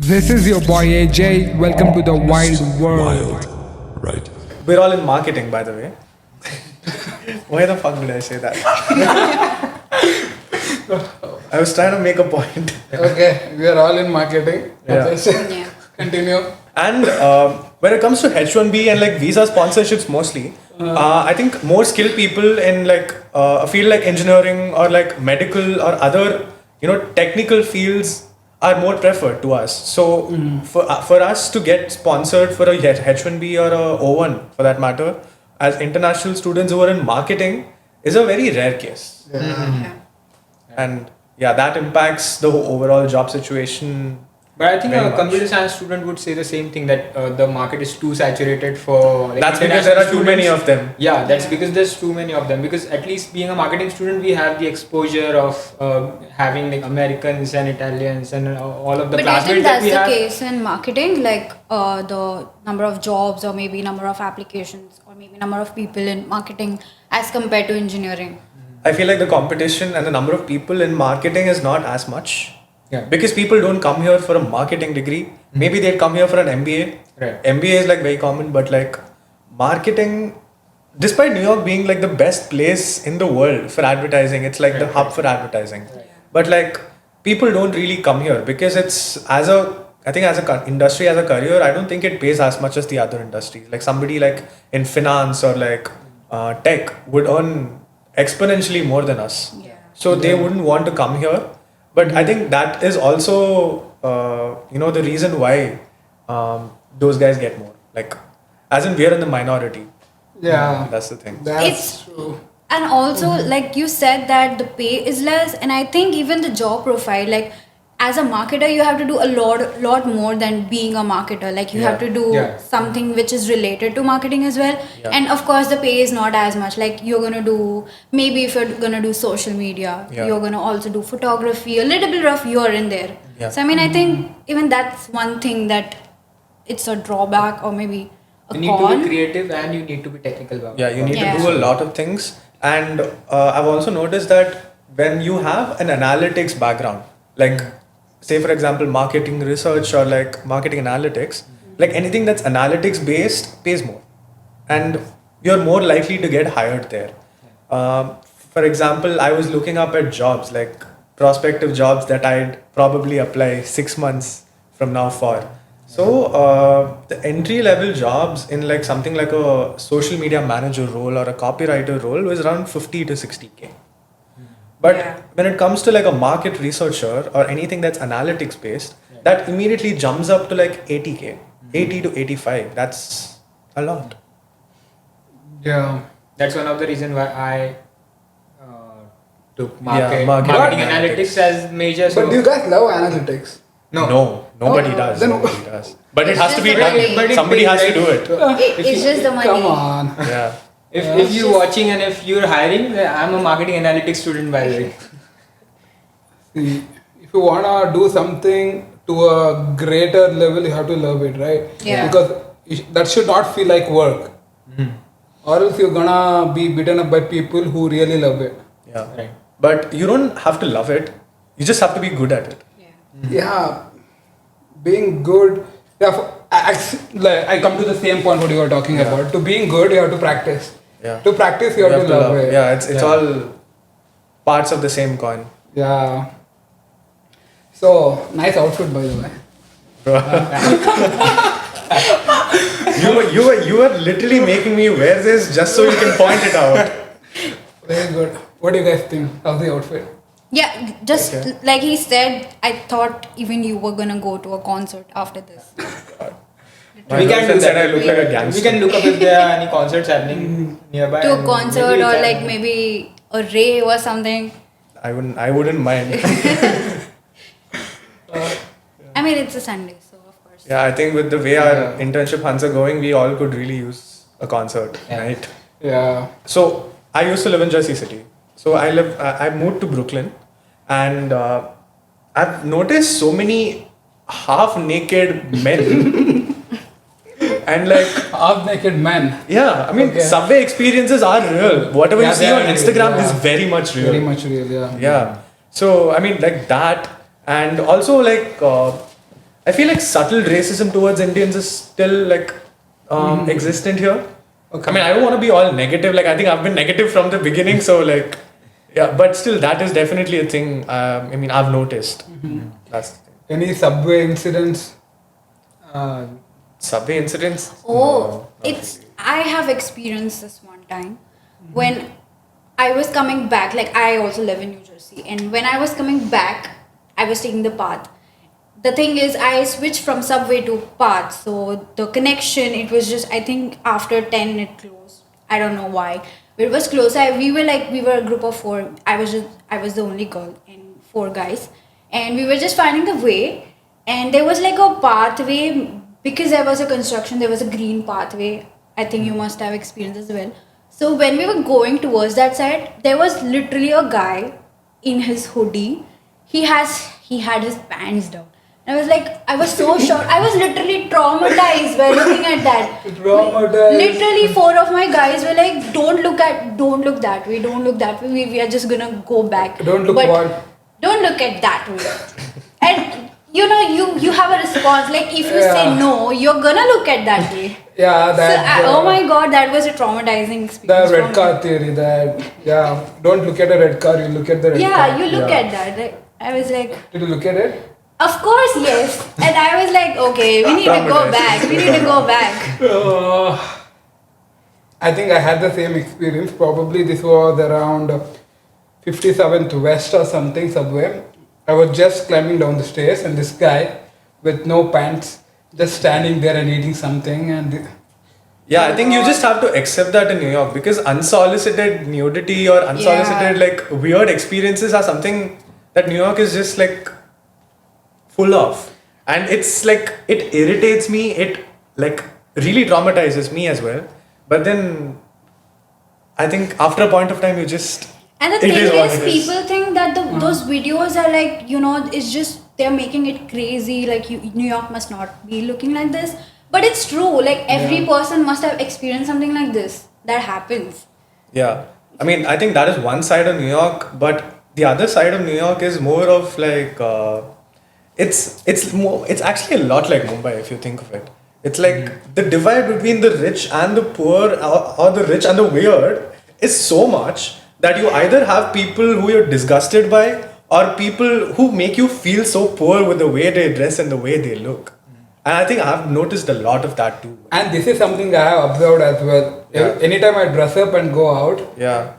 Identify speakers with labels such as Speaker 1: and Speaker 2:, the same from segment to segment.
Speaker 1: This is your boy AJ. Welcome to the wild world.
Speaker 2: Wild, right?
Speaker 3: We're all in marketing, by the way. Why the fuck did I say that? I was trying to make a point.
Speaker 4: Okay, we are all in marketing.
Speaker 3: Yeah.
Speaker 5: Yeah.
Speaker 4: Continue.
Speaker 3: And when it comes to H1B and like visa sponsorships mostly, I think more skilled people in like a field like engineering or like medical or other, technical fields are more preferred to us. So for us to get sponsored for a H1B or a O1 for that matter, as international students who are in marketing is a very rare case.
Speaker 5: Yeah.
Speaker 3: And yeah, that impacts the overall job situation.
Speaker 6: But I think
Speaker 3: Very
Speaker 6: a
Speaker 3: much.
Speaker 6: computer science student would say the same thing, that the market is too saturated for like,
Speaker 3: That's because there are too many of them.
Speaker 6: Yeah, that's because there's too many of them. Because at least being a marketing student, we have the exposure of having like Americans and Italians and all of the
Speaker 5: But do you think
Speaker 6: classmates that
Speaker 5: that's
Speaker 6: we
Speaker 5: the
Speaker 6: have.
Speaker 5: case in marketing? Like the number of jobs or maybe number of applications or maybe number of people in marketing as compared to engineering?
Speaker 3: I feel like the competition and the number of people in marketing is not as much.
Speaker 6: Yeah.
Speaker 3: Because people don't come here for a marketing degree. Maybe they'd come here for an MBA.
Speaker 6: Right.
Speaker 3: MBA is like very common, but like marketing, despite New York being like the best place in the world for advertising, it's like the hub for advertising. But like people don't really come here because it's as a industry, as a career, I don't think it pays as much as the other industries. Like somebody like in finance or like tech would earn exponentially more than us.
Speaker 5: Yeah.
Speaker 3: So they wouldn't want to come here. But I think that is also, the reason why those guys get more. Like, as in we're in the minority.
Speaker 4: Yeah.
Speaker 3: That's the thing.
Speaker 4: That's
Speaker 5: It's-
Speaker 4: true.
Speaker 5: And also, like you said, that the pay is less, and I think even the job profile, like as a marketer, you have to do a lot more than being a marketer. Like you have to do something which is related to marketing as well.
Speaker 3: Yeah.
Speaker 5: And of course, the pay is not as much. Like you're gonna do, maybe if you're gonna do social media, you're gonna also do photography, a little bit of you're in there.
Speaker 3: Yeah.
Speaker 5: So I mean, I think even that's one thing that it's a drawback or maybe a
Speaker 6: You need
Speaker 5: con.
Speaker 6: to be creative and you need to be technical about
Speaker 3: Yeah,
Speaker 6: it.
Speaker 3: you need
Speaker 5: Yeah.
Speaker 3: to do a lot of things. And I've also noticed that when you have an analytics background, like say for example marketing research or like marketing analytics, like anything that's analytics based pays more, and you're more likely to get hired there. For example, I was looking up at jobs, like prospective jobs that I'd probably apply 6 months from now for. So the entry level jobs in like something like a social media manager role or a copywriter role was around 50 to 60K. But when it comes to like a market researcher or anything that's analytics based, that immediately jumps up to like 80K, 80 to 85. That's a lot.
Speaker 4: Yeah.
Speaker 6: That's one of the reasons why I took
Speaker 3: Yeah,
Speaker 6: marketing
Speaker 3: marketing
Speaker 6: analytics as major. So
Speaker 4: But do you guys love analytics?
Speaker 3: No, nobody
Speaker 4: Oh,
Speaker 3: does.
Speaker 4: then-
Speaker 3: Nobody does. But it
Speaker 5: It's
Speaker 3: has to
Speaker 5: just
Speaker 3: be
Speaker 5: the
Speaker 3: done.
Speaker 5: money.
Speaker 6: But it
Speaker 3: Somebody
Speaker 6: pays,
Speaker 3: has to
Speaker 6: right?
Speaker 3: do it.
Speaker 5: It's just the money.
Speaker 4: Come on.
Speaker 3: Yeah.
Speaker 6: If you're watching and if you're hiring, I'm a marketing analytics student by the way.
Speaker 4: See, if you wanna do something to a greater level, you have to love it, right?
Speaker 5: Yeah.
Speaker 4: Because that should not feel like work. Or else you're gonna be beaten up by people who really love it.
Speaker 3: Yeah.
Speaker 6: Right.
Speaker 3: But you don't have to love it. You just have to be good at it.
Speaker 4: Yeah, being good. Yeah, I come to the same point what you were talking about. To being good, you have to practice.
Speaker 3: Yeah.
Speaker 4: To practice, you have to love it.
Speaker 3: Yeah, it's all parts of the same coin.
Speaker 4: Yeah. So nice outfit, by the way.
Speaker 3: You were literally making me wear this just so you can point it out.
Speaker 4: Very good. What do you guys think of the outfit?
Speaker 5: Yeah, just
Speaker 3: Okay.
Speaker 5: like he said, I thought even you were gonna go to a concert after this.
Speaker 3: My
Speaker 6: We can do
Speaker 3: girlfriend said
Speaker 6: that.
Speaker 3: I look like a gangster.
Speaker 6: We can look up if there are any concerts happening nearby.
Speaker 5: To a
Speaker 6: and
Speaker 5: concert
Speaker 6: maybe we
Speaker 5: or
Speaker 6: can-
Speaker 5: like maybe a rave or something.
Speaker 3: I wouldn't mind.
Speaker 5: I mean, it's a Sunday, so of course.
Speaker 3: Yeah, I think with the way our internship hunts are going, we all could really use a concert, right?
Speaker 4: Yeah.
Speaker 3: So I used to live in Jersey City. So I moved to Brooklyn, and I've noticed so many half-naked men, and like
Speaker 4: Half-naked man.
Speaker 3: yeah, I mean
Speaker 4: Okay.
Speaker 3: subway experiences are real. Whatever
Speaker 4: Yeah,
Speaker 3: you see
Speaker 4: they
Speaker 3: on
Speaker 4: are real,
Speaker 3: Instagram
Speaker 4: yeah.
Speaker 3: is very much real.
Speaker 4: Very much real, yeah.
Speaker 3: Yeah. So I mean like that, and also like I feel like subtle racism towards Indians is still like existent here.
Speaker 4: Okay.
Speaker 3: I mean, I don't want to be all negative. Like, I think I've been negative from the beginning. So, like, yeah, but still, that is definitely a thing. I mean, I've noticed. That's the thing.
Speaker 4: Any subway incidents?
Speaker 3: Subway incidents?
Speaker 5: Oh,
Speaker 3: No,
Speaker 5: it's I have experienced this one time when I was coming back. Like I also live in New Jersey, and when I was coming back, I was taking the path. The thing is, I switched from subway to path, so the connection it was just I think after 10 it closed. I don't know why, but it was close. We were a group of 4. I was the only girl and 4 guys, and we were just finding the way, and there was like a pathway. Because there was a construction, there was a green pathway. I think you must have experienced as well. So when we were going towards that side, there was literally a guy in his hoodie. He had his pants down. And I was so shocked. I was literally traumatized by looking at that.
Speaker 4: Traumatized.
Speaker 5: Literally 4 of my guys were like, don't look that way, don't look that way. We are just gonna go back.
Speaker 4: Don't look what?
Speaker 5: Don't look at that way. And you have a response. Like if you say no, you're gonna look at that way.
Speaker 4: Yeah, that.
Speaker 5: Oh my god, that was a traumatizing experience.
Speaker 4: The red car theory. Don't look at a red car. You look at the red car.
Speaker 5: Yeah, you look at that. Like, I was like,
Speaker 4: Did you look at it?
Speaker 5: of course yes. And I was like, okay, we need to go back. We need to go back.
Speaker 4: I think I had the same experience. Probably this was around 57th West or something, subway. I was just climbing down the stairs and this guy with no pants just standing there and eating something
Speaker 3: Yeah, I think you just have to accept that in New York because unsolicited nudity or unsolicited like weird experiences are something that New York is just like full of. And it's like, it irritates me, it like really traumatizes me as well. But then I think after a point of time you just...
Speaker 5: And the
Speaker 3: it
Speaker 5: thing
Speaker 3: what
Speaker 5: is,
Speaker 3: it is.
Speaker 5: people think that those videos are like, it's just, they're making it crazy, like New York must not be looking like this. But it's true, like every person must have experienced something like this. That happens.
Speaker 3: Yeah. I mean, I think that is one side of New York, but the other side of New York is more of like, it's actually a lot like Mumbai if you think of it. It's like the divide between the rich and the poor or the rich and the weird is so much that you either have people who you're disgusted by or people who make you feel so poor with the way they dress and the way they look. And I think I've noticed a lot of that too.
Speaker 4: And this is something I have observed as well.
Speaker 3: Yeah.
Speaker 4: Anytime I dress up and go out,
Speaker 3: Yeah.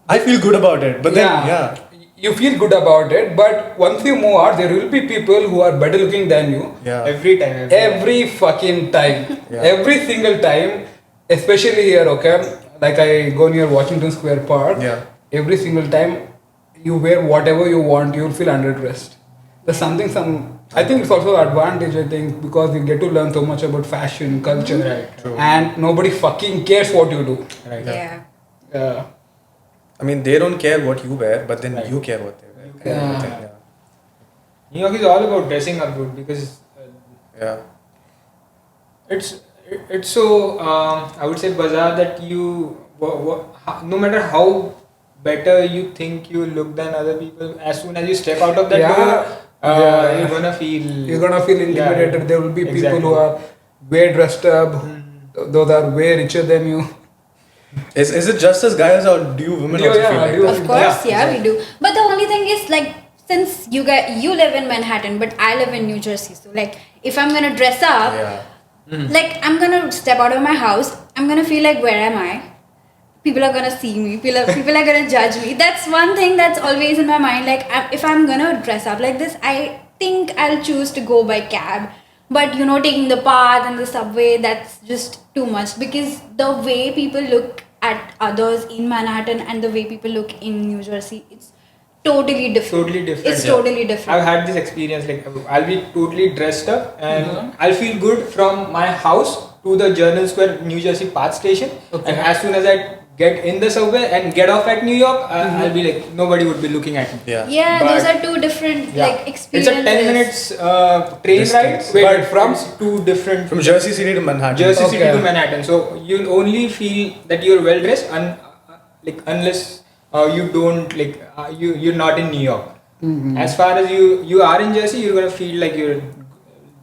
Speaker 3: I feel good about it. But then,
Speaker 4: you feel good about it. But once you move out, there will be people who are better looking than you.
Speaker 3: Yeah.
Speaker 6: Every time.
Speaker 4: Every fucking time.
Speaker 3: Yeah.
Speaker 4: Every single time. Especially here, okay? Like I go near Washington Square Park.
Speaker 3: Yeah.
Speaker 4: Every single time you wear whatever you want, you'll feel underdressed. There's I think it's also an advantage, I think, because you get to learn so much about fashion, culture.
Speaker 6: Right, true.
Speaker 4: And nobody fucking cares what you do.
Speaker 6: Right.
Speaker 5: Yeah.
Speaker 3: I mean, they don't care what you wear, but then
Speaker 6: Right.
Speaker 3: you care what they wear.
Speaker 4: Yeah.
Speaker 6: New York is all about dressing up good because
Speaker 3: Yeah.
Speaker 6: it's so I would say bizarre that no matter how better you think you look than other people, as soon as you step out of that door, you're gonna feel
Speaker 4: intimidated. There will be people
Speaker 6: exactly.
Speaker 4: who are way dressed up. Those are way richer than you.
Speaker 3: Is it just as guys or do women also feel like that?
Speaker 5: Of course, we do. But the only thing is, like, since you live in Manhattan, but I live in New Jersey, so like, if I'm gonna dress up, like, I'm gonna step out of my house, I'm gonna feel like, where am I? People are gonna see me. People are gonna judge me. That's one thing that's always in my mind. Like, if I'm gonna dress up like this, I think I'll choose to go by cab. But taking the path and the subway, that's just too much, because the way people look at others in Manhattan and the way people look in New Jersey, it's totally different. It's totally different.
Speaker 6: I've had this experience, like I'll be totally dressed up and I'll feel good from my house to the Journal Square, New Jersey Path Station.
Speaker 4: Okay.
Speaker 6: And as soon as I get in the subway and get off at New York, I'll be like, nobody would be looking at me.
Speaker 5: Yeah,
Speaker 6: But-
Speaker 5: those are two different like experiences.
Speaker 6: It's a 10 minutes train
Speaker 3: Distance.
Speaker 6: ride,
Speaker 4: Wait, from?
Speaker 6: it's two different
Speaker 3: From Jersey City to Manhattan.
Speaker 6: Jersey City
Speaker 4: Okay.
Speaker 6: to Manhattan. So you only feel that you're well dressed, unless you don't you're not in New York. As far as you are in Jersey, you're gonna feel like you're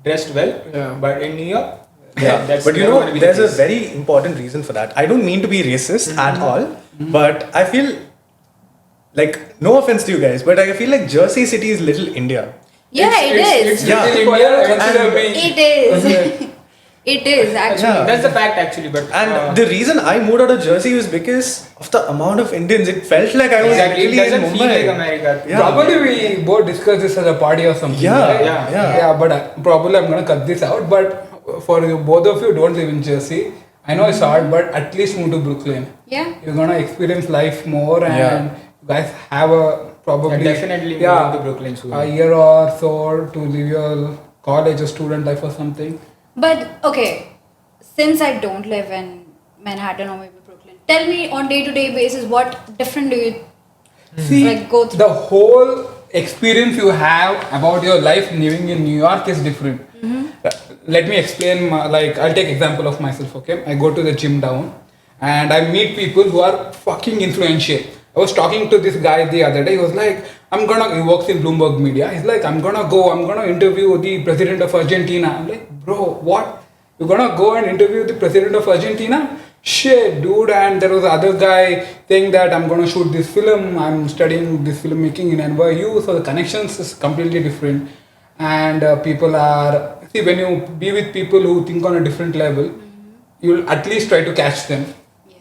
Speaker 6: dressed well.
Speaker 4: Yeah.
Speaker 6: But in New York,
Speaker 3: Yeah,
Speaker 6: that's
Speaker 3: but you
Speaker 6: never
Speaker 3: know,
Speaker 6: gonna be the
Speaker 3: there's a
Speaker 6: case.
Speaker 3: very important reason for that. I don't mean to be racist at all, but I feel like, no offense to you guys, but I feel like Jersey City is little India.
Speaker 5: Yeah,
Speaker 6: It's
Speaker 3: Yeah.
Speaker 6: little India.
Speaker 4: Consider me.
Speaker 5: It is. It is actually.
Speaker 3: Yeah.
Speaker 6: That's the fact actually. But
Speaker 3: And the reason I moved out of Jersey was because of the amount of Indians. It felt like I was
Speaker 6: exactly, it
Speaker 3: really in
Speaker 6: doesn't feel
Speaker 3: Mumbai.
Speaker 6: like America.
Speaker 3: Yeah.
Speaker 4: Probably we both discussed this at a party or something.
Speaker 3: Yeah,
Speaker 4: right?
Speaker 3: yeah.
Speaker 4: Yeah, but probably I'm gonna cut this out. But for you, both of you, don't live in Jersey. I know it's hard, but at least move to Brooklyn.
Speaker 5: Yeah.
Speaker 4: You're gonna experience life more, and
Speaker 3: Yeah.
Speaker 4: you guys have a probably
Speaker 6: Definitely moving to Brooklyn soon.
Speaker 4: a year or so to live your college or student life or something.
Speaker 5: But okay, since I don't live in Manhattan or maybe Brooklyn, tell me on day-to-day basis what different do you
Speaker 4: See,
Speaker 5: like go through?
Speaker 4: the whole experience you have about your life living in New York is different. Let me explain. I'll take example of myself. Okay, I go to the gym down, and I meet people who are fucking influential. I was talking to this guy the other day. He was like, he works in Bloomberg Media. He's like, I'm gonna interview the president of Argentina. I'm like, bro, what? You're gonna go and interview the president of Argentina? Shit, dude. And there was other guy saying that I'm gonna shoot this film. I'm studying this filmmaking in NYU. So the connections is completely different. And people are, see, when you be with people who think on a different level, you'll at least try to catch them.
Speaker 5: Yeah.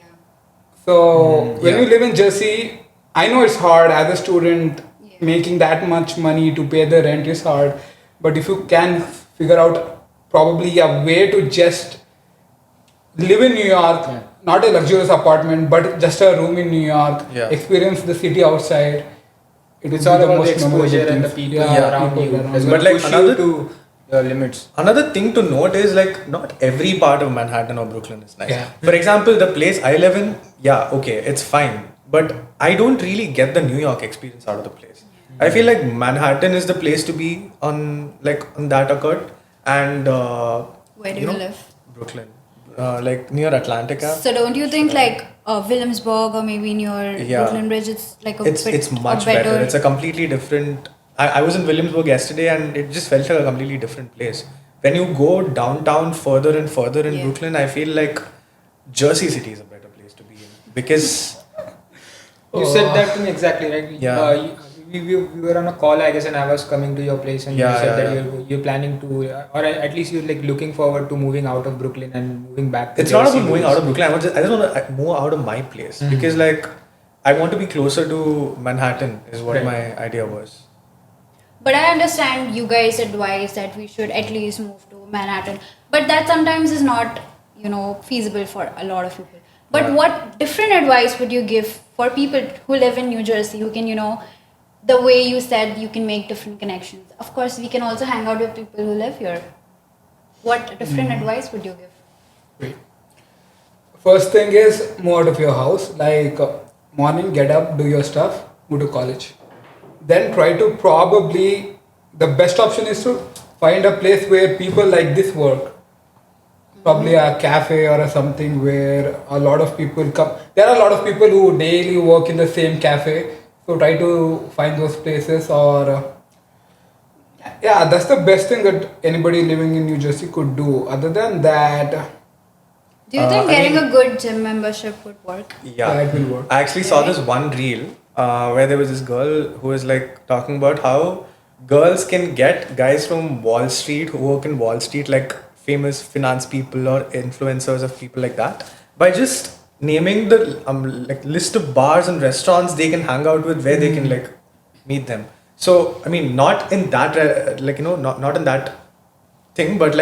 Speaker 4: So when
Speaker 3: yeah.
Speaker 4: you live in Jersey, I know it's hard as a student.
Speaker 5: Yeah.
Speaker 4: Making that much money to pay the rent is hard. But if you can figure out probably a way to just live in New York, not a luxurious apartment, but just a room in New York,
Speaker 3: Yeah.
Speaker 4: experience the city outside.
Speaker 6: It's
Speaker 4: will
Speaker 6: all
Speaker 4: be
Speaker 6: about the
Speaker 4: most memorable
Speaker 6: exposure and the
Speaker 4: things.
Speaker 6: people around
Speaker 4: people
Speaker 6: you.
Speaker 4: around
Speaker 6: It's
Speaker 4: you.
Speaker 6: going
Speaker 3: But
Speaker 6: to
Speaker 3: like
Speaker 6: push
Speaker 3: another-
Speaker 6: you to your limits.
Speaker 3: Another thing to note is like not every part of Manhattan or Brooklyn is nice.
Speaker 4: Yeah.
Speaker 3: For example, the place I live in, yeah, okay, it's fine. But I don't really get the New York experience out of the place. I feel like Manhattan is the place to be on that account. And
Speaker 5: Where do you
Speaker 3: know,
Speaker 5: live?
Speaker 3: Brooklyn. Like near Atlantica.
Speaker 5: So don't you think like Williamsburg or maybe near
Speaker 3: Yeah.
Speaker 5: Brooklyn Bridge, it's like a
Speaker 3: It's
Speaker 5: bit
Speaker 3: much better. It's a completely different. I was in Williamsburg yesterday and it just felt like a completely different place. When you go downtown further and further in
Speaker 5: Yeah.
Speaker 3: Brooklyn, I feel like Jersey City is a better place to be in because
Speaker 6: You said that to me exactly, right?
Speaker 3: Yeah.
Speaker 6: We were on a call, I guess, and I was coming to your place, and
Speaker 3: Yeah,
Speaker 6: you said
Speaker 3: yeah,
Speaker 6: that
Speaker 3: yeah.
Speaker 6: you're planning to, or at least you're like looking forward to moving out of Brooklyn and moving back. To
Speaker 3: it's not
Speaker 6: Jersey
Speaker 3: about moving
Speaker 6: City.
Speaker 3: out of Brooklyn. I just want to move out of my place because like I want to be closer to Manhattan is what
Speaker 6: Right.
Speaker 3: my idea was.
Speaker 5: But I understand you guys advise that we should at least move to Manhattan. But that sometimes is not, feasible for a lot of people. But
Speaker 3: Yeah.
Speaker 5: what different advice would you give for people who live in New Jersey who can, the way you said you can make different connections? Of course, we can also hang out with people who live here. What different advice would you give?
Speaker 4: First thing is move out of your house. Morning, get up, do your stuff, go to college. Then try to the best option is to find a place where people like this work. Probably a cafe or something where a lot of people come. There are a lot of people who daily work in the same cafe. So try to find those places that's the best thing that anybody living in New Jersey could do. Other than that,
Speaker 5: Do you think
Speaker 3: I
Speaker 5: getting
Speaker 3: mean-
Speaker 5: a good gym membership would work?
Speaker 3: Yeah,
Speaker 4: it will work.
Speaker 3: I actually saw this one reel where there was this girl who was like talking about how girls can get guys from Wall Street who work in Wall Street, like famous finance people or influencers of people like that, by just naming the list of bars and restaurants they can hang out with where they can meet them. So I mean, not in that not in that thing, but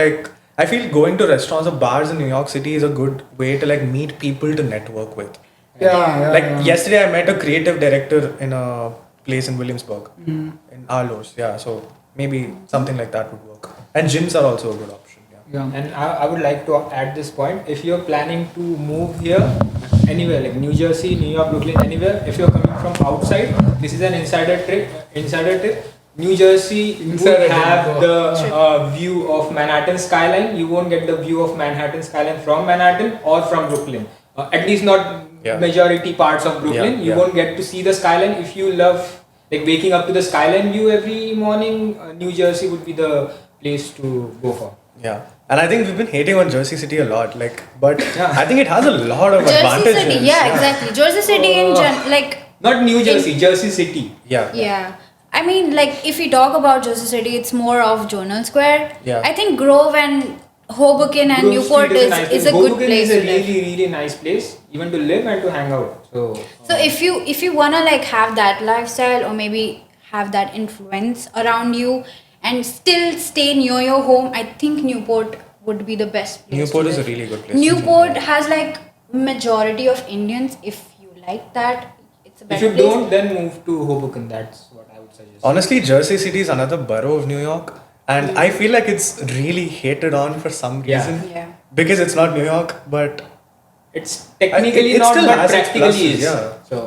Speaker 3: I feel going to restaurants or bars in New York City is a good way to meet people to network with. Yesterday I met a creative director in a place in Williamsburg, in Arlos. Yeah, so maybe something like that would work. And gyms are also a good option. Yeah.
Speaker 6: And I would like to add this point. If you're planning to move here, anywhere like New Jersey, New York, Brooklyn, anywhere, if you're coming from outside, this is an insider tip. New Jersey
Speaker 4: Insider
Speaker 6: would
Speaker 4: tip,
Speaker 6: have
Speaker 4: go.
Speaker 6: the view of Manhattan skyline. You won't get the view of Manhattan skyline from Manhattan or from Brooklyn. At least not majority parts of Brooklyn. You won't get to see the skyline. If you love waking up to the skyline view every morning, New Jersey would be the place to go for.
Speaker 3: Yeah. And I think we've been hating on Jersey City a lot, but
Speaker 6: Yeah.
Speaker 3: I think it has a lot of
Speaker 5: Jersey
Speaker 3: advantages.
Speaker 5: City, yeah, exactly. Jersey City like
Speaker 6: Not New Jersey, Jersey City.
Speaker 3: Yeah.
Speaker 5: yeah. I mean, like if we talk about Jersey City, it's more of Journal Square.
Speaker 3: Yeah.
Speaker 5: I think Grove and Hoboken and
Speaker 6: Grove
Speaker 5: Newport
Speaker 6: Street nice
Speaker 5: is
Speaker 6: place.
Speaker 5: a good
Speaker 6: Hoboken
Speaker 5: place
Speaker 6: is a
Speaker 5: to live.
Speaker 6: really nice place, even to live and to hang out. So
Speaker 5: if you wanna like have that lifestyle or maybe have that influence around you and still stay near your home, I think Newport would be the best place.
Speaker 3: Newport
Speaker 5: to
Speaker 3: is a
Speaker 5: live.
Speaker 3: really good place.
Speaker 5: Newport has like majority of Indians. If you like that, it's a
Speaker 6: if
Speaker 5: better
Speaker 6: you
Speaker 5: place.
Speaker 6: don't, then move to Hoboken. That's what I would suggest.
Speaker 3: Honestly, Jersey City is another borough of New York. And I feel like it's really hated on for some
Speaker 6: Yeah.
Speaker 3: reason.
Speaker 5: Yeah.
Speaker 3: Because it's not New York, but
Speaker 6: It's technically
Speaker 3: it
Speaker 6: not,
Speaker 3: still
Speaker 6: but
Speaker 3: has its
Speaker 6: practically
Speaker 3: pluses,
Speaker 6: is.
Speaker 3: yeah.
Speaker 6: So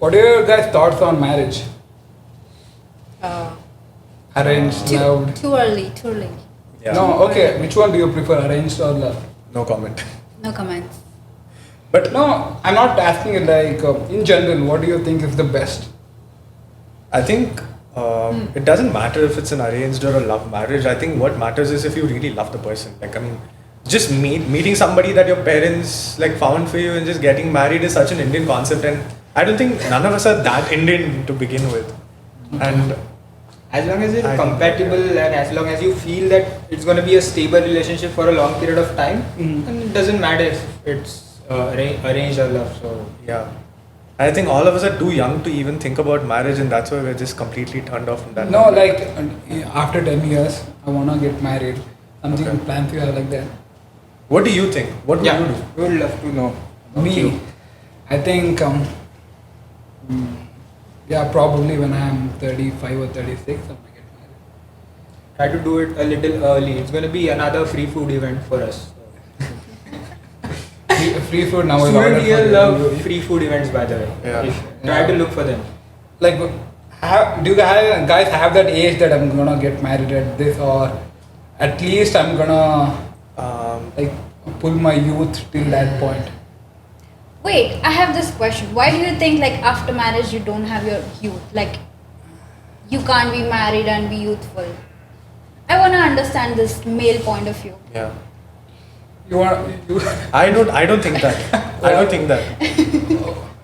Speaker 4: What are your guys' thoughts on marriage? Arranged, loved?
Speaker 5: Too early.
Speaker 3: yeah.
Speaker 4: No, okay. Which one do you prefer, arranged or loved?
Speaker 3: No comment.
Speaker 5: No comments.
Speaker 3: But
Speaker 4: No, I'm not asking it like in general. What do you think is the best?
Speaker 3: I think it doesn't matter if it's an arranged or a love marriage. I think what matters is if you really love the person. Like, I mean, just meeting somebody that your parents like found for you and just getting married is such an Indian concept, and I don't think none of us are that Indian to begin with. And
Speaker 6: as long as it's
Speaker 3: I-
Speaker 6: compatible and as long as you feel that it's going to be a stable relationship for a long period of time, then it doesn't matter if it's arranged or love. So
Speaker 3: yeah, I think all of us are too young to even think about marriage, and that's why we're just completely turned off from that.
Speaker 4: No, like after 10 years, I wanna get married. Something
Speaker 3: Okay.
Speaker 4: plans you have like that.
Speaker 3: What do you think? What would
Speaker 6: yeah,
Speaker 3: you do?
Speaker 6: we would love to know. about
Speaker 4: Me,
Speaker 6: you.
Speaker 4: I think, yeah, probably when I'm 35 or 36, I'm gonna get married.
Speaker 6: Try to do it a little early. It's going to be another free food event for us.
Speaker 4: Free food now is
Speaker 6: Student
Speaker 4: ordered
Speaker 6: here
Speaker 4: for
Speaker 6: love
Speaker 4: delivery.
Speaker 6: free food events, by the way.
Speaker 3: Yeah.
Speaker 6: Try to look for them.
Speaker 4: Like, do you guys have that age that I'm gonna get married at this, or at least I'm gonna like pull my youth till that point?
Speaker 5: Wait, I have this question. Why do you think like after marriage you don't have your youth? Like you can't be married and be youthful. I wanna understand this male point of view.
Speaker 3: Yeah,
Speaker 4: You want you?
Speaker 3: I don't think that. I don't think that.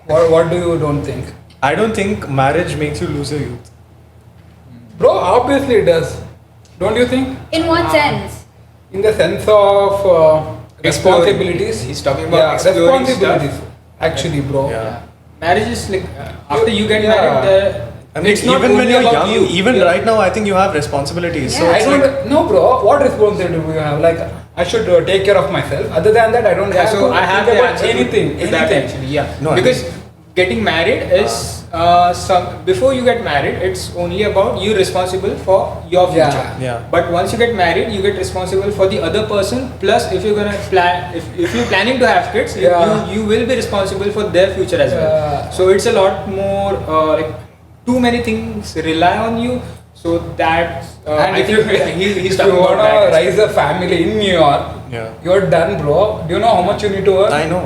Speaker 4: What do you don't think?
Speaker 3: I don't think marriage makes you lose your youth.
Speaker 4: Bro, obviously it does. Don't you think?
Speaker 5: In what sense?
Speaker 4: In the sense of responsibilities.
Speaker 6: He's talking about exploring
Speaker 4: responsibilities.
Speaker 6: stuff.
Speaker 4: Actually, bro.
Speaker 3: Yeah.
Speaker 6: Marriage is like after you get
Speaker 4: Yeah.
Speaker 6: married,
Speaker 3: I mean,
Speaker 6: it's not
Speaker 3: even when
Speaker 6: only
Speaker 3: you're
Speaker 6: about
Speaker 3: young,
Speaker 6: you.
Speaker 3: even
Speaker 4: Yeah.
Speaker 3: right now, I think you have responsibilities. So
Speaker 5: Yeah.
Speaker 4: I
Speaker 3: it's
Speaker 4: don't
Speaker 3: like,
Speaker 4: no, bro. What responsibility do you have? Like, I should take care of myself. Other than that, I don't
Speaker 6: Yeah,
Speaker 4: have
Speaker 6: so
Speaker 4: to
Speaker 6: I have
Speaker 4: think
Speaker 6: the
Speaker 4: about
Speaker 6: answer
Speaker 4: anything.
Speaker 6: to that actually. Yeah,
Speaker 3: No, I
Speaker 6: because getting married is before you get married, it's only about you responsible for your
Speaker 4: Yeah.
Speaker 6: future.
Speaker 3: Yeah.
Speaker 6: But once you get married, you get responsible for the other person. Plus, if you're gonna plan, if you're planning to have kids,
Speaker 4: Yeah.
Speaker 6: you will be responsible for their future as
Speaker 4: Yeah.
Speaker 6: well. So it's a lot more like too many things rely on you. So that
Speaker 4: And
Speaker 6: I
Speaker 4: if you,
Speaker 6: think he's
Speaker 4: if
Speaker 6: talking
Speaker 4: you
Speaker 6: about
Speaker 4: wanna
Speaker 6: that.
Speaker 4: raise a family in New York,
Speaker 3: yeah.
Speaker 4: you're done, bro. Do you know how much you need to earn?
Speaker 3: I know.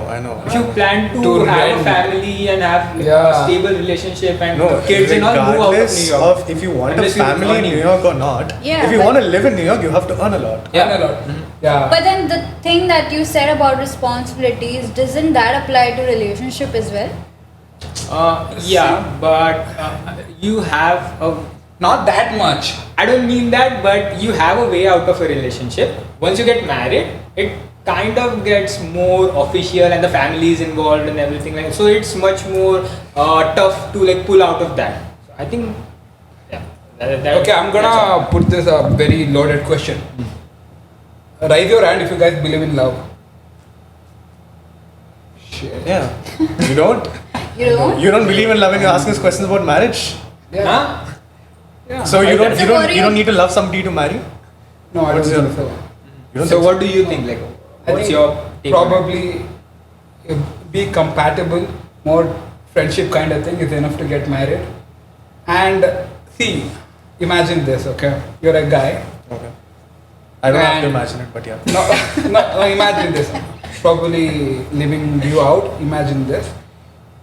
Speaker 6: If you plan to
Speaker 4: To
Speaker 6: have a
Speaker 4: rent.
Speaker 6: family and have
Speaker 4: Yeah.
Speaker 6: a stable relationship and
Speaker 3: No,
Speaker 6: kids and all, move out of
Speaker 3: regardless
Speaker 6: New York.
Speaker 3: of if you want
Speaker 6: Unless
Speaker 3: a
Speaker 6: you're
Speaker 3: family in
Speaker 6: earning.
Speaker 3: New York or not,
Speaker 5: Yeah,
Speaker 3: if you
Speaker 5: but-
Speaker 3: want to live in New York, you have to earn a lot.
Speaker 6: Yeah.
Speaker 4: Earn a lot. Yeah.
Speaker 5: But then the thing that you said about responsibilities, doesn't that apply to relationship as well?
Speaker 6: Yeah, but you have a.
Speaker 4: Not that much.
Speaker 6: I don't mean that, but you have a way out of a relationship. Once you get married, it kind of gets more official and the family is involved and everything like that. So it's much more tough to like pull out of that. So I think, yeah.
Speaker 4: Okay, I'm gonna put this a very loaded question. Raise your hand if you guys believe in love. Shit.
Speaker 3: Yeah. You don't?
Speaker 5: You know?
Speaker 3: You don't believe in love and you're asking us questions about marriage?
Speaker 4: Yeah.
Speaker 6: Huh?
Speaker 4: Yeah.
Speaker 3: So you don't
Speaker 5: So
Speaker 3: you
Speaker 5: what
Speaker 3: don't
Speaker 5: do
Speaker 3: you
Speaker 5: you-
Speaker 3: don't need to love somebody to marry?
Speaker 4: No, I don't
Speaker 3: What's your-
Speaker 4: think so.
Speaker 3: You don't
Speaker 6: So
Speaker 3: think
Speaker 6: what do you think? Like,
Speaker 4: I
Speaker 6: what's
Speaker 4: think
Speaker 6: your take on it?
Speaker 4: probably be compatible, more friendship kind of thing is enough to get married. And see, imagine this, okay? You're a guy.
Speaker 3: Okay. I don't have to
Speaker 4: And-
Speaker 3: imagine it, but yeah.
Speaker 4: No, imagine this. Probably living you out. Imagine this.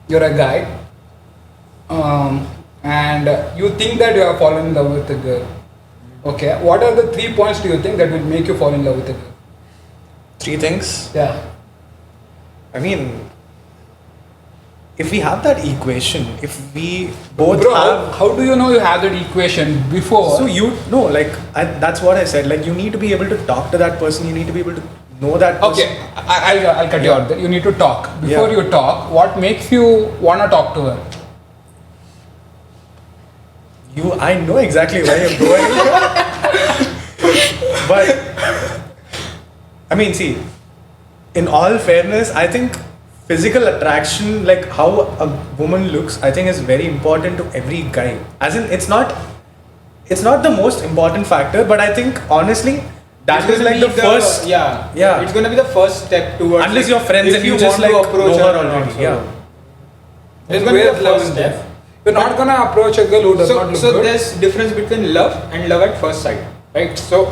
Speaker 4: You're a guy. and you think that you have fallen in love with a girl. Okay, what are the 3 points do you think that will make you fall in love with a girl?
Speaker 3: 3 things.
Speaker 4: Yeah.
Speaker 3: I mean, if we have that equation, if we both
Speaker 4: Bro,
Speaker 3: have.
Speaker 4: how do you know you have that equation before?
Speaker 3: So you know, like that's what I said. Like you need to be able to talk to that person. You need to be able to know that person.
Speaker 4: Okay, I'll cut you out there. You need to talk. Before
Speaker 3: Yeah.
Speaker 4: you talk, what makes you wanna talk to her?
Speaker 3: I know exactly where you're going. But I mean, see, in all fairness, I think physical attraction, like how a woman looks, I think is very important to every guy. As in, it's not the most important factor, but I think honestly, that
Speaker 6: It's
Speaker 3: is
Speaker 6: gonna
Speaker 3: like
Speaker 6: be
Speaker 3: the first. Yeah.
Speaker 6: It's gonna be the first step towards.
Speaker 3: Unless you're friends
Speaker 6: if
Speaker 3: and you just
Speaker 6: want
Speaker 3: like
Speaker 6: to approach
Speaker 3: know her
Speaker 6: or not,
Speaker 3: already.
Speaker 6: so
Speaker 3: Yeah.
Speaker 6: It's gonna be
Speaker 4: Where's
Speaker 6: the
Speaker 4: love
Speaker 6: first
Speaker 4: in
Speaker 6: step.
Speaker 4: this? You're not gonna approach a girl who does not look
Speaker 6: So
Speaker 4: good.
Speaker 6: there's difference between love and love at first sight, right? So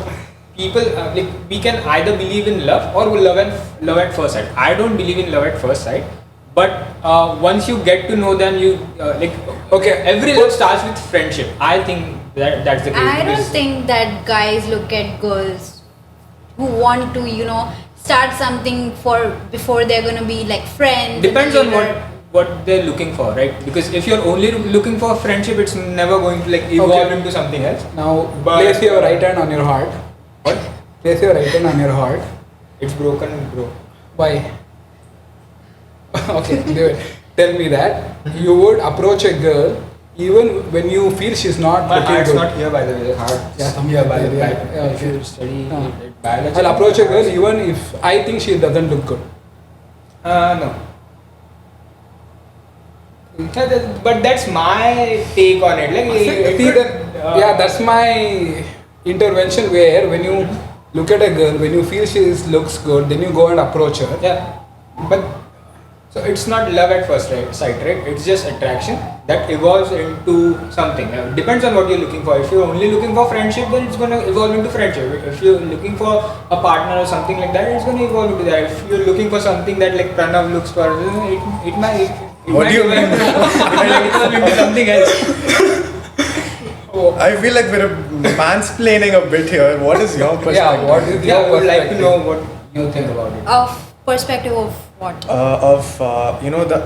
Speaker 6: people like we can either believe in love or love at first sight. I don't believe in love at first sight, but once you get to know them, you like okay. Every love starts with friendship. I think that's the case.
Speaker 5: I don't
Speaker 6: because-
Speaker 5: think that guys look at girls who want to, start something before they're gonna be like friends.
Speaker 6: Depends
Speaker 5: and
Speaker 6: on
Speaker 5: later-
Speaker 6: what they're looking for, right? Because if you're only looking for friendship, it's never going to like evolve
Speaker 4: Okay.
Speaker 6: into something else.
Speaker 4: Now,
Speaker 6: But-
Speaker 4: place your right hand on your heart.
Speaker 6: What?
Speaker 4: Place your right hand on your heart.
Speaker 6: It's broken, bro.
Speaker 4: Why? Okay, David, tell me that you would approach a girl even when you feel she's not
Speaker 6: My
Speaker 4: looking
Speaker 6: heart's
Speaker 4: good.
Speaker 6: not here, by the way. The heart
Speaker 4: Yeah,
Speaker 6: is here, by the way.
Speaker 4: yeah,
Speaker 6: If you study biology,
Speaker 4: I'll approach a girl even if I think she doesn't look good.
Speaker 6: No. But that's my take on it. Like,
Speaker 4: See that? Yeah, that's my intervention. Where when you look at a girl, when you feel she looks good, then you go and approach her.
Speaker 6: Yeah, but so it's not love at first sight, right? It's just attraction that evolves into something. Depends on what you're looking for. If you're only looking for friendship, then it's gonna evolve into friendship. If you're looking for a partner or something like that, it's gonna evolve into that. If you're looking for something that like Pranav looks for, it might.
Speaker 3: What do you mean?
Speaker 6: It might evolve into something else.
Speaker 3: I feel like we're mansplaining a bit here. What is your perspective?
Speaker 4: Yeah, what is
Speaker 6: Yeah,
Speaker 4: your
Speaker 6: I would like to
Speaker 4: perspective?
Speaker 6: know what you think about it.
Speaker 5: Of perspective of what?
Speaker 3: The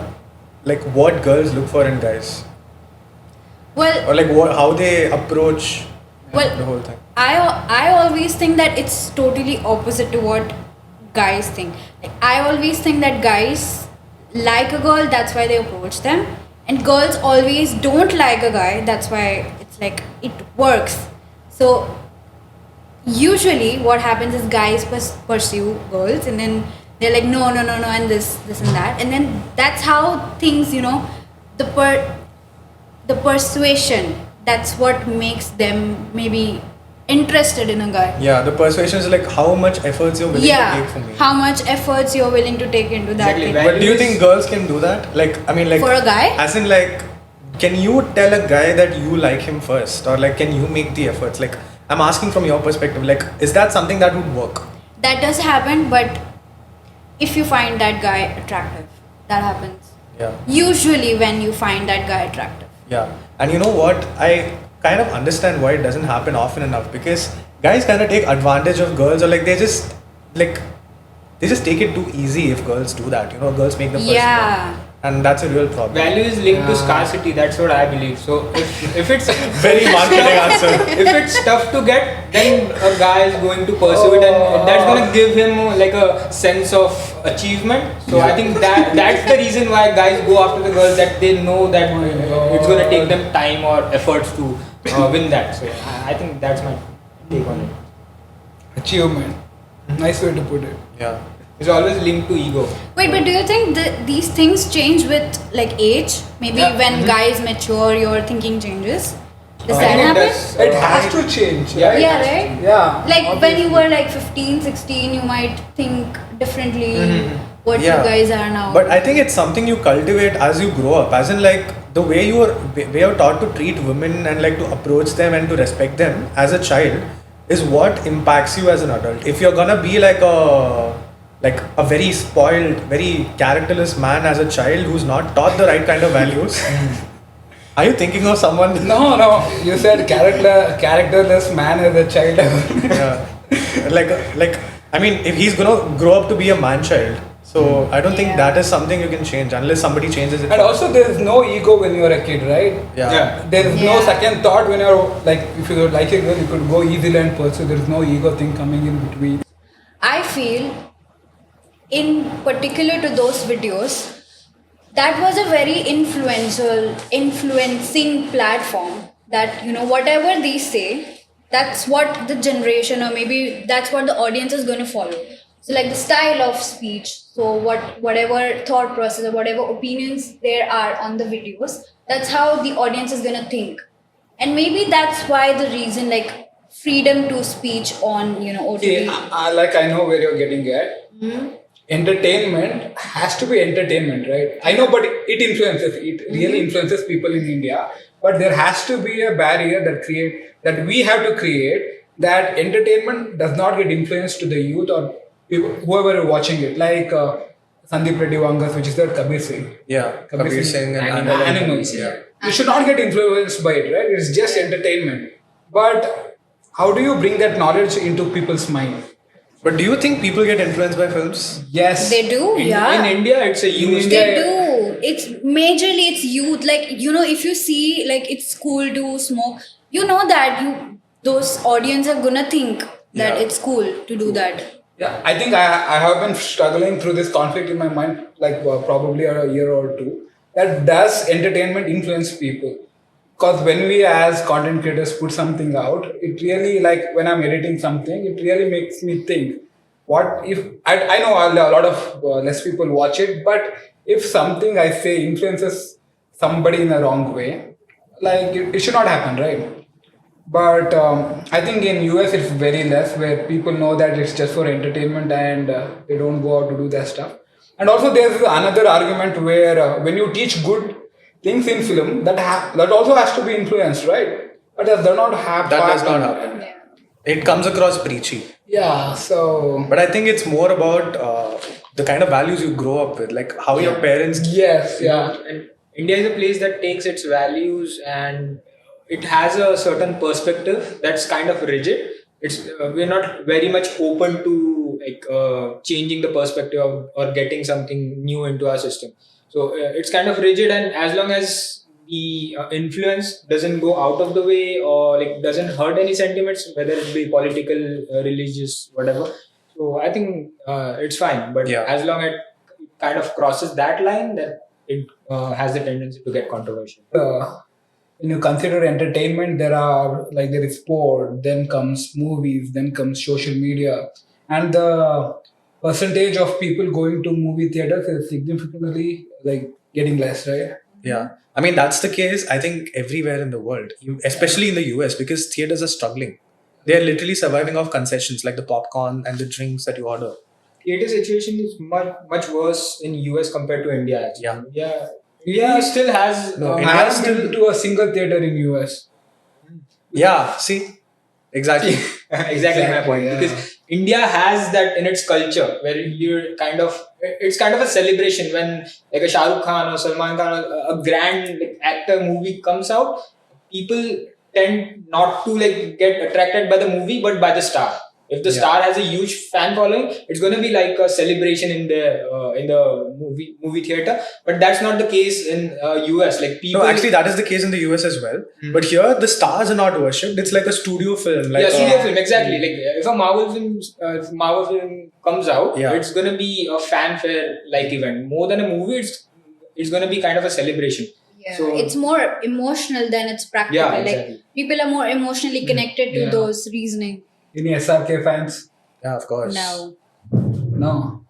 Speaker 3: like what girls look for in guys,
Speaker 5: Well,
Speaker 3: or like how they approach
Speaker 5: Well,
Speaker 3: the whole thing.
Speaker 5: I always think that it's totally opposite to what guys think. Like, I always think that guys like a girl, that's why they approach them, and girls always don't like a guy, that's why it's like it works. So usually what happens is guys pursue girls, and then they're like no, and this and that, and then that's how things, the persuasion, that's what makes them maybe interested in a guy.
Speaker 3: Yeah, the persuasion is like how much efforts you're willing to take for me.
Speaker 5: How much efforts you're willing to take into that
Speaker 6: Exactly,
Speaker 5: thing.
Speaker 6: right.
Speaker 3: But do you think girls can do that? Like, I mean, like
Speaker 5: For a guy?
Speaker 3: as in like, can you tell a guy that you like him first, or like, can you make the efforts? Like, I'm asking from your perspective. Like, is that something that would work?
Speaker 5: That does happen, but if you find that guy attractive, that happens.
Speaker 3: Yeah.
Speaker 5: Usually when you find that guy attractive.
Speaker 3: Yeah, and you know what? I kind of understand why it doesn't happen often enough, because guys kind of take advantage of girls, or like they just take it too easy if girls do that. Girls make the first
Speaker 5: Yeah.
Speaker 3: move. And that's a real problem.
Speaker 6: Value is linked to scarcity. That's what I believe. So if it's
Speaker 3: Very marketing answer.
Speaker 6: if it's tough to get, then a guy is going to pursue it, and that's gonna give him like a sense of achievement. So I think that's the reason why guys go after the girls, that they know that it's gonna take them time or efforts to win that. So I think that's my take on it.
Speaker 4: Achievement. Nice way to put it.
Speaker 3: Yeah.
Speaker 6: It's always linked to ego.
Speaker 5: Wait, but do you think these things change with like age? Maybe
Speaker 6: Yeah.
Speaker 5: when guys mature, your thinking changes. Does
Speaker 6: I
Speaker 5: that
Speaker 6: think it
Speaker 5: happen?
Speaker 6: does.
Speaker 4: It has to change.
Speaker 6: Yeah,
Speaker 4: right?
Speaker 5: Yeah, right?
Speaker 4: Yeah.
Speaker 5: Like when
Speaker 4: obviously.
Speaker 5: you were like 15, 16, you might think differently what
Speaker 3: Yeah.
Speaker 5: you guys are now.
Speaker 3: But I think it's something you cultivate as you grow up. As in, like the way you're taught to treat women and like to approach them and to respect them as a child is what impacts you as an adult. If you're gonna be like a very spoiled, very characterless man as a child who's not taught the right kind of values, Are you thinking of someone?
Speaker 4: No. You said characterless man as a child.
Speaker 3: Yeah. Like I mean, if he's gonna grow up to be a man child, so I don't think that is something you can change unless somebody changes it.
Speaker 4: And also, there is no ego when you are a kid, right?
Speaker 3: Yeah.
Speaker 4: There is no
Speaker 5: Yeah.
Speaker 4: second thought when you're like, if you like a girl, you could go easily and pursue. There is no ego thing coming in between.
Speaker 5: I feel, in particular to those videos, that was a very influencing platform. That whatever they say, that's what the generation, or maybe that's what the audience is going to follow. So like the style of speech, so whatever thought process or whatever opinions there are on the videos, that's how the audience is going to think. And maybe that's why the reason, like freedom to speech on OTT.
Speaker 4: I know where you're getting at. Entertainment has to be entertainment, right? I know, but it influences. It really influences people in India. But there has to be a barrier that we have to create, that entertainment does not get influenced to the youth or people, whoever are watching it. Like Sandeep Reddy Vangas, which is the Kabir Singh.
Speaker 3: Yeah. Kabir Singh and
Speaker 4: Animals.
Speaker 3: Yeah.
Speaker 4: You should not get influenced by it, right? It's just entertainment. But how do you bring that knowledge into people's mind?
Speaker 3: But do you think people get influenced by films?
Speaker 4: Yes.
Speaker 5: They do, yeah.
Speaker 6: In India, it's a huge.
Speaker 5: They do. It's majorly it's youth. Like if you see like it's cool to smoke, that those audience are gonna think that
Speaker 3: Yeah.
Speaker 5: it's cool to do that.
Speaker 4: Yeah, I think I have been struggling through this conflict in my mind, like probably a year or two. That does entertainment influence people? Because when we as content creators put something out, it really, like when I'm editing something, it really makes me think, what if, I know a lot of less people watch it, but if something I say influences somebody in a wrong way, like it should not happen, right? But I think in US it's very less, where people know that it's just for entertainment and they don't go out to do that stuff. And also there's another argument where when you teach good things in film, that also has to be influenced, right? But that does not happen.
Speaker 3: That does not happen. It comes across preachy.
Speaker 4: Yeah, so
Speaker 3: But I think it's more about the kind of values you grow up with, like how your parents.
Speaker 4: yes, yeah.
Speaker 6: And India is a place that takes its values and it has a certain perspective that's kind of rigid. It's we're not very much open to changing the perspective or getting something new into our system. So it's kind of rigid, and as long as the influence doesn't go out of the way or like doesn't hurt any sentiments, whether it be political, religious, whatever. So I think it's fine. But
Speaker 3: Yeah.
Speaker 6: as long as it kind of crosses that line, then it has the tendency to get controversial.
Speaker 4: When you consider entertainment, there is sport, then comes movies, then comes social media, and the percentage of people going to movie theaters is significantly getting less, right?
Speaker 3: Yeah. I mean, that's the case, I think, everywhere in the world, especially in the US, because theaters are struggling. They are literally surviving off concessions like the popcorn and the drinks that you order.
Speaker 6: Theater situation is much worse in US compared to India. Actually.
Speaker 3: Yeah.
Speaker 6: India still has.
Speaker 3: No,
Speaker 4: I
Speaker 3: India
Speaker 4: haven't
Speaker 3: still.
Speaker 4: been to a single theater in US.
Speaker 3: Yeah, see? Exactly.
Speaker 6: Exactly my point.
Speaker 4: Yeah.
Speaker 6: Because India has that in its culture where it's kind of a celebration when like a Shahrukh Khan or Salman Khan or a grand actor movie comes out. People tend not to get attracted by the movie but by the star. If the star has a huge fan following, it's going to be like a celebration in the movie theater. But that's not the case in US. Like people.
Speaker 3: No, actually, that is the case in the US as well. But here, the stars are not worshipped. It's like a studio film. Like
Speaker 6: studio film, exactly. Like if a Marvel film comes out, it's going to be a fanfare event. More than a movie, it's going to be kind of a celebration.
Speaker 5: Yeah,
Speaker 6: So
Speaker 5: it's more emotional than it's practical.
Speaker 6: Yeah, exactly.
Speaker 5: Like people are more emotionally connected to those reasoning.
Speaker 4: Any SRK fans?
Speaker 3: Yeah, of course.
Speaker 5: No.
Speaker 4: No.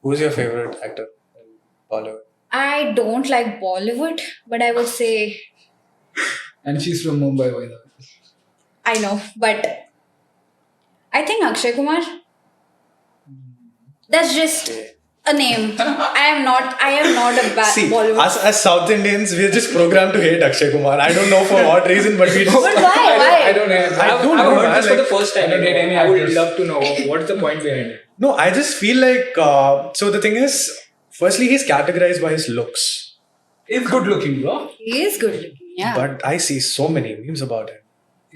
Speaker 3: Who's your favorite actor in Bollywood?
Speaker 5: I don't like Bollywood, but I would say
Speaker 4: And she's from Mumbai, by the way.
Speaker 5: I know, but I think Akshay Kumar. That's just a name. I am not a bad
Speaker 3: See,
Speaker 5: Bollywood.
Speaker 3: us as South Indians, we're just programmed to hate Akshay Kumar. I don't know for what reason, but we just.
Speaker 5: But why?
Speaker 4: I don't know.
Speaker 3: I don't
Speaker 6: I've
Speaker 3: know,
Speaker 6: heard
Speaker 3: man,
Speaker 6: this for the
Speaker 3: like,
Speaker 6: first time.
Speaker 4: I don't hate any
Speaker 6: I would
Speaker 4: actors.
Speaker 6: love to know what's the point behind it.
Speaker 3: No, I just feel like. So the thing is, firstly, he's categorized by his looks.
Speaker 4: He's good looking, bro.
Speaker 5: He is good looking. Yeah.
Speaker 3: But I see so many memes about him.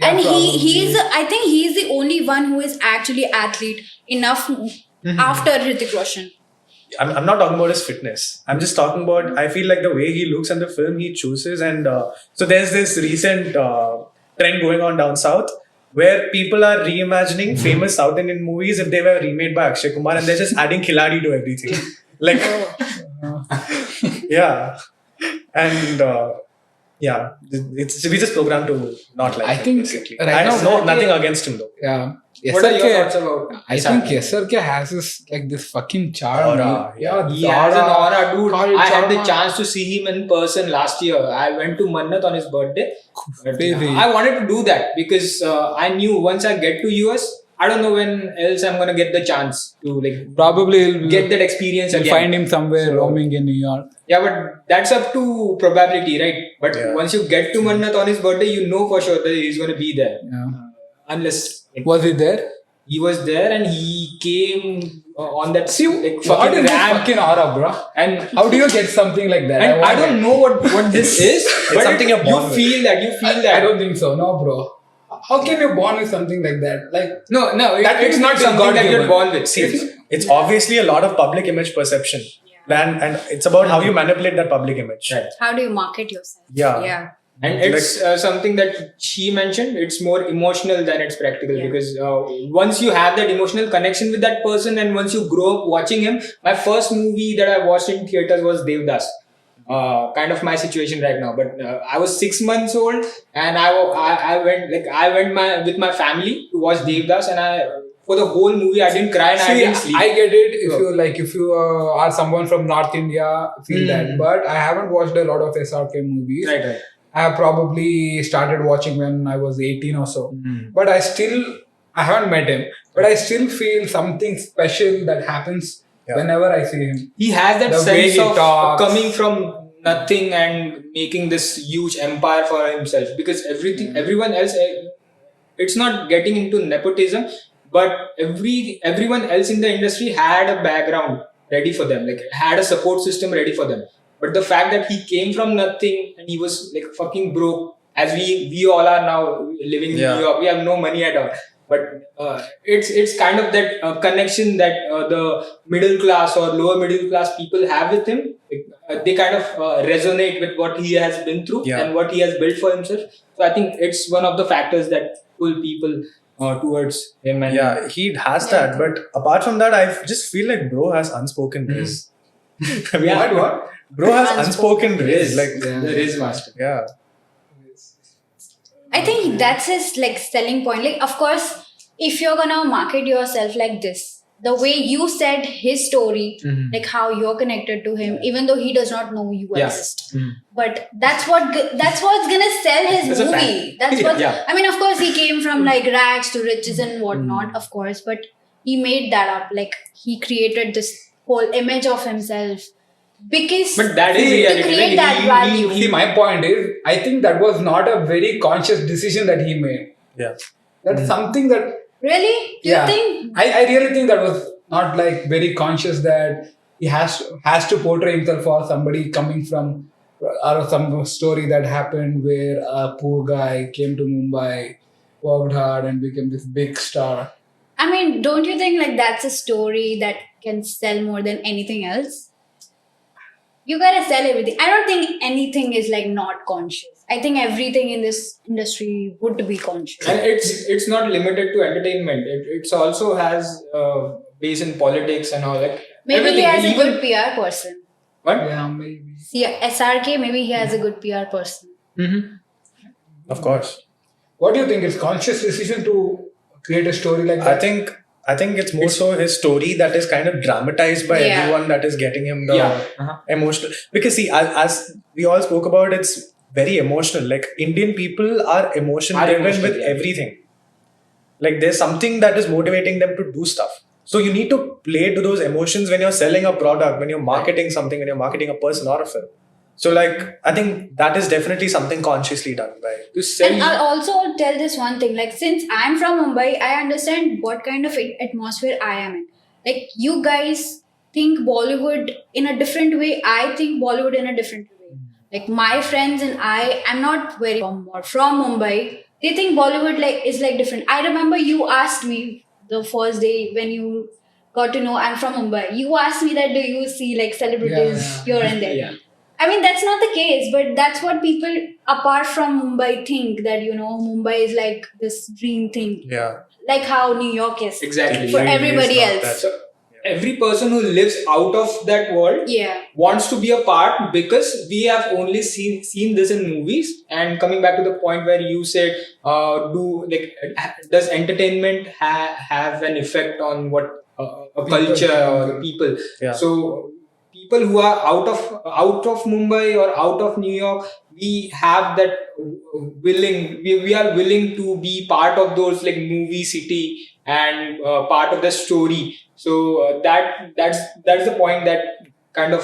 Speaker 5: And
Speaker 4: probably.
Speaker 5: I think he's the only one who is actually athlete enough after Hrithik Roshan.
Speaker 3: I'm not talking about his fitness. I'm just talking about, I feel like the way he looks and the film he chooses. And so there's this recent trend going on down south where people are reimagining famous South Indian movies if they were remade by Akshay Kumar, and they're just adding Khiladi to everything. Like, yeah. And yeah, we just programmed to not like
Speaker 4: I
Speaker 3: him,
Speaker 4: think
Speaker 3: basically.
Speaker 4: right
Speaker 3: I
Speaker 4: now,
Speaker 3: know nothing against him though.
Speaker 4: Yeah.
Speaker 6: What are your
Speaker 4: SRK
Speaker 6: thoughts about?
Speaker 4: I think SRK has this like this fucking charm.
Speaker 3: Aura,
Speaker 4: dude.
Speaker 3: yeah.
Speaker 4: this
Speaker 6: He has an aura, dude.
Speaker 4: Call
Speaker 6: I had the
Speaker 4: charm.
Speaker 6: chance to see him in person last year. I went to Mannat on his birthday. But,
Speaker 4: Baby.
Speaker 6: I wanted to do that because I knew once I get to US, I don't know when else I'm gonna get the chance to like
Speaker 4: Probably he'll
Speaker 6: get that experience
Speaker 4: you'll
Speaker 6: again.
Speaker 4: find him somewhere roaming in New York.
Speaker 6: Yeah, but that's up to probability, right? But
Speaker 3: Yeah.
Speaker 6: once you get to Mannat on his birthday, you know for sure that he's gonna be there.
Speaker 4: Yeah.
Speaker 6: Unless like,
Speaker 4: Was he there?
Speaker 6: he was there and he came on that
Speaker 4: See,
Speaker 6: like,
Speaker 4: what
Speaker 6: fucking
Speaker 4: is this
Speaker 6: ramp.
Speaker 4: fucking aura, bro?
Speaker 6: And
Speaker 4: How do you get something like that?
Speaker 6: And I
Speaker 4: want
Speaker 6: don't
Speaker 4: it.
Speaker 6: know what this is, but
Speaker 3: something you're born with.
Speaker 6: feel that. You feel that.
Speaker 4: I don't think so. No, bro. How can you born with something like that? Like,
Speaker 6: No,
Speaker 4: That
Speaker 6: it's
Speaker 4: means
Speaker 6: not
Speaker 4: it's
Speaker 6: something that
Speaker 4: God-given.
Speaker 6: you're born with.
Speaker 3: See, it's obviously a lot of public image perception. And it's about how you manipulate that public image.
Speaker 6: Right.
Speaker 5: How do you market yourself?
Speaker 3: Yeah.
Speaker 5: Yeah.
Speaker 6: And it's something that she mentioned. It's more emotional than it's practical
Speaker 5: Yeah.
Speaker 6: because once you have that emotional connection with that person and once you grow up watching him, my first movie that I watched in theaters was Devdas. Kind of my situation right now, but I was 6 months old and I went with my family to watch Devdas, and for the whole movie I didn't cry and I didn't sleep.
Speaker 4: I get it if you are someone from North India, feel that. But I haven't watched a lot of SRK movies.
Speaker 6: Right.
Speaker 4: I have probably started watching when I was 18 or so. But I haven't met him. But I still feel something special that happens whenever I see him.
Speaker 6: He has that
Speaker 4: The way
Speaker 6: sense
Speaker 4: he
Speaker 6: of
Speaker 4: talks.
Speaker 6: coming from nothing and making this huge empire for himself, because everyone else, it's not getting into nepotism, but everyone else in the industry had a background ready for them, like had a support system ready for them. But the fact that he came from nothing and he was like fucking broke, as we all are now living in New York, we have no money at all. But it's kind of that connection that the middle class or lower middle class people have with him. They kind of resonate with what he has been through and what he has built for himself. So I think it's one of the factors that pull people towards him. And
Speaker 3: Yeah, he has that. But apart from that, I just feel like bro has unspoken praise.
Speaker 4: What?
Speaker 3: Bro has unspoken praise. Like,
Speaker 6: the Riz master.
Speaker 3: yeah.
Speaker 5: I think that's his like selling point. Like, of course, if you're gonna market yourself like this, the way you said his story, like how you're connected to him, even though he does not know you exist, but that's what's gonna sell his
Speaker 3: That's a
Speaker 5: movie.
Speaker 3: fact.
Speaker 5: That's what
Speaker 3: Yeah.
Speaker 5: I mean. Of course, he came from like rags to riches and whatnot, of course, but he made that up. Like he created this whole image of himself because
Speaker 6: But that is
Speaker 5: to
Speaker 6: reality.
Speaker 5: create
Speaker 6: Like,
Speaker 5: that value.
Speaker 4: See, my point is, I think that was not a very conscious decision that he made.
Speaker 3: Yeah.
Speaker 4: That's something that
Speaker 5: Really? Do you think?
Speaker 4: I really think that was not like very conscious that he has to portray himself for somebody coming from or some story that happened where a poor guy came to Mumbai, worked hard and became this big star.
Speaker 5: I mean, don't you think like that's a story that can sell more than anything else? You gotta sell everything. I don't think anything is like not conscious. I think everything in this industry would be conscious.
Speaker 6: And it's not limited to entertainment. It also has base in politics and all that.
Speaker 5: Maybe
Speaker 6: Everything.
Speaker 5: he has a
Speaker 6: Even-
Speaker 5: good PR person.
Speaker 6: What?
Speaker 4: Yeah, maybe.
Speaker 5: See, SRK, maybe he has a good PR person.
Speaker 3: Of course.
Speaker 4: What do you think? It's conscious decision to create a story like that?
Speaker 3: I think it's more so his story that is kind of dramatized by
Speaker 5: Yeah.
Speaker 3: everyone that is getting him the
Speaker 6: Uh-huh.
Speaker 3: emotional. Because see, as we all spoke about, it's very emotional. Like Indian people are emotion driven
Speaker 6: emotional,
Speaker 3: with
Speaker 6: yeah.
Speaker 3: everything. Like there's something that is motivating them to do stuff. So you need to play to those emotions when you're selling a product, when you're marketing something, when you're marketing a person or a film. So like I think that is definitely something consciously done by.
Speaker 6: To sell.
Speaker 5: And I'll also tell this one thing. Like, since I'm from Mumbai, I understand what kind of atmosphere I am in. Like, you guys think Bollywood in a different way. I think Bollywood in a different way. Like my friends and I'm not very from Mumbai. They think Bollywood is like different. I remember you asked me the first day when you got to know I'm from Mumbai. You asked me that do you see like celebrities here and there?
Speaker 6: Yeah.
Speaker 5: I mean that's not the case, but that's what people apart from Mumbai think that Mumbai is like this dream thing.
Speaker 3: Yeah.
Speaker 5: Like how New York is.
Speaker 6: Exactly.
Speaker 5: For
Speaker 3: Really
Speaker 5: everybody
Speaker 3: is not
Speaker 5: else.
Speaker 3: that.
Speaker 6: So every person who lives out of that world
Speaker 5: Yeah.
Speaker 6: wants to be a part, because we have only seen this in movies. And coming back to the point where you said, does entertainment have an effect on what a culture or the people?
Speaker 3: Yeah.
Speaker 6: So people who are out of Mumbai or out of New York, we have that we are willing to be part of those like movie city and part of the story. So that's the point that kind of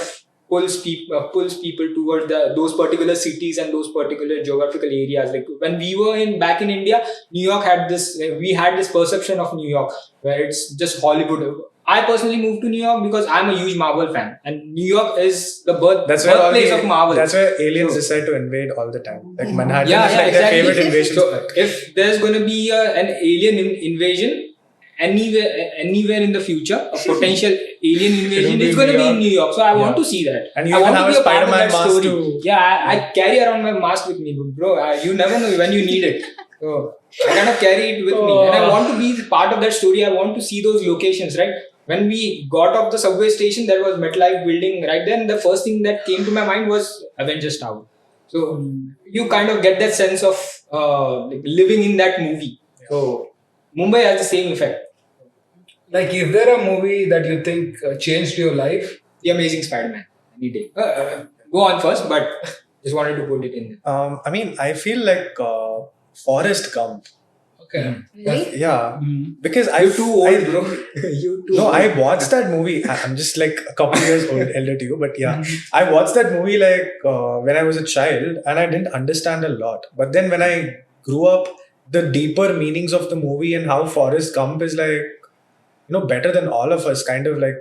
Speaker 6: pulls people towards those particular cities and those particular geographical areas. Like when we were back in India, New York had we had this perception of New York where it's just Hollywood. I personally moved to New York because I'm a huge Marvel fan, and New York is the birthplace of Marvel.
Speaker 3: That's where aliens decide to invade all the time. Like Manhattan
Speaker 6: Yeah,
Speaker 3: is like their
Speaker 6: exactly.
Speaker 3: favorite invasion.
Speaker 6: So if there's going to be an alien invasion anywhere in the future, a potential alien invasion is going to be in New York. So I want to see that.
Speaker 3: And you
Speaker 6: I
Speaker 3: even
Speaker 6: want
Speaker 3: have
Speaker 6: to
Speaker 3: a
Speaker 6: be a part of
Speaker 3: Spider-Man
Speaker 6: that
Speaker 3: mask
Speaker 6: story.
Speaker 3: too.
Speaker 6: Yeah, I carry around my mask with me, bro. You never know when you need it. So I kind of carry it with me, and I want to be part of that story. I want to see those locations, right? When we got off the subway station, there was MetLife building right then. The first thing that came to my mind was Avengers Tower. So you kind of get that sense of living in that movie. So Mumbai has the same effect.
Speaker 4: Like, is there a movie that you think changed your life?
Speaker 6: The Amazing Spider-Man. Any day. Go on first, but just wanted to put it in there.
Speaker 3: I mean, I feel like Forrest Gump.
Speaker 4: Okay.
Speaker 5: Really?
Speaker 3: Yeah, because
Speaker 6: You too old, bro. You too
Speaker 3: No,
Speaker 6: old.
Speaker 3: I watched that movie. I'm just like a couple years elder to you, but yeah, I watched that movie like when I was a child, and I didn't understand a lot. But then when I grew up, the deeper meanings of the movie and how Forrest Gump is like, better than all of us, kind of like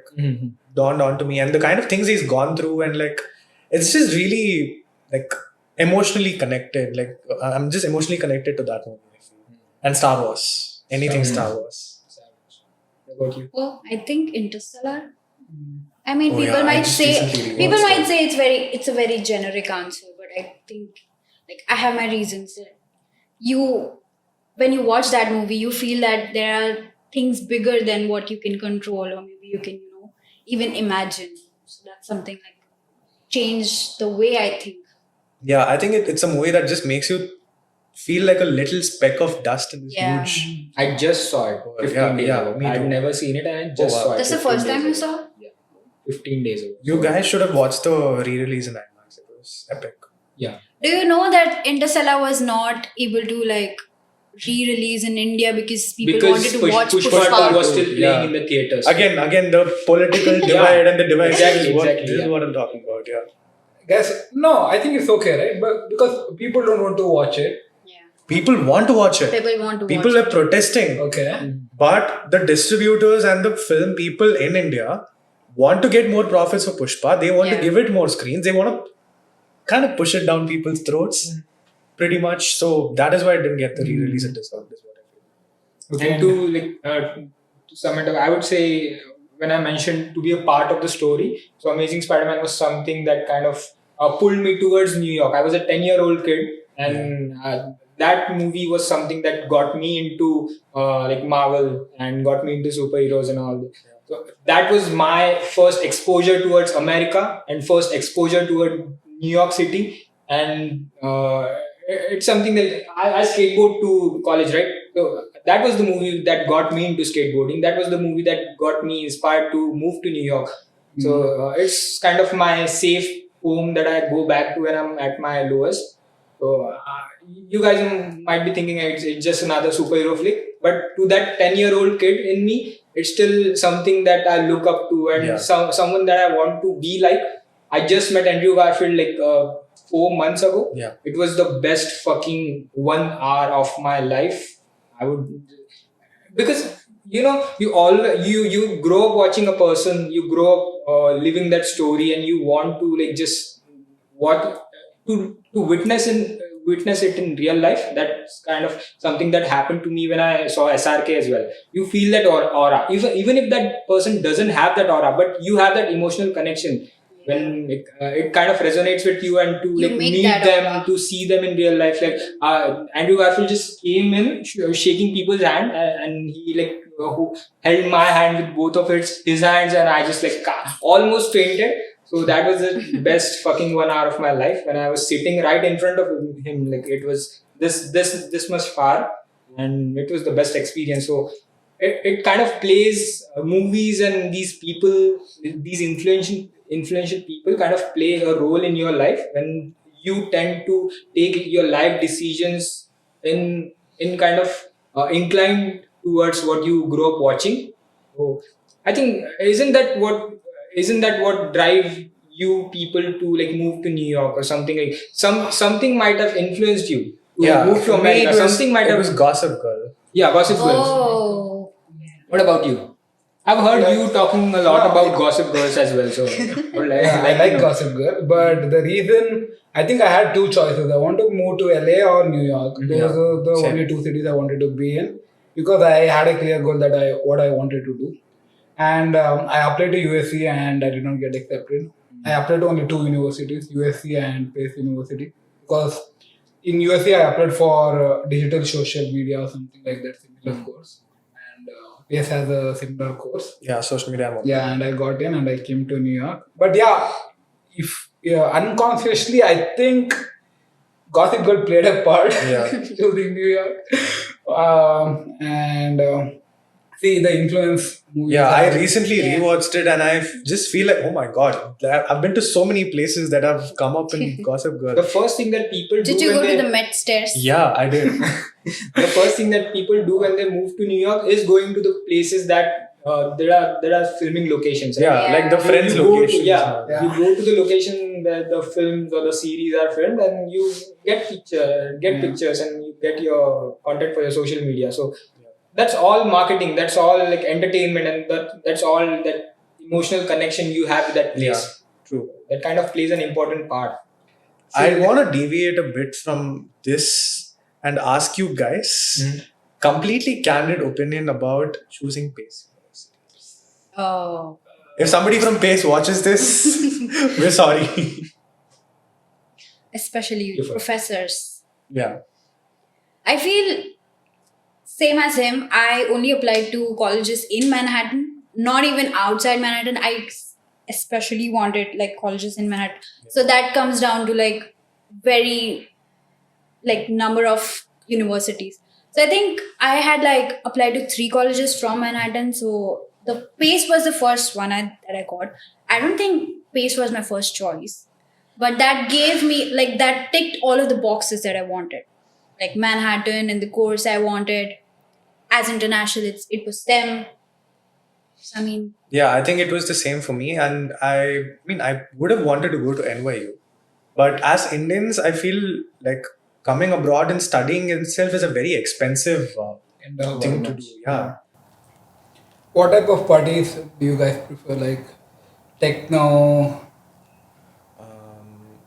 Speaker 3: dawned onto me, and the kind of things he's gone through, and like it's just really like emotionally connected. Like I'm just emotionally connected to that movie. And Star Wars. Anything Star Wars.
Speaker 6: What about you?
Speaker 5: Oh, I think Interstellar. I mean,
Speaker 3: Oh,
Speaker 5: people
Speaker 3: yeah, I
Speaker 5: might
Speaker 3: just
Speaker 5: say
Speaker 3: recently rewatched
Speaker 5: it's a very generic answer, but I think like I have my reasons. When you watch that movie, you feel that there are things bigger than what you can control, or maybe you can even imagine. So that's something like changed the way I think.
Speaker 3: Yeah, I think it's a movie that just makes you feel like a little speck of dust in this
Speaker 5: Yeah.
Speaker 3: huge.
Speaker 6: I just saw it 15 days ago.
Speaker 3: me
Speaker 6: I'd
Speaker 3: too.
Speaker 6: never seen it, and I just
Speaker 3: wow.
Speaker 6: saw it.
Speaker 5: That's the
Speaker 6: 15
Speaker 5: first time
Speaker 6: days
Speaker 5: you
Speaker 6: ago.
Speaker 5: saw?
Speaker 6: Yeah. 15 days ago.
Speaker 3: You guys should have watched the re-release in IMAX. It was epic.
Speaker 6: Yeah.
Speaker 5: Do you know that Interstellar was not able to like re-release in India because people wanted to watch
Speaker 6: Pushpa
Speaker 5: Pushpa?
Speaker 6: was still playing
Speaker 3: Yeah.
Speaker 6: in the theaters.
Speaker 3: Again, the political divide and the divide.
Speaker 6: Exactly,
Speaker 3: This is
Speaker 6: yeah.
Speaker 3: what I'm talking about. Yeah.
Speaker 4: Guys, no, I think it's okay, right? But because people don't want to watch it.
Speaker 5: Yeah.
Speaker 3: People want to watch it.
Speaker 5: People want to
Speaker 3: People
Speaker 5: watch
Speaker 3: are protesting.
Speaker 4: Okay.
Speaker 3: But the distributors and the film people in India want to get more profits for Pushpa. They want to
Speaker 5: Yeah.
Speaker 3: give it more screens. They want to kind of push it down people's throats, pretty much. So that is why I didn't get the re-release at this. Is what I feel.
Speaker 4: Okay.
Speaker 6: And to sum it up, I would say when I mentioned to be a part of the story, so Amazing Spider-Man was something that kind of pulled me towards New York. I was a 10-year-old kid, and that movie was something that got me into like Marvel and got me into superheroes and all. So that was my first exposure towards America and first exposure toward New York City. And it's something that I skateboard to college, right? So that was the movie that got me into skateboarding. That was the movie that got me inspired to move to New York. So it's kind of my safe home that I go back to when I'm at my lowest. So you guys might be thinking it's just another superhero flick, but to that 10-year-old kid in me, it's still something that I look up to and someone that I want to be like. I just met Andrew Garfield like 4 months ago.
Speaker 3: Yeah.
Speaker 6: It was the best fucking 1 hour of my life. I would, because you grow up watching a person, you grow up living that story, and you want to like just what to witness it in real life. That's kind of something that happened to me when I saw SRK as well. You feel that aura, even if that person doesn't have that aura, but you have that emotional connection when it kind of resonates with you, and to
Speaker 5: You
Speaker 6: like
Speaker 5: make
Speaker 6: meet
Speaker 5: that
Speaker 6: them,
Speaker 5: aura.
Speaker 6: to see them in real life. Like Andrew Garfield just came in shaking people's hand, and he like who held my hand with both of his hands, and I just like almost fainted. So that was the best fucking 1 hour of my life when I was sitting right in front of him. Like it was this much far, and it was the best experience. So it kind of plays movies and these people, these influential people kind of play a role in your life when you tend to take your life decisions in kind of inclined towards what you grew up watching. So I think isn't that what drive you people to like move to New York or something? Like something might have influenced you to move to
Speaker 3: for me,
Speaker 6: America. Something might
Speaker 3: it
Speaker 6: have
Speaker 3: was Gossip Girl.
Speaker 6: Gossip Girls.
Speaker 5: Oh.
Speaker 6: What about you? I've heard you talking a lot about Gossip Girls as well. So
Speaker 4: I like Gossip Girl, but the reason I think I had two choices. I want to move to LA or New York. Those are the
Speaker 3: Same.
Speaker 4: only two cities I wanted to be in because I had a clear goal that what I wanted to do. And I applied to USC and I did not get accepted. I applied to only two universities, USC and Pace University, because in USC I applied for digital social media or something like that, similar course. And Pace has a similar course.
Speaker 3: Yeah, social media.
Speaker 4: Yeah, and I got in and I came to New York. But yeah, if unconsciously, I think Gossip Girl played a part choosing New York. See the influence. Movies
Speaker 3: Yeah, I
Speaker 4: have-
Speaker 3: recently rewatched it and I just feel like, oh my god, I've been to so many places that have come up in Gossip Girl.
Speaker 6: the first thing that people do
Speaker 5: Did you
Speaker 6: when
Speaker 5: go
Speaker 6: they,
Speaker 5: to the Met stairs?
Speaker 3: Yeah, I did.
Speaker 6: the first thing that people do when they move to New York is going to the places that there are filming locations. Right?
Speaker 3: Yeah, like the
Speaker 5: Yeah.
Speaker 3: Friends
Speaker 6: You go to-
Speaker 3: location.
Speaker 6: yeah,
Speaker 4: Yeah.
Speaker 6: you go to the location where the films or the series are filmed, and you get pictures, and you get your content for your social media. So that's all marketing. That's all like entertainment, and that's all that emotional connection you have with that place.
Speaker 3: Yeah, true.
Speaker 6: That kind of plays an important part.
Speaker 3: I want to deviate a bit from this and ask you guys completely candid opinion about choosing Pace.
Speaker 5: Oh.
Speaker 3: If somebody from Pace watches this, we're sorry.
Speaker 5: Especially
Speaker 6: You first.
Speaker 5: professors.
Speaker 3: Yeah.
Speaker 5: I feel same as him. I only applied to colleges in Manhattan, not even outside Manhattan. I especially wanted like colleges in Manhattan. So that comes down to like very like number of universities. So I think I had like applied to 3 colleges from Manhattan. So the Pace was the first one that I got. I don't think Pace was my first choice, but that gave me like that ticked all of the boxes that I wanted. Like Manhattan and the course I wanted. As international, it was STEM. I mean,
Speaker 3: Yeah, I think it was the same for me. And I mean, I would have wanted to go to NYU. But as Indians, I feel like coming abroad and studying itself is a very expensive thing to do. Yeah.
Speaker 4: What type of parties do you guys prefer? Like techno?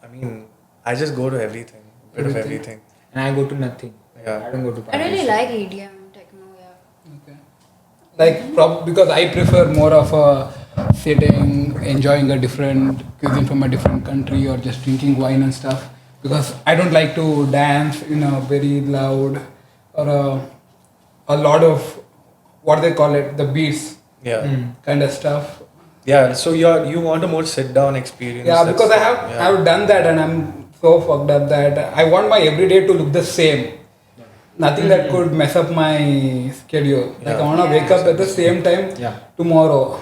Speaker 3: I mean, I just go to everything, a bit of everything.
Speaker 6: And I go to nothing.
Speaker 3: Yeah.
Speaker 6: I don't go to
Speaker 5: I
Speaker 6: parties.
Speaker 5: really like EDM, techno, yeah.
Speaker 4: Okay. Like because I prefer more of a sitting, enjoying a different cuisine from a different country, or just drinking wine and stuff. Because I don't like to dance in a very loud or a lot of what they call it, the beats
Speaker 3: Yeah.
Speaker 4: kind of stuff.
Speaker 3: Yeah. So you want a more sit down experience.
Speaker 4: Yeah,
Speaker 3: That's
Speaker 4: because I
Speaker 3: fine.
Speaker 4: have
Speaker 3: Yeah.
Speaker 4: I've done that and I'm so fucked up that I want my everyday to look the same. Nothing that could mess up my schedule. Like I want to wake up at the same time tomorrow.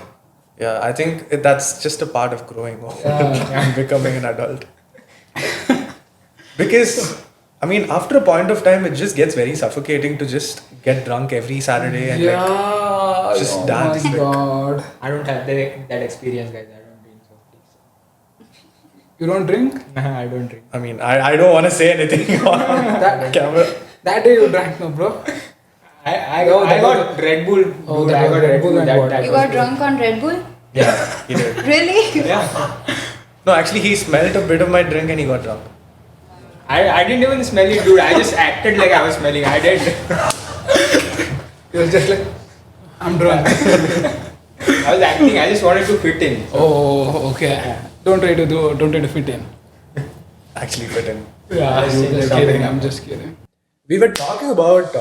Speaker 3: Yeah, I think that's just a part of growing up
Speaker 4: Yeah.
Speaker 3: and becoming an adult. Because, I mean, after a point of time, it just gets very suffocating to just get drunk every Saturday and like just
Speaker 4: oh
Speaker 3: dance.
Speaker 4: my
Speaker 3: like-
Speaker 4: god.
Speaker 6: I don't have that experience, guys. I don't drink, so please.
Speaker 4: You don't drink?
Speaker 6: I don't drink.
Speaker 3: I mean, I don't want to say anything on camera.
Speaker 4: That day you drank, no, bro.
Speaker 6: I
Speaker 4: No, that
Speaker 6: got Red Bull.
Speaker 4: Oh,
Speaker 6: dude,
Speaker 4: that
Speaker 6: I
Speaker 4: was
Speaker 6: got
Speaker 4: Red Bull and
Speaker 6: that,
Speaker 4: water.
Speaker 6: that
Speaker 5: You
Speaker 6: was
Speaker 5: got
Speaker 6: good.
Speaker 5: drunk on Red Bull?
Speaker 3: Yeah, he did.
Speaker 5: Really?
Speaker 6: Yeah.
Speaker 3: No, actually, he smelled a bit of my drink and he got drunk.
Speaker 6: I didn't even smell it, dude. I just acted like I was smelling. I did.
Speaker 4: He was just like, I'm drunk.
Speaker 6: I was acting. I just wanted to fit in.
Speaker 4: Oh, okay. Don't try to fit in.
Speaker 3: Actually fit in.
Speaker 4: Yeah,
Speaker 6: Let's change the topic.
Speaker 4: I'm just kidding.
Speaker 3: We were talking about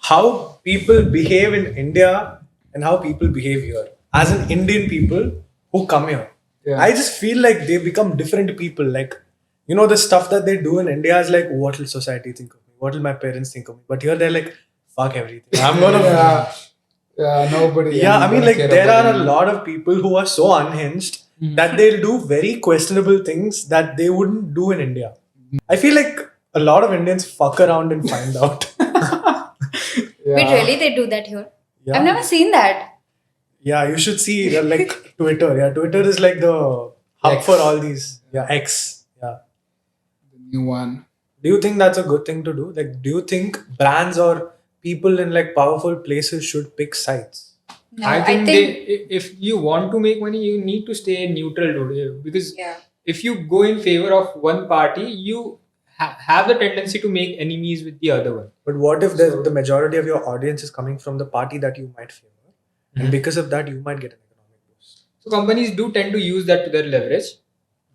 Speaker 3: how people behave in India and how people behave here. As an Indian people who come here,
Speaker 4: Yeah.
Speaker 3: I just feel like they become different people. Like, you know, the stuff that they do in India is like, what will society think of me? What will my parents think of me? But here they're like, fuck everything. I'm gonna.
Speaker 4: Yeah, nobody.
Speaker 3: Yeah, I mean,
Speaker 4: don't
Speaker 3: like,
Speaker 4: care
Speaker 3: there
Speaker 4: about
Speaker 3: are a
Speaker 4: you.
Speaker 3: lot of people who are so unhinged that they'll do very questionable things that they wouldn't do in India. I feel like a lot of Indians fuck around and find out.
Speaker 5: Wait, really? They do that here?
Speaker 3: Yeah.
Speaker 5: I've never seen that.
Speaker 3: Yeah, you should see like Twitter. Yeah, Twitter is like the hub
Speaker 4: X.
Speaker 3: for all these. Yeah, X. Yeah.
Speaker 4: The new one.
Speaker 3: Do you think that's a good thing to do? Like, do you think brands or people in like powerful places should pick sides?
Speaker 5: No,
Speaker 6: I think if you want to make money, you need to stay neutral, dude. Because
Speaker 5: Yeah.
Speaker 6: if you go in favor of one party, you have the tendency to make enemies with the other one.
Speaker 3: But what if the majority of your audience is coming from the party that you might favor, and because of that, you might get an economic boost?
Speaker 6: So companies do tend to use that to their leverage,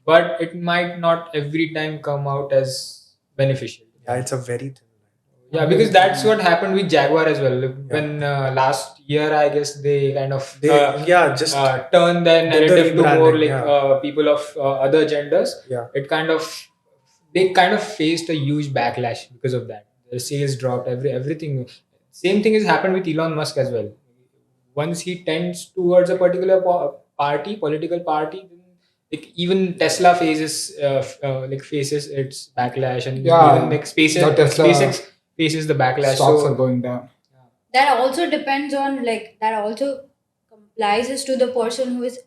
Speaker 6: but it might not every time come out as beneficial.
Speaker 3: Yeah, it's a very thin line.
Speaker 6: Yeah, because that's what happened with Jaguar as well. When last year, I guess they kind of
Speaker 3: Just
Speaker 6: turned their
Speaker 3: did the
Speaker 6: narrative to more
Speaker 3: rebranding,
Speaker 6: like people of other genders.
Speaker 3: Yeah.
Speaker 6: They kind of faced a huge backlash because of that. The sales dropped, everything. Same thing has happened with Elon Musk as well. Once he tends towards a particular political party, then like even Tesla faces its backlash, and
Speaker 4: Yeah,
Speaker 6: even like
Speaker 4: the Tesla
Speaker 6: SpaceX faces the backlash.
Speaker 4: Stocks
Speaker 6: So
Speaker 4: are going down.
Speaker 5: That also depends on like that also complies to the person who is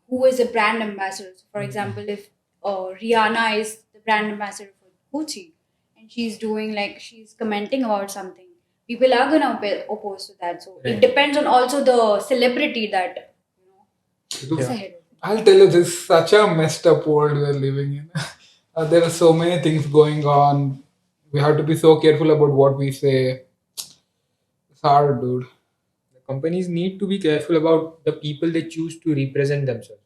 Speaker 5: who is a brand ambassador. So for example, if Rihanna is the brand ambassador for Gucci and she's doing like she's commenting about something, people are gonna oppose to that. So it depends on also the celebrity that is ahead.
Speaker 4: I'll tell you, this is such a messed up world we're living in. There are so many things going on. We have to be so careful about what we say. It's hard, dude.
Speaker 6: the companies need to be careful about the people they choose to represent themselves.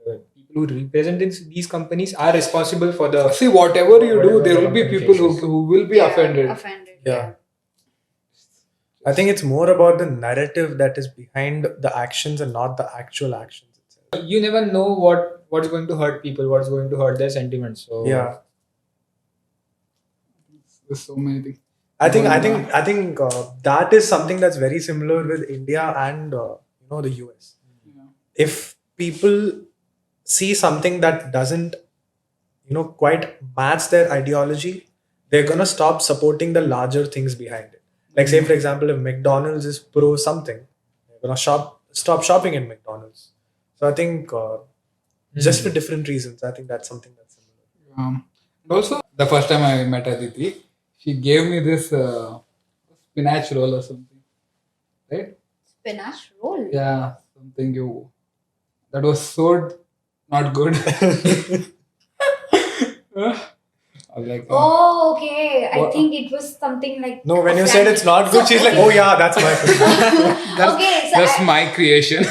Speaker 6: The people who represent these companies are responsible for the.
Speaker 4: See, whatever you do,
Speaker 6: Whatever
Speaker 4: there
Speaker 6: the
Speaker 4: will be
Speaker 6: company
Speaker 4: people
Speaker 6: faces.
Speaker 4: who will be offended.
Speaker 3: Yeah. I think it's more about the narrative that is behind the actions and not the actual actions itself.
Speaker 6: You never know what's going to hurt people, what's going to hurt their sentiments. So
Speaker 3: Yeah.
Speaker 4: There's so many things.
Speaker 3: I think that is something that's very similar with India and the US. If people see something that doesn't quite match their ideology, they're gonna stop supporting the larger things behind it. Like say for example, if McDonald's is pro something, they're gonna stop shopping at McDonald's. So I think just for different reasons, I think that's something that's similar.
Speaker 4: And also, the first time I met Aditi, she gave me this spinach roll or something. Right?
Speaker 5: Spinach roll.
Speaker 4: Yeah, something that was so not good. I was like,
Speaker 5: Oh, okay. I
Speaker 4: What?
Speaker 5: think it was something like.
Speaker 3: No, when
Speaker 5: a
Speaker 3: you said
Speaker 5: sandwich.
Speaker 3: it's not good, she's like,
Speaker 5: okay.
Speaker 3: oh yeah, that's my food.
Speaker 5: Okay, so
Speaker 4: that's my creation.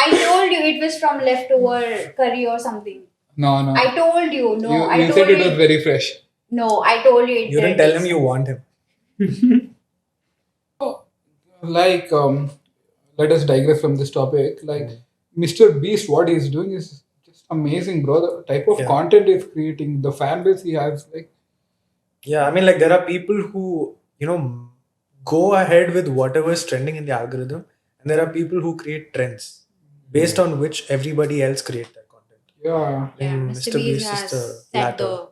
Speaker 5: I told you it was from leftover curry or something.
Speaker 4: No.
Speaker 5: I told you. No, I
Speaker 4: you
Speaker 5: told
Speaker 4: said it
Speaker 5: you.
Speaker 4: was very fresh.
Speaker 5: No, I told you it.
Speaker 3: You didn't tell him you want him.
Speaker 4: Like, let us digress from this topic. Like, MrBeast, what he's doing is just amazing, bro. The type of
Speaker 3: Yeah.
Speaker 4: content he's creating, the fan base he has, like,
Speaker 3: Yeah, I mean, like there are people who go ahead with whatever is trending in the algorithm, and there are people who create trends based on which everybody else create their content.
Speaker 4: yeah.
Speaker 5: Yeah,
Speaker 3: Mm,
Speaker 5: Mr.
Speaker 3: Mr.
Speaker 5: Beast
Speaker 3: Beast is
Speaker 5: has
Speaker 3: the
Speaker 5: set
Speaker 3: latter.
Speaker 5: the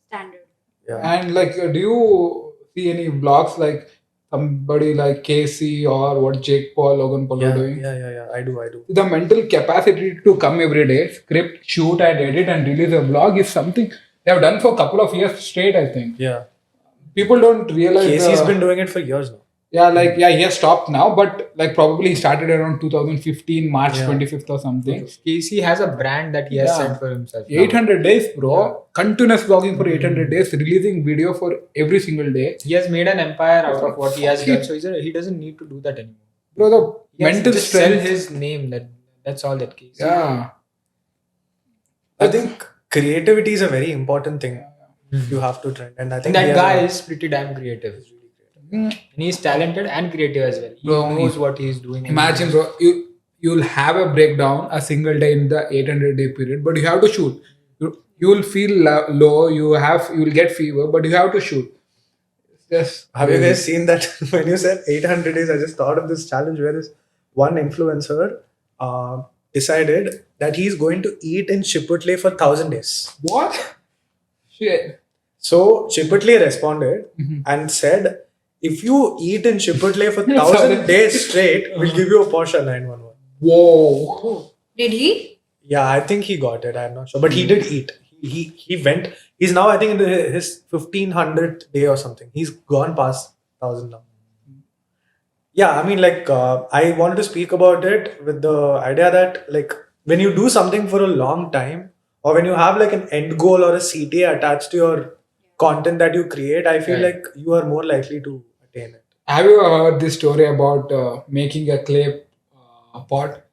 Speaker 5: standard.
Speaker 3: Yeah.
Speaker 4: And like, do you see any vlogs like somebody like Casey or what Jake Paul, Logan Paul are doing?
Speaker 3: Yeah. I do.
Speaker 4: The mental capacity to come every day, script, shoot and edit and release a vlog is something they have done for a couple of years straight, I think.
Speaker 3: Yeah.
Speaker 4: People don't realize
Speaker 3: Casey's been doing it for years now.
Speaker 4: he has stopped now, but like probably he started around 2015 March
Speaker 3: Yeah.
Speaker 4: 25th or something.
Speaker 6: Casey has a brand that he has
Speaker 4: Yeah.
Speaker 6: set for himself.
Speaker 4: 800 days, bro. Continuous vlogging for 800 days, releasing video for every single day.
Speaker 6: He has made an empire out of what he has done, so he doesn't need to do that anymore.
Speaker 4: Bro, the
Speaker 6: He has to
Speaker 4: mental
Speaker 6: just sell
Speaker 4: strength.
Speaker 6: his name. That's all that Casey.
Speaker 4: Yeah.
Speaker 3: I think creativity is a very important thing you have to trend, and I think
Speaker 6: And that
Speaker 3: he has
Speaker 6: guy
Speaker 3: a-
Speaker 6: is pretty damn creative. And he's talented and creative as well. He
Speaker 4: Bro,
Speaker 6: knows what he's doing.
Speaker 4: Imagine, bro, you'll have a breakdown a single day in the 800-day period, but you have to shoot. You'll feel low. You'll get fever, but you have to shoot. Yes.
Speaker 3: Have you guys seen that? When you said 800 days, I just thought of this challenge where this one influencer decided that he's going to eat in Chipotle for 1,000 days.
Speaker 4: What? Shit.
Speaker 3: So Chipotle responded and said, if you eat in Chipotle for 1,000 days straight, we'll give you a Porsche 911.
Speaker 4: Whoa.
Speaker 5: Did he?
Speaker 3: Yeah, I think he got it. I'm not sure. But he did eat. He went. He's now, I think, in his 1,500th day or something. He's gone past 1,000 now. Yeah, I mean, like, I wanted to speak about it with the idea that, like, when you do something for a long time, or when you have like an end goal or a CTA attached to your content that you create, I feel
Speaker 4: Right.
Speaker 3: like you are more likely to attain it.
Speaker 4: Have you heard this story about making a clay pot,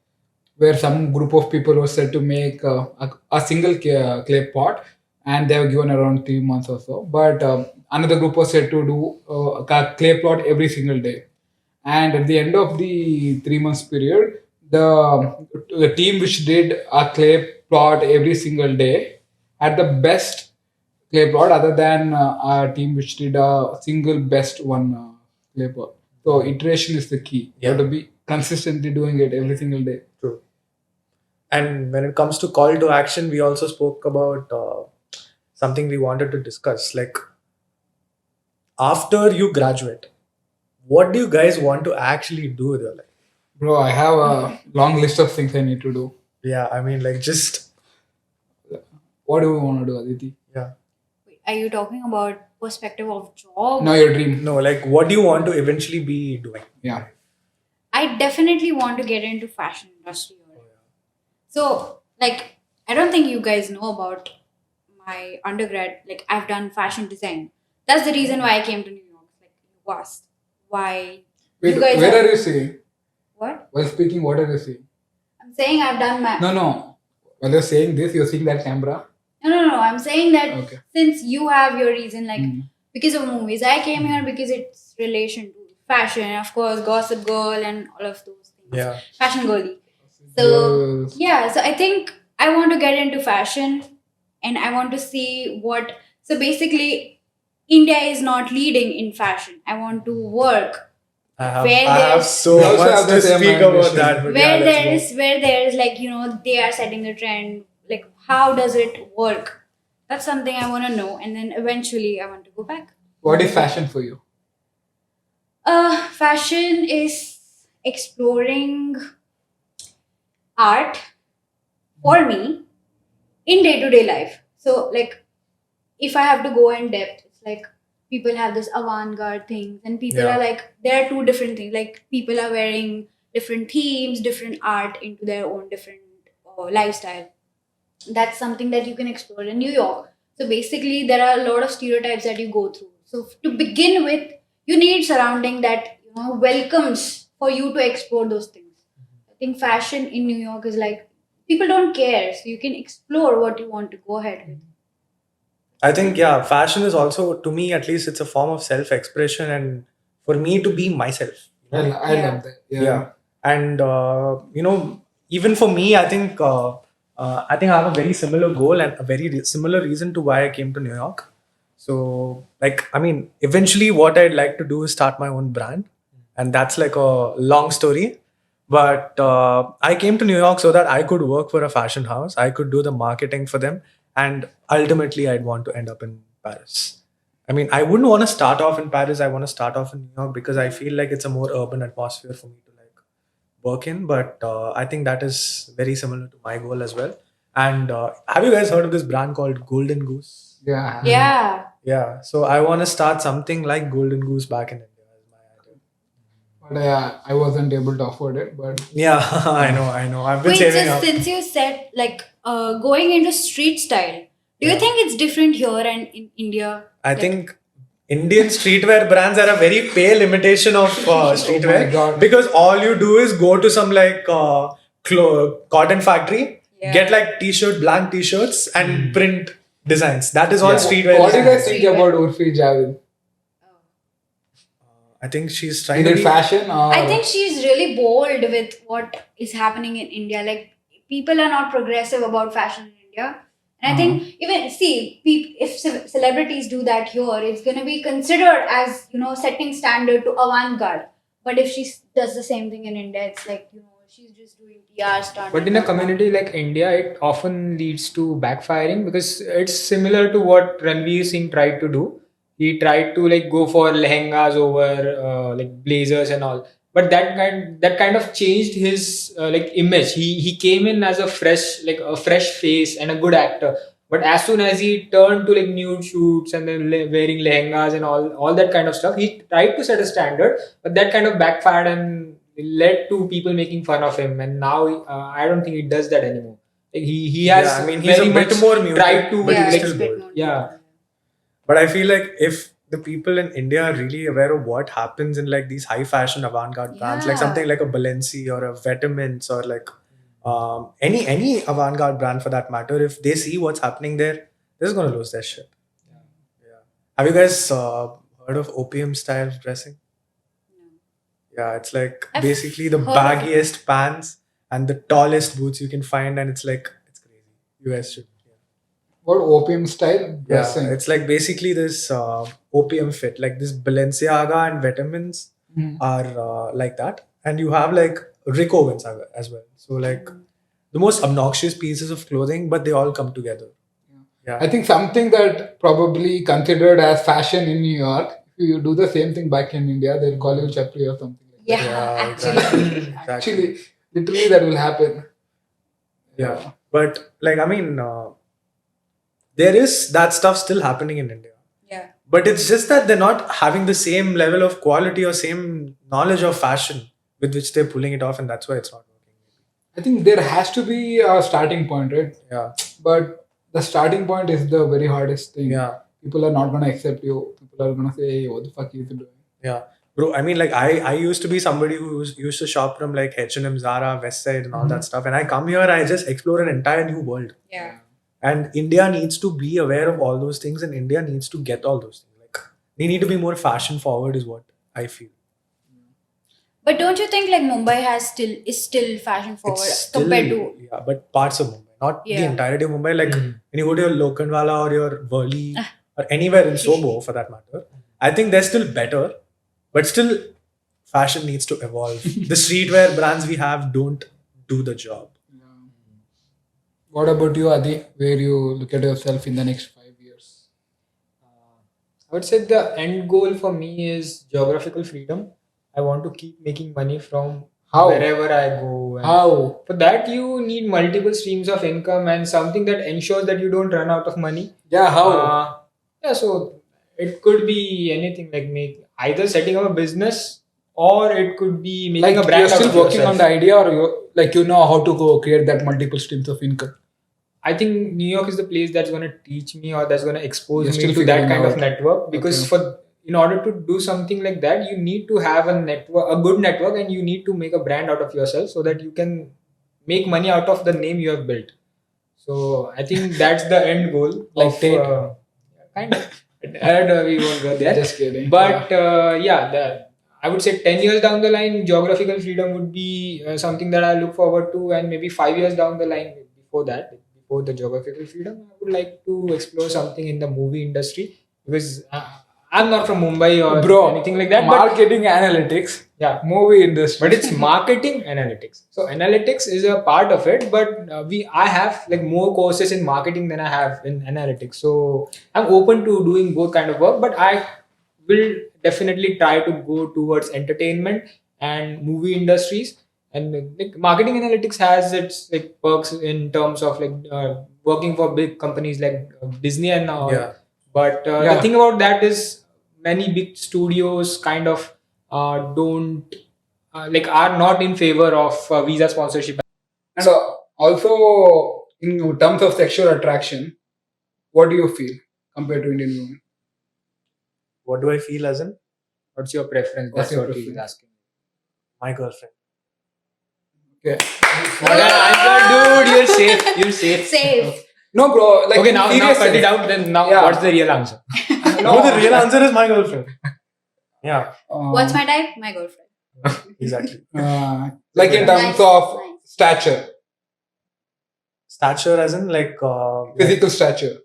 Speaker 4: where some group of people were said to make a single clay pot, and they were given around 3 months or so. But another group was said to do a clay pot every single day. And at the end of the 3 months period, the team which did a clay plot every single day had the best clay plot, other than a team which did a single best one clay plot. So iteration is the key. You have to be consistently doing it every single day.
Speaker 3: True. And when it comes to call to action, we also spoke about something we wanted to discuss. Like, after you graduate, what do you guys want to actually do with your life?
Speaker 4: Bro, I have a long list of things I need to do.
Speaker 3: Yeah, I mean, like, just,
Speaker 4: What do you want to do, Aditi?
Speaker 3: yeah.
Speaker 5: Wait, are you talking about perspective of job?
Speaker 4: Now your dream.
Speaker 3: No, like, what do you want to eventually be doing?
Speaker 4: Yeah.
Speaker 5: I definitely want to get into fashion industry. So, like, I don't think you guys know about my undergrad. Like, I've done fashion design. That's the reason why I came to New York. Like, you asked why.
Speaker 4: Wait,
Speaker 5: you guys
Speaker 4: where are you saying?
Speaker 5: What?
Speaker 4: While speaking, what are you saying?
Speaker 5: I'm saying I've done my.
Speaker 4: No. While you're saying this, you're seeing that camera.
Speaker 5: No. I'm saying that
Speaker 4: Okay.
Speaker 5: since you have your reason, like,
Speaker 4: Mm.
Speaker 5: because of movies, I came here because it's relation to fashion, of course, Gossip Girl and all of those things.
Speaker 3: Yeah.
Speaker 5: Fashion girly. So,
Speaker 4: Yes.
Speaker 5: yeah, so I think I want to get into fashion and I want to see what. So, basically, India is not leading in fashion. I want to work
Speaker 3: I have,
Speaker 5: Where
Speaker 3: I have
Speaker 5: there's-
Speaker 3: so
Speaker 4: We also
Speaker 3: much
Speaker 4: have
Speaker 3: to
Speaker 4: the same
Speaker 3: speak about
Speaker 4: ambition.
Speaker 3: that. But
Speaker 5: where
Speaker 3: yeah, let's go.
Speaker 5: there is like, they are setting the trend. Like, how does it work? That's something I want to know. And then eventually I want to go back.
Speaker 4: What is fashion for you?
Speaker 5: Fashion is exploring art for me in day-to-day life. So, like, if I have to go in depth, it's like people have this avant-garde things, and people
Speaker 3: Yeah.
Speaker 5: are like, there are two different things. Like, people are wearing different themes, different art into their own different lifestyle. That's something that you can explore in New York. So basically, there are a lot of stereotypes that you go through. So to begin with, you need surrounding that welcomes for you to explore those things. I think fashion in New York is like, people don't care, so you can explore what you want to go ahead with.
Speaker 3: I think, yeah, fashion is also, to me at least, it's a form of self-expression and for me to be myself.
Speaker 4: I
Speaker 5: Yeah.
Speaker 4: love that.
Speaker 3: Yeah. And, even for me, I think I have a very similar goal and a very similar reason to why I came to New York. So, like, I mean, eventually what I'd like to do is start my own brand. And that's like a long story. But I came to New York so that I could work for a fashion house. I could do the marketing for them. And ultimately, I'd want to end up in Paris. I mean, I wouldn't want to start off in Paris. I want to start off in New York because I feel like it's a more urban atmosphere for me to like work in. But I think that is very similar to my goal as well. And have you guys heard of this brand called Golden Goose?
Speaker 4: Yeah.
Speaker 5: Yeah.
Speaker 3: Yeah. So I want to start something like Golden Goose back in India. Is my idea.
Speaker 4: but I wasn't able to afford it. But
Speaker 3: Yeah, I know. I've been
Speaker 5: Wait,
Speaker 3: saving
Speaker 5: just
Speaker 3: up.
Speaker 5: since you said like going into street style, do you think it's different here and in India?
Speaker 3: I
Speaker 5: Like,
Speaker 3: think Indian streetwear brands are a very pale imitation of streetwear
Speaker 4: God.
Speaker 3: because all you do is go to some like cotton factory,
Speaker 5: Yeah.
Speaker 3: get like blank t-shirts and print designs. That is all
Speaker 6: Yeah.
Speaker 3: streetwear.
Speaker 4: What do you
Speaker 3: is.
Speaker 4: guys think about Urfi Javed?
Speaker 3: I think she's trying
Speaker 4: Is
Speaker 3: to
Speaker 4: it
Speaker 3: be
Speaker 4: fashion or
Speaker 5: I think she's really bold with what is happening in India. Like people are not progressive about fashion in India. And I think even if celebrities do that here, it's gonna be considered as setting standard to avant-garde. But if she does the same thing in India, it's like she's just doing PR stunt.
Speaker 6: But in a community like India, it often leads to backfiring because it's similar to what Ranveer Singh tried to do. He tried to like go for lehengas over like blazers and all, but that kind of changed his like image. He came in as a fresh face and a good actor. But as soon as he turned to like nude shoots and then wearing lehengas and all that kind of stuff, he tried to set a standard, but that kind of backfired and led to people making fun of him. And now I don't think he does that anymore. Like he has
Speaker 3: Yeah, I mean, he's
Speaker 6: very
Speaker 3: a bit
Speaker 6: much
Speaker 3: more muted,
Speaker 6: tried to
Speaker 3: but
Speaker 5: yeah,
Speaker 3: he's
Speaker 6: like,
Speaker 5: it's
Speaker 3: still
Speaker 5: a bit
Speaker 3: bold.
Speaker 5: more.
Speaker 6: yeah.
Speaker 3: But I feel like if the people in India are really aware of what happens in like these high fashion avant-garde brands, like
Speaker 5: Yeah.
Speaker 3: something like a Balenci or a Vitamins or like any avant-garde brand for that matter, if they see what's happening there, they're just gonna lose their shit. Yeah. Have you guys heard of opium style dressing? Yeah, it's like
Speaker 5: I've
Speaker 3: basically the
Speaker 5: heard of it.
Speaker 3: baggiest pants and the tallest boots you can find, and it's crazy. You guys should.
Speaker 4: what opium style dressing?
Speaker 3: Yeah, it's like basically this opium fit, like this Balenciaga and Vitamins are like that, and you have like Rick Owens as well. So like the most obnoxious pieces of clothing, but they all come together. Yeah,
Speaker 4: I think something that probably considered as fashion in New York. If you do the same thing back in India, they'll call you Chapri or something like
Speaker 5: Yeah,
Speaker 3: Yeah,
Speaker 5: actually.
Speaker 3: exactly.
Speaker 4: Actually, literally that will happen.
Speaker 3: Yeah, but like I mean, there is that stuff still happening in India.
Speaker 5: Yeah.
Speaker 3: But it's just that they're not having the same level of quality or same knowledge of fashion with which they're pulling it off, and that's why it's not working.
Speaker 4: I think there has to be a starting point, right?
Speaker 3: Yeah,
Speaker 4: But the starting point is the very hardest thing.
Speaker 3: yeah,
Speaker 4: People are not gonna accept you. People are gonna say, "Hey, what the fuck are you doing?"
Speaker 3: yeah. Bro, I mean, like I used to be somebody who used to shop from like H&M, Zara, Westside, and all that stuff. And I come here, I just explore an entire new world.
Speaker 5: Yeah.
Speaker 3: And India needs to be aware of all those things, and India needs to get all those things. Like they need to be more fashion forward, is what I feel.
Speaker 5: But don't you think like Mumbai is still fashion forward
Speaker 3: It's still,
Speaker 5: compared to
Speaker 3: yeah, but parts of Mumbai, not the
Speaker 5: Yeah.
Speaker 3: entirety of Mumbai. Like when you go to your Lokhandwala or your Worli or anywhere in Sobo for that matter, I think they're still better, but still fashion needs to evolve. The streetwear brands we have don't do the job.
Speaker 4: What about you, Adi? Where you look at yourself in the next 5 years?
Speaker 6: I would say the end goal for me is geographical freedom. I want to keep making money from
Speaker 4: How?
Speaker 6: wherever I go. And
Speaker 4: How?
Speaker 6: for that, you need multiple streams of income and something that ensures that you don't run out of money.
Speaker 4: Yeah, how?
Speaker 6: Yeah, so it could be anything like either setting up a business or it could be making
Speaker 4: Like
Speaker 6: a brand
Speaker 4: you're
Speaker 6: out
Speaker 4: still
Speaker 6: of
Speaker 4: working
Speaker 6: yourself.
Speaker 4: on the idea, or you know how to go create that multiple streams of income.
Speaker 6: I think New York is the place that's going to teach me or that's going to expose
Speaker 4: You're
Speaker 6: me
Speaker 4: still
Speaker 6: to that
Speaker 4: figuring
Speaker 6: kind of
Speaker 4: out.
Speaker 6: network because in order to do something like that, you need to have a good network, and you need to make a brand out of yourself so that you can make money out of the name you have built. So I think that's the end goal.
Speaker 4: Like Tate.
Speaker 6: Kind of. We won't go there.
Speaker 4: Just kidding.
Speaker 6: But I would say 10 years down the line, geographical freedom would be something that I look forward to, and maybe 5 years down the line, before the geographical freedom, I would like to explore something in the movie industry because I'm not from Mumbai or anything like that.
Speaker 4: Marketing analytics.
Speaker 6: Yeah.
Speaker 4: Movie industry.
Speaker 6: But it's marketing analytics. So analytics is a part of it, but I have like more courses in marketing than I have in analytics. So I'm open to doing both kind of work, but I will definitely try to go towards entertainment and movie industries. And like marketing analytics has its like perks in terms of like working for big companies like Disney and all.
Speaker 3: Yeah.
Speaker 6: But the thing about that is many big studios kind of don't like are not in favor of visa sponsorship.
Speaker 4: And also, in terms of sexual attraction, what do you feel compared to Indian women?
Speaker 3: What do I feel as in
Speaker 6: What's your preference?
Speaker 4: What's
Speaker 6: That's
Speaker 4: your
Speaker 6: what he's
Speaker 4: preference?
Speaker 6: asking.
Speaker 3: my girlfriend?
Speaker 4: Okay.
Speaker 6: What an answer, dude! You're safe. You're safe.
Speaker 5: Safe.
Speaker 4: No, bro. Like
Speaker 6: Okay, now cut
Speaker 4: seriously.
Speaker 6: it out. Then now,
Speaker 4: Yeah.
Speaker 6: what's the real answer?
Speaker 3: No, the real answer is my girlfriend. Yeah,
Speaker 5: What's my type? My girlfriend.
Speaker 3: exactly.
Speaker 4: like in terms
Speaker 5: Nice,
Speaker 4: of
Speaker 5: nice.
Speaker 4: stature,
Speaker 3: Stature as in like
Speaker 4: physical stature.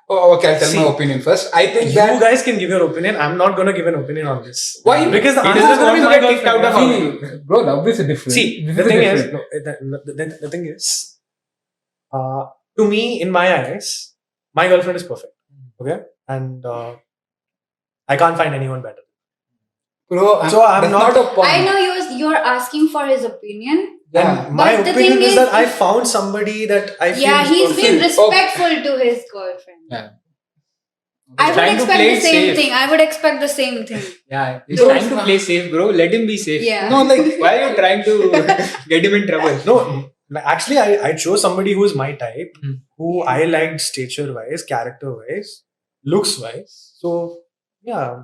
Speaker 4: Oh, okay, I'll tell
Speaker 3: See,
Speaker 4: my opinion first. I think
Speaker 3: you
Speaker 4: that
Speaker 3: guys can give your opinion. I'm not gonna give an opinion on this.
Speaker 4: Why?
Speaker 3: Because the
Speaker 6: He
Speaker 3: answer
Speaker 6: doesn't
Speaker 3: is gonna be
Speaker 6: want
Speaker 3: my
Speaker 6: to get kicked
Speaker 3: girlfriend.
Speaker 6: out of
Speaker 3: Yeah.
Speaker 6: house.
Speaker 4: bro, love is different.
Speaker 3: See,
Speaker 4: This
Speaker 3: the thing is,
Speaker 4: different.
Speaker 3: the thing is, to me, in my eyes, my girlfriend is perfect. Okay, and I can't find anyone better.
Speaker 4: Bro,
Speaker 3: So I'm
Speaker 4: that's
Speaker 3: not-
Speaker 4: a point.
Speaker 5: I know you're asking for his opinion.
Speaker 4: Yeah.
Speaker 3: And my
Speaker 5: But the
Speaker 3: opinion
Speaker 5: thing
Speaker 3: is
Speaker 5: is,
Speaker 3: that I found somebody that I feel
Speaker 5: Yeah,
Speaker 3: is
Speaker 5: he's
Speaker 3: perfect.
Speaker 5: been
Speaker 4: Okay.
Speaker 5: respectful to his girlfriend.
Speaker 6: Yeah.
Speaker 5: I would
Speaker 6: Trying to
Speaker 5: expect
Speaker 6: play
Speaker 5: the same
Speaker 6: safe.
Speaker 5: thing. I would expect the same thing.
Speaker 6: Yeah, he's
Speaker 4: Bro,
Speaker 6: trying to play safe, bro. Let him be safe.
Speaker 5: Yeah.
Speaker 4: No, like
Speaker 6: Why are you trying to get him in trouble?
Speaker 3: No, actually, I chose somebody who is my type,
Speaker 6: Hmm.
Speaker 3: who I liked stature wise, character wise, looks wise. So, yeah.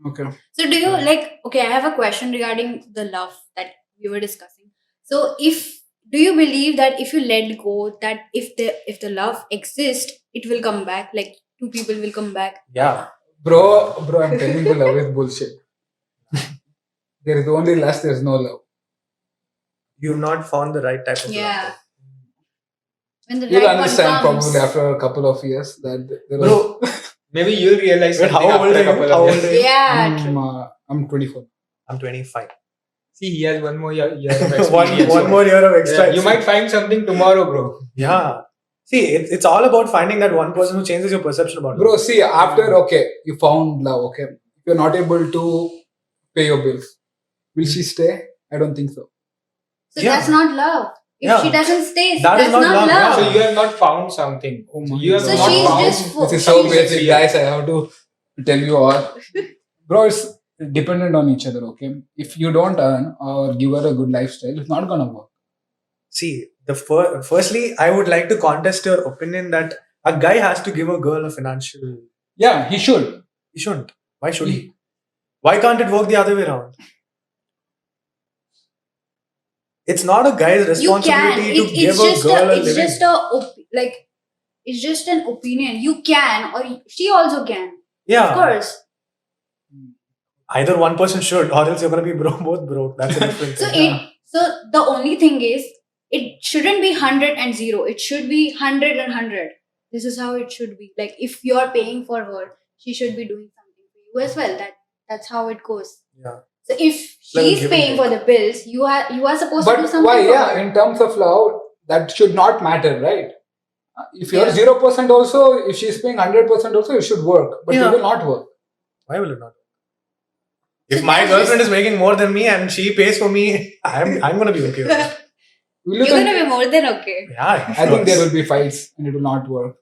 Speaker 4: okay.
Speaker 5: So do you like? Okay, I have a question regarding the love that we were discussing. So do you believe that if you let go, that if the love exists, it will come back? Like two people will come back.
Speaker 3: Yeah.
Speaker 4: Bro, I'm telling you, love is bullshit. There is only lust, there is no love.
Speaker 3: You've not found the right type of
Speaker 5: Yeah.
Speaker 3: love.
Speaker 5: When the
Speaker 4: You'll
Speaker 5: right one
Speaker 4: understand
Speaker 5: comes.
Speaker 4: probably after a couple of years that there was.
Speaker 3: Bro,
Speaker 6: Maybe you'll realize
Speaker 3: wait,
Speaker 6: something
Speaker 3: how old
Speaker 6: after
Speaker 3: are
Speaker 6: a
Speaker 3: you?
Speaker 6: couple
Speaker 3: How
Speaker 6: of
Speaker 3: old
Speaker 6: years.
Speaker 3: are you?
Speaker 5: Yeah.
Speaker 4: I'm 24.
Speaker 3: I'm 25.
Speaker 6: See, he has one more year of experience.
Speaker 3: one more year of extra.
Speaker 6: Yeah, you might find something tomorrow, bro.
Speaker 3: Yeah. See, it's all about finding that one person who changes your perception about
Speaker 4: Bro,
Speaker 3: love.
Speaker 4: see, after, okay, you found love, okay. If you're not able to pay your bills, will she stay? I don't think so.
Speaker 5: So
Speaker 3: Yeah.
Speaker 5: that's not love. If
Speaker 3: Yeah.
Speaker 5: she doesn't stay,
Speaker 3: That is
Speaker 5: that's
Speaker 3: not
Speaker 5: not
Speaker 3: love,
Speaker 5: love.
Speaker 6: So you have not found something.
Speaker 4: Oh my
Speaker 6: You have
Speaker 4: God.
Speaker 5: So
Speaker 6: not
Speaker 5: she's
Speaker 6: found.
Speaker 5: just
Speaker 4: This is so
Speaker 5: she's-
Speaker 4: basic, guys. I have to tell you all. Bro, it's dependent on each other, okay? If you don't earn or give her a good lifestyle, it's not gonna work.
Speaker 3: See, firstly, I would like to contest your opinion that a guy has to give a girl a financial.
Speaker 4: Yeah, he should.
Speaker 3: He shouldn't. Why should he? Why can't it work the other way around? It's not a guy's
Speaker 5: You can.
Speaker 3: responsibility to give
Speaker 5: It's
Speaker 3: a
Speaker 5: just
Speaker 3: girl a
Speaker 5: it's
Speaker 3: living.
Speaker 5: just like it's just an opinion. You can, or she also can.
Speaker 3: Yeah.
Speaker 5: Of course.
Speaker 3: Either one person should, or else you're gonna be both broke. That's a different
Speaker 5: So
Speaker 3: thing.
Speaker 5: so the only thing is, it shouldn't be 100 and 0. It should be 100 and 100. This is how it should be. Like if you're paying for her, she should be doing something for you as well. That's how it goes.
Speaker 3: Yeah.
Speaker 5: So if
Speaker 3: Like
Speaker 5: she's
Speaker 3: give and
Speaker 5: paying for
Speaker 3: take.
Speaker 5: the bills, you are supposed to do
Speaker 4: But
Speaker 5: something.
Speaker 4: why?
Speaker 5: for
Speaker 4: Yeah,
Speaker 5: her.
Speaker 4: in terms of love, that should not matter, right? If you're
Speaker 5: Yeah.
Speaker 4: 0% also, if she's paying 100% also, it should work. But
Speaker 3: Yeah.
Speaker 4: it will not work.
Speaker 3: Why will it not?
Speaker 5: So
Speaker 3: If my
Speaker 5: that's
Speaker 3: girlfriend
Speaker 5: just-
Speaker 3: is making more than me and she pays for me, I'm gonna be okay with it.
Speaker 4: Will
Speaker 5: You're
Speaker 4: you think-
Speaker 5: gonna be more than okay.
Speaker 3: Yeah.
Speaker 4: I think there will be fights and it will not work.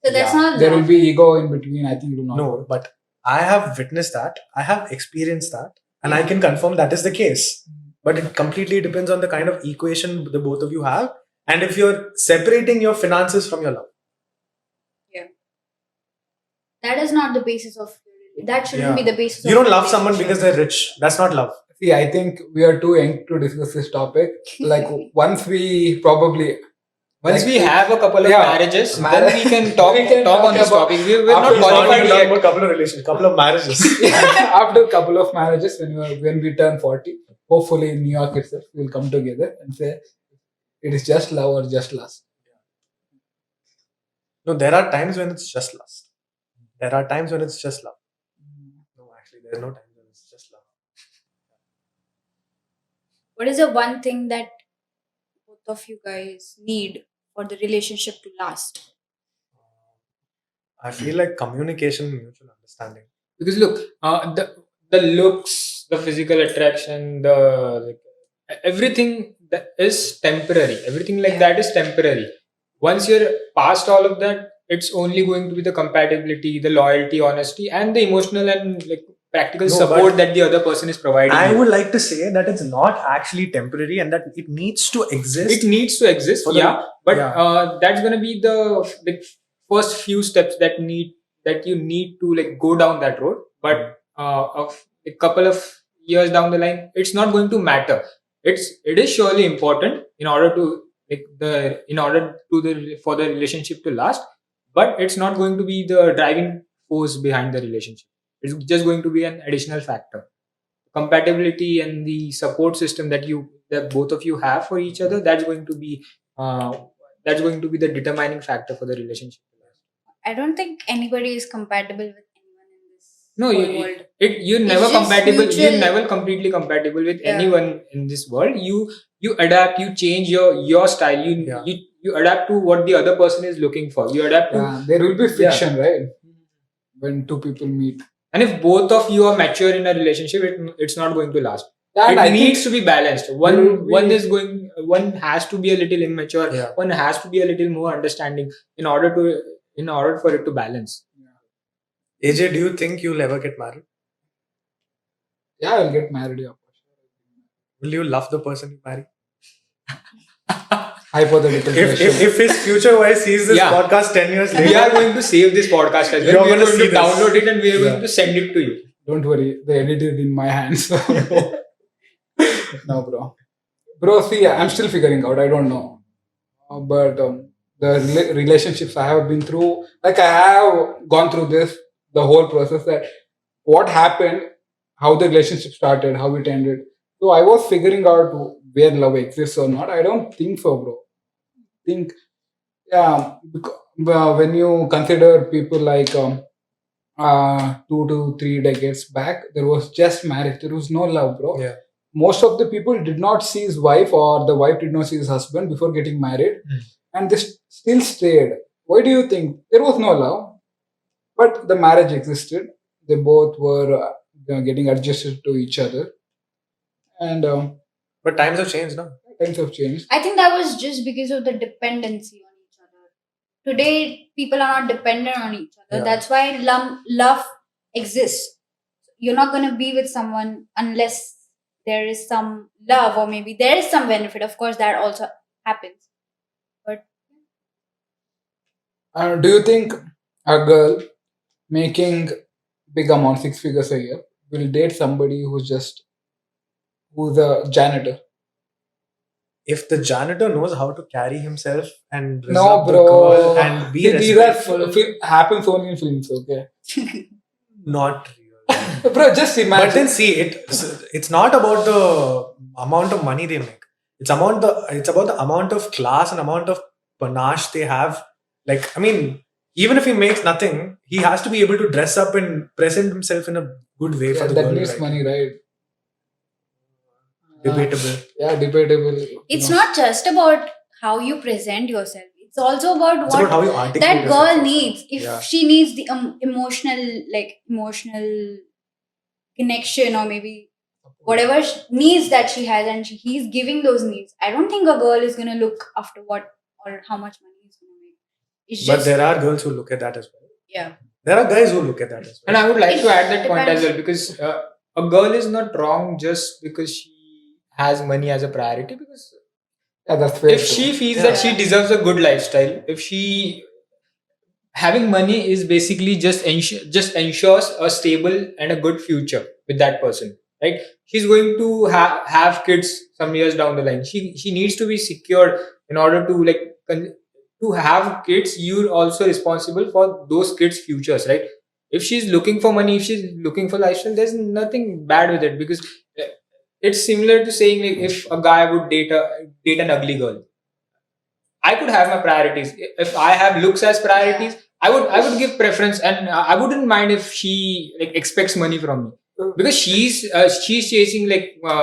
Speaker 5: So that's
Speaker 3: Yeah.
Speaker 5: not
Speaker 4: There will
Speaker 5: love.
Speaker 4: be ego in between. I think it will not
Speaker 3: No,
Speaker 4: work.
Speaker 3: but I have witnessed that. I have experienced that. And I can confirm that is the case. But it completely depends on the kind of equation the both of you have. And if you're separating your finances from your love.
Speaker 5: That is not the basis of. That shouldn't
Speaker 3: Yeah.
Speaker 5: be the basis.
Speaker 3: You
Speaker 5: of
Speaker 3: don't
Speaker 5: the
Speaker 3: love someone
Speaker 5: relationship.
Speaker 3: because they're rich. That's not love.
Speaker 4: See, I think we are too young to discuss this topic. Like once we probably
Speaker 6: Once
Speaker 4: Like,
Speaker 6: we have a couple of
Speaker 4: yeah,
Speaker 6: marriages, then
Speaker 4: marriage-
Speaker 6: we can talk,
Speaker 4: we can
Speaker 6: talk on
Speaker 4: talk
Speaker 6: this
Speaker 4: about-
Speaker 6: topic. We're not
Speaker 4: after
Speaker 6: qualified
Speaker 3: Talk
Speaker 6: yet.
Speaker 3: about a couple of relations, couple of marriages.
Speaker 4: after a couple of marriages, when we turn 40, hopefully in New York itself, we'll come together and say it is just love or just lust.
Speaker 3: No, there are times when it's just lust. There are times when it's just love. No, actually, there's no time when it's just love.
Speaker 5: What is the one thing that both of you guys need for the relationship to last?
Speaker 3: I feel like communication and mutual understanding.
Speaker 6: Because look, the looks, the physical attraction, the everything that is temporary. Everything like that is temporary. Once you're past all of that, it's only going to be the compatibility, the loyalty, honesty, and the emotional and like practical
Speaker 3: No,
Speaker 6: support
Speaker 3: but
Speaker 6: that the other person is providing.
Speaker 3: I
Speaker 6: you.
Speaker 3: would like to say that it's not actually temporary and that it needs to exist.
Speaker 6: It needs to exist,
Speaker 3: For the-
Speaker 6: yeah. But
Speaker 3: yeah.
Speaker 6: that's gonna be the first few steps that you need to like go down that road. But of a couple of years down the line, it's not going to matter. It is surely important in order to for the relationship to last, but it's not going to be the driving force behind the relationship. It's just going to be an additional factor. Compatibility and the support system that both of you have for each other, that's going to be the determining factor for the relationship.
Speaker 5: I don't think anybody is compatible with anyone in this
Speaker 6: No,
Speaker 5: whole world.
Speaker 6: you're
Speaker 5: It's
Speaker 6: never
Speaker 5: just
Speaker 6: compatible. You're
Speaker 5: mutual.
Speaker 6: never completely compatible with
Speaker 5: Yeah.
Speaker 6: anyone in this world. You adapt. You change your style.
Speaker 3: Yeah.
Speaker 6: You adapt to what the other person is looking for. You adapt to.
Speaker 4: Yeah, there will be friction, right? When two people meet.
Speaker 6: And if both of you are mature in a relationship, it's not going to last.
Speaker 4: Yeah, and
Speaker 6: It
Speaker 4: I
Speaker 6: needs
Speaker 4: think
Speaker 6: to be balanced. One has to be a little immature.
Speaker 3: Yeah.
Speaker 6: One has to be a little more understanding in order for it to balance.
Speaker 3: AJ, do you think you'll ever get married?
Speaker 4: yeah, I'll get married. Yeah.
Speaker 3: Will you love the person you marry?
Speaker 4: Hypothetical question.
Speaker 3: If his future wife sees this
Speaker 6: Yeah.
Speaker 3: podcast 10 years
Speaker 6: We
Speaker 3: later,
Speaker 6: are going to save this podcast as well.
Speaker 3: You're
Speaker 6: We are
Speaker 3: gonna
Speaker 6: going
Speaker 3: see
Speaker 6: to
Speaker 3: this.
Speaker 6: download it and we are
Speaker 3: Yeah.
Speaker 6: going to send it to you.
Speaker 4: Don't worry, the edit is in my hands. No, bro. Bro, see, I'm still figuring out. I don't know. But the relationships I have been through, like I have gone through the whole process that what happened, how the relationship started, how it ended. So I was figuring out where love exists or not. I don't think so, bro. Yeah, when you consider people like 2 to 3 decades back, there was just marriage. There was no love, bro.
Speaker 3: Yeah.
Speaker 4: Most of the people did not see his wife or the wife did not see his husband before getting married, and they still stayed. Why do you think? There was no love, but the marriage existed. They both were getting adjusted to each other, and
Speaker 3: but times have changed now.
Speaker 4: times have changed.
Speaker 5: I think that was just because of the dependency on each other. Today, people are not dependent on each other.
Speaker 3: Yeah.
Speaker 5: That's why love exists. You're not going to be with someone unless there is some love or maybe there is some benefit. Of course, that also happens. But
Speaker 4: Do you think a girl making big amount, 6 figures a year, will date somebody who's a janitor?
Speaker 3: If the janitor knows how to carry himself and dress
Speaker 4: No,
Speaker 3: up the
Speaker 4: bro.
Speaker 3: girl and be
Speaker 4: See, these are
Speaker 3: respectful,
Speaker 4: happens only in films, okay?
Speaker 3: not real.
Speaker 4: Bro, just
Speaker 3: But
Speaker 4: imagine.
Speaker 3: then see, it's not about the amount of money they make. It's about the amount of class and amount of panache they have. Like, I mean, even if he makes nothing, he has to be able to dress up and present himself in a good way for the
Speaker 4: that
Speaker 3: girl.
Speaker 4: needs
Speaker 3: right?
Speaker 4: money, right?
Speaker 3: Debatable.
Speaker 4: Yeah, debatable.
Speaker 5: it's not just about how you present yourself. It's also about
Speaker 3: It's
Speaker 5: what
Speaker 3: about how you articulate
Speaker 5: that girl
Speaker 3: yourself.
Speaker 5: needs. If
Speaker 3: Yeah.
Speaker 5: she needs the emotional connection or maybe whatever needs that she has and he's giving those needs, I don't think a girl is going to look after what or how much money he's going to make. It's
Speaker 3: But
Speaker 5: just
Speaker 3: there are girls who look at that as well.
Speaker 5: yeah.
Speaker 3: There are guys who look at that as well.
Speaker 6: And I would like
Speaker 5: It
Speaker 6: to add that point as
Speaker 5: depends.
Speaker 6: well, because a girl is not wrong just because she has money as a priority. Because
Speaker 4: Yeah, that's fair.
Speaker 6: if she feels that she deserves a good lifestyle, if she having money is basically just ensures a stable and a good future with that person, right? She's going to have kids some years down the line. She needs to be secured in order to to have kids. You're also responsible for those kids' futures, right? If she's looking for money, if she's looking for lifestyle, there's nothing bad with it, because it's similar to saying like if a guy would date an ugly girl. I could have my priorities. If I have looks as priorities, I would give preference, and I wouldn't mind if she expects money from me, because she's chasing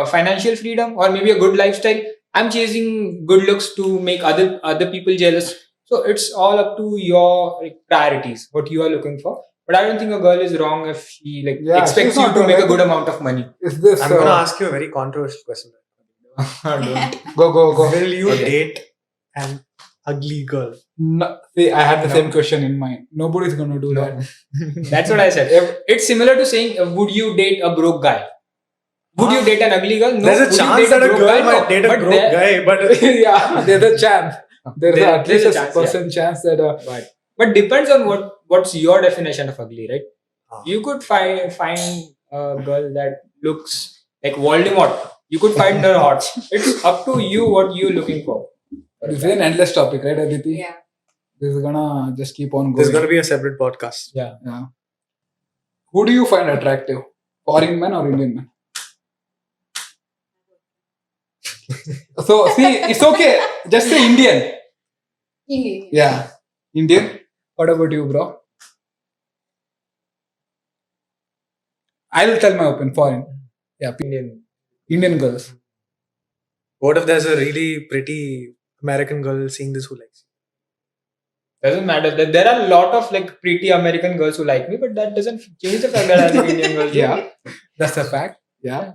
Speaker 6: financial freedom or maybe a good lifestyle. I'm chasing good looks to make other people jealous. So it's all up to your priorities, what you are looking for. But I don't think a girl is wrong if she
Speaker 4: Yeah,
Speaker 6: expects
Speaker 4: she's
Speaker 6: you
Speaker 4: not
Speaker 6: to
Speaker 4: wrong.
Speaker 6: make
Speaker 4: I
Speaker 6: a good
Speaker 4: think-
Speaker 6: amount of money.
Speaker 4: Is this
Speaker 3: I'm going to ask you a very controversial question.
Speaker 6: Don't.
Speaker 4: go?
Speaker 3: Will you
Speaker 6: Okay.
Speaker 3: date an ugly girl?
Speaker 4: No, see, I had the same question in mind. Nobody's gonna do
Speaker 3: No.
Speaker 4: that.
Speaker 6: That's what I said. It's similar to saying, would you date a broke guy? Would you date an ugly girl? No.
Speaker 3: There's a
Speaker 6: Would you
Speaker 3: chance
Speaker 6: date
Speaker 3: that a
Speaker 6: broke
Speaker 3: girl
Speaker 6: guy?
Speaker 3: might
Speaker 6: No.
Speaker 3: date a
Speaker 6: But
Speaker 3: broke guy, but
Speaker 4: Yeah, there's a chance. There's at
Speaker 6: There's
Speaker 4: least
Speaker 6: a
Speaker 4: a
Speaker 6: chance,
Speaker 4: percent chance that.
Speaker 6: But depends on what's your definition of ugly, right?
Speaker 3: Ah.
Speaker 6: You could find a girl that looks like Voldemort. You could find her hot. It's up to you what you're looking for.
Speaker 4: This is an endless topic, right, Aditi?
Speaker 5: Yeah.
Speaker 4: This is gonna just keep on
Speaker 3: there's
Speaker 4: going.
Speaker 3: going to be a separate podcast.
Speaker 6: Yeah.
Speaker 4: Yeah. Who do you find attractive? Foreign men or Indian men? So see, it's okay. Just say Indian.
Speaker 5: Indian.
Speaker 4: Yeah. Indian. What about you, bro? I'll tell my opinion. Foreign. Yeah. Indian girls.
Speaker 3: What if there's a really pretty American girl seeing this who likes
Speaker 6: Doesn't matter. There are a lot of like pretty American girls who like me, but that doesn't change the fact that I like Indian girls.
Speaker 4: Yeah. That's a fact. Yeah.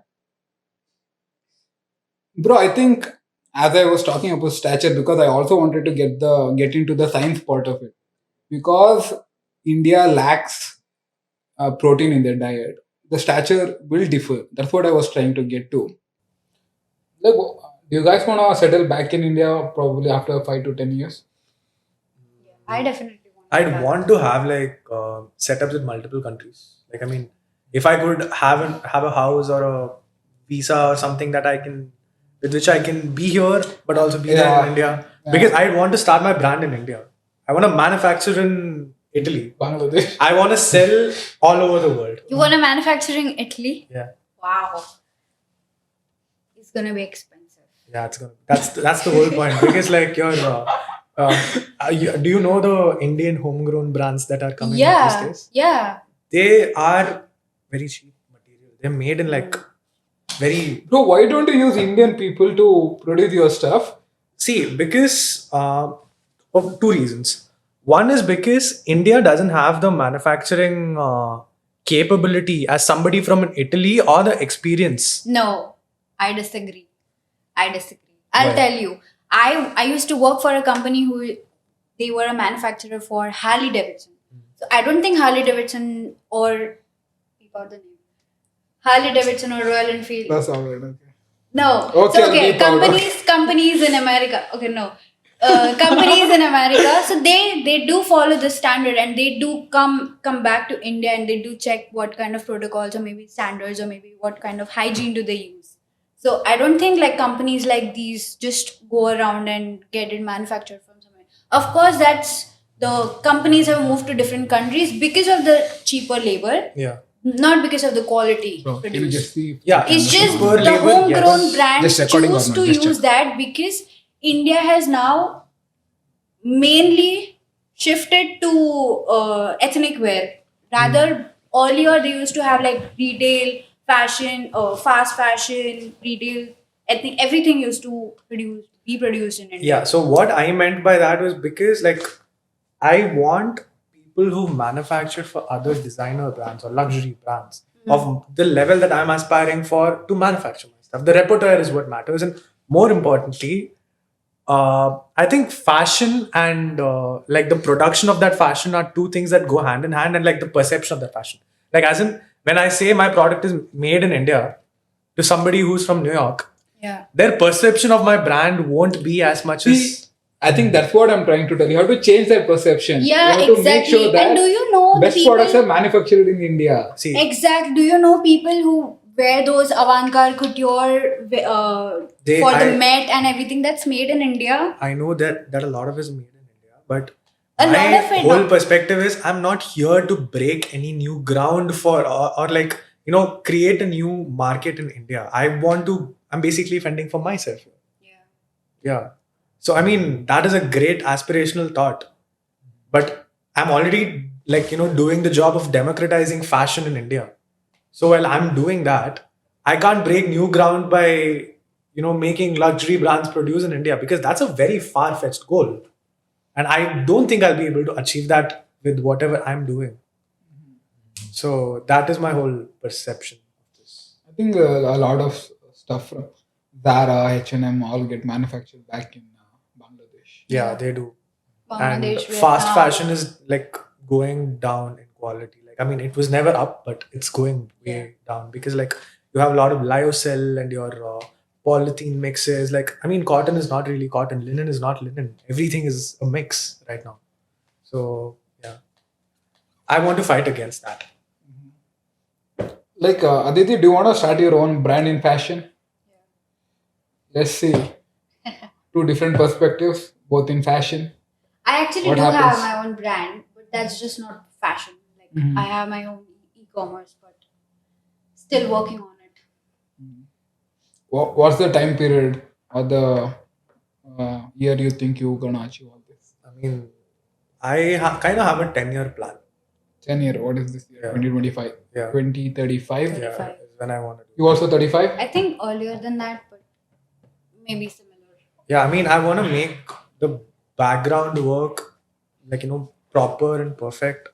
Speaker 4: Bro, I think as I was talking about stature, because I also wanted to get into the science part of it. Because India lacks protein in their diet, the stature will differ. That's what I was trying to get to. Like, do you guys want to settle back in India probably after 5 to 10 years?
Speaker 5: I definitely want.
Speaker 3: I'd want to have like setups in multiple countries. Like, I mean, if I could have a house or a visa or something that I can, with which I can be here but also be there in India, because I want to start my brand in India. I want to manufacture in Italy.
Speaker 4: Bangladesh.
Speaker 3: I want to sell all over the world.
Speaker 5: You want to manufacture in Italy?
Speaker 3: Yeah,
Speaker 5: Wow. It's gonna be expensive.
Speaker 3: yeah, that's the whole point. Because like do you know the Indian homegrown brands that are coming
Speaker 5: Yeah.
Speaker 3: these days?
Speaker 5: Yeah.
Speaker 3: They are very cheap material. They're made in like very.
Speaker 4: Bro, why don't you use Indian people to produce your stuff?
Speaker 3: See, because of two reasons. One is because India doesn't have the manufacturing capability as somebody from Italy or the experience.
Speaker 5: No, I disagree. I'll
Speaker 3: Why?
Speaker 5: tell you. I used to work for a company who they were a manufacturer for Harley Davidson. So I don't think Harley Davidson or Harley Davidson or Royal Enfield.
Speaker 4: That's all right. Okay.
Speaker 5: No.
Speaker 4: Okay,
Speaker 5: So, okay.
Speaker 4: I'll be proud.
Speaker 5: Companies in America. Okay, no. Companies in America. So they do follow the standard and they do come back to India and they do check what kind of protocols or maybe standards or maybe what kind of hygiene do they use. So I don't think like companies like these just go around and get it manufactured from somewhere. Of course, that's the companies have moved to different countries because of the cheaper labor,
Speaker 3: Yeah.
Speaker 5: not because of the quality
Speaker 4: Bro, can you
Speaker 5: produced.
Speaker 4: just see?
Speaker 3: Yeah.
Speaker 5: It's just
Speaker 3: Cheaper
Speaker 5: the
Speaker 3: labor,
Speaker 5: homegrown
Speaker 3: yes.
Speaker 5: brands
Speaker 4: Just recording or
Speaker 5: choose
Speaker 4: not?
Speaker 5: to
Speaker 4: Just
Speaker 5: use that because India has now mainly shifted to ethnic wear. Rather, earlier they used to have like retail, fashion, fast fashion, retail, ethnic, everything used to be produced in India.
Speaker 3: Yeah. So what I meant by that was because like I want people who manufacture for other designer brands or luxury brands of the level that I'm aspiring for to manufacture my stuff. The repertoire is what matters, and more importantly, I think fashion and like the production of that fashion are two things that go hand in hand, and like the perception of that fashion. Like as in when I say my product is made in India to somebody who's from New York,
Speaker 5: Yeah.
Speaker 3: their perception of my brand won't be as much as.
Speaker 4: See, I think that's what I'm trying to tell you. You have to change that perception.
Speaker 5: Yeah,
Speaker 4: you have to make
Speaker 5: exactly.
Speaker 4: sure that
Speaker 5: And do you know the
Speaker 4: best products
Speaker 5: people-
Speaker 4: are manufactured in India.
Speaker 3: See,
Speaker 5: Exact. Do you know people who wear those avant-garde couture for the Met and everything that's made in India?
Speaker 3: I know that a lot of it is made in India, but
Speaker 5: A
Speaker 3: my
Speaker 5: lot of it,
Speaker 3: whole
Speaker 5: no.
Speaker 3: perspective is I'm not here to break any new ground for or like create a new market in India. I'm basically fending for myself. Yeah. So I mean that is a great aspirational thought, but I'm already doing the job of democratizing fashion in India. So while I'm doing that, I can't break new ground by making luxury brands produce in India because that's a very far-fetched goal, and I don't think I'll be able to achieve that with whatever I'm doing. So that is my whole perception of this.
Speaker 4: I think a lot of stuff from Zara, H&M all get manufactured back in Bangladesh.
Speaker 3: Yeah, they do. And
Speaker 5: Bangladesh,
Speaker 3: fast
Speaker 5: Vietnam.
Speaker 3: fashion is like going down in quality. Like, I mean, it was never up, but it's going way down because like you have a lot of lyocell and your polythene mixes. Like, I mean, cotton is not really cotton, linen is not linen. Everything is a mix right now. So yeah, I want to fight against that.
Speaker 4: Like Aditi, do you want to start your own brand in fashion? Let's see. Two different perspectives, both in fashion.
Speaker 5: I actually
Speaker 4: What
Speaker 5: do
Speaker 4: happens?
Speaker 5: have my own brand, but that's just not fashion. Like
Speaker 4: Mhm.
Speaker 5: I have my own e-commerce, but still working on it.
Speaker 4: What's the time period or the year you think you're gonna achieve all this?
Speaker 3: I mean, I kind of have a 10-year plan.
Speaker 4: 10 year. What is this year?
Speaker 3: Yeah.
Speaker 4: 2025.
Speaker 3: Yeah.
Speaker 4: 2035.
Speaker 3: Yeah,
Speaker 5: 35.
Speaker 3: is when I want to do.
Speaker 4: You also 35?
Speaker 5: I think earlier than that, but maybe similar.
Speaker 3: Yeah, I mean, I want to make the background work like proper and perfect,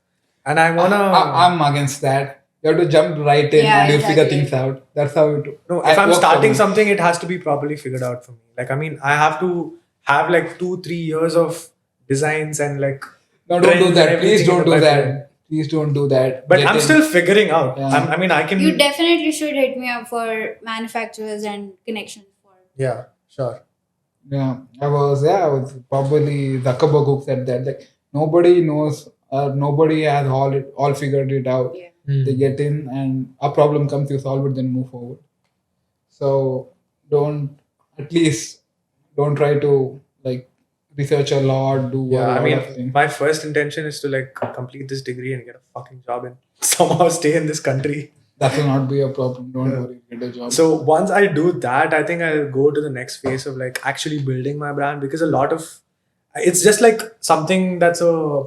Speaker 3: and I want to.
Speaker 4: I'm against that. You have to jump right in
Speaker 5: Yeah,
Speaker 4: and you figure
Speaker 5: exactly.
Speaker 4: things out. That's how it.
Speaker 3: No, if I'm
Speaker 4: works for
Speaker 3: starting
Speaker 4: me.
Speaker 3: something, it has to be properly figured out for me. Like, I mean, I have to have like 2-3 years of designs and like.
Speaker 4: No, don't do
Speaker 3: trends
Speaker 4: that.
Speaker 3: and
Speaker 4: Please
Speaker 3: everything in
Speaker 4: don't
Speaker 3: the
Speaker 4: do
Speaker 3: pipeline.
Speaker 4: that. Please don't do that.
Speaker 3: But
Speaker 4: Get
Speaker 3: I'm
Speaker 4: in.
Speaker 3: still figuring out.
Speaker 4: Yeah.
Speaker 3: I mean, I can.
Speaker 5: You definitely should hit me up for manufacturers and connections for.
Speaker 3: Yeah, sure.
Speaker 4: Yeah, I was probably Zuckerberg who said that. Like nobody knows, nobody has all figured it out.
Speaker 5: Yeah.
Speaker 4: They get in, and a problem comes, you solve it, then move forward. So at least don't try to like research a lot, do a
Speaker 3: Yeah, I
Speaker 4: lot of
Speaker 3: mean,
Speaker 4: things.
Speaker 3: my first intention is to like complete this degree and get a fucking job and somehow stay in this country.
Speaker 4: That will not be a problem. Don't
Speaker 3: Yeah.
Speaker 4: worry, get a job.
Speaker 3: So once I do that, I think I'll go to the next phase of like actually building my brand because a lot of it's just like something that's a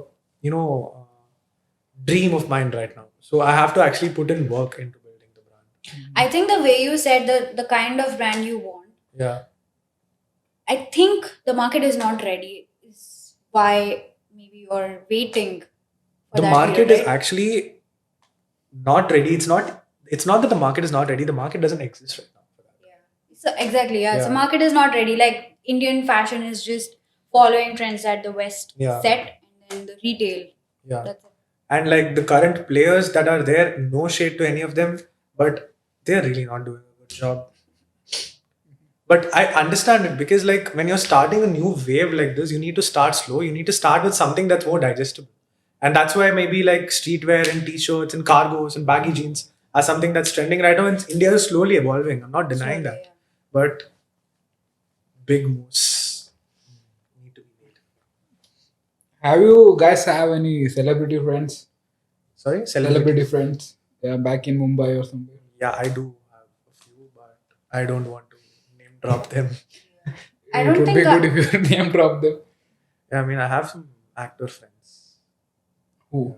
Speaker 3: dream of mine right now. So I have to actually put in work into building the brand.
Speaker 5: I think the way you said the kind of brand you want,
Speaker 3: Yeah.
Speaker 5: I think the market is not ready. Is why maybe you're waiting. For
Speaker 3: The
Speaker 5: that
Speaker 3: market
Speaker 5: period,
Speaker 3: is
Speaker 5: right?
Speaker 3: actually not ready. It's not that the market is not ready. The market doesn't exist right now for that.
Speaker 5: Yeah. So exactly, yeah. So
Speaker 3: Yeah.
Speaker 5: market is not ready. Like Indian fashion is just following trends that the West
Speaker 3: Yeah.
Speaker 5: set, and then the retail.
Speaker 3: Yeah.
Speaker 5: That's it.
Speaker 3: And like the current players that are there, no shade to any of them, but they're really not doing a good job. But I understand it because like when you're starting a new wave like this, you need to start slow. You need to start with something that's more digestible. And that's why maybe like streetwear and t-shirts and cargos and baggy jeans are something that's trending right now. And India is slowly evolving. I'm not denying
Speaker 5: Slowly,
Speaker 3: that.
Speaker 5: yeah.
Speaker 3: But big moves need to be made.
Speaker 4: Have you guys have any celebrity friends?
Speaker 3: Sorry?
Speaker 4: Celebrity friends? Yeah, back in Mumbai or somewhere.
Speaker 3: Yeah, I do have a few, but I don't want to name drop them.
Speaker 5: I
Speaker 4: It
Speaker 5: don't
Speaker 4: would
Speaker 5: think
Speaker 4: be
Speaker 5: that-
Speaker 4: good if you name drop them.
Speaker 3: Yeah, I mean, I have some actor friends.
Speaker 4: Who?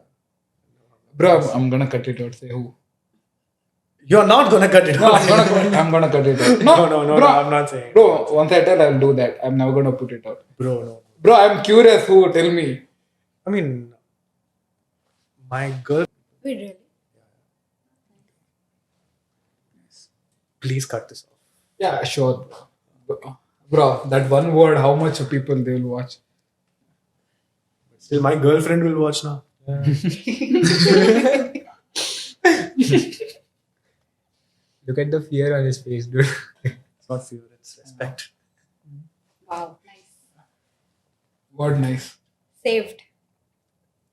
Speaker 4: Bro, I'm gonna cut it out. Say who?
Speaker 3: You're not gonna cut it
Speaker 4: No,
Speaker 3: out.
Speaker 4: I'm gonna cut it out.
Speaker 3: No,
Speaker 4: bro,
Speaker 3: I'm not saying.
Speaker 4: Bro, once I tell, I'll do that. I'm never gonna put it out.
Speaker 3: Bro, no.
Speaker 4: Bro, I'm curious. Who? Tell me.
Speaker 3: I mean, my girl.
Speaker 5: Wait, really?
Speaker 3: Please cut this off.
Speaker 4: Yeah, sure. Bro, that one word. How much people they will watch?
Speaker 3: Still, my girlfriend will watch now.
Speaker 6: Look at the fear on his face, dude.
Speaker 3: It's not fear, it's respect.
Speaker 5: Wow, nice.
Speaker 4: Word nice.
Speaker 5: Saved.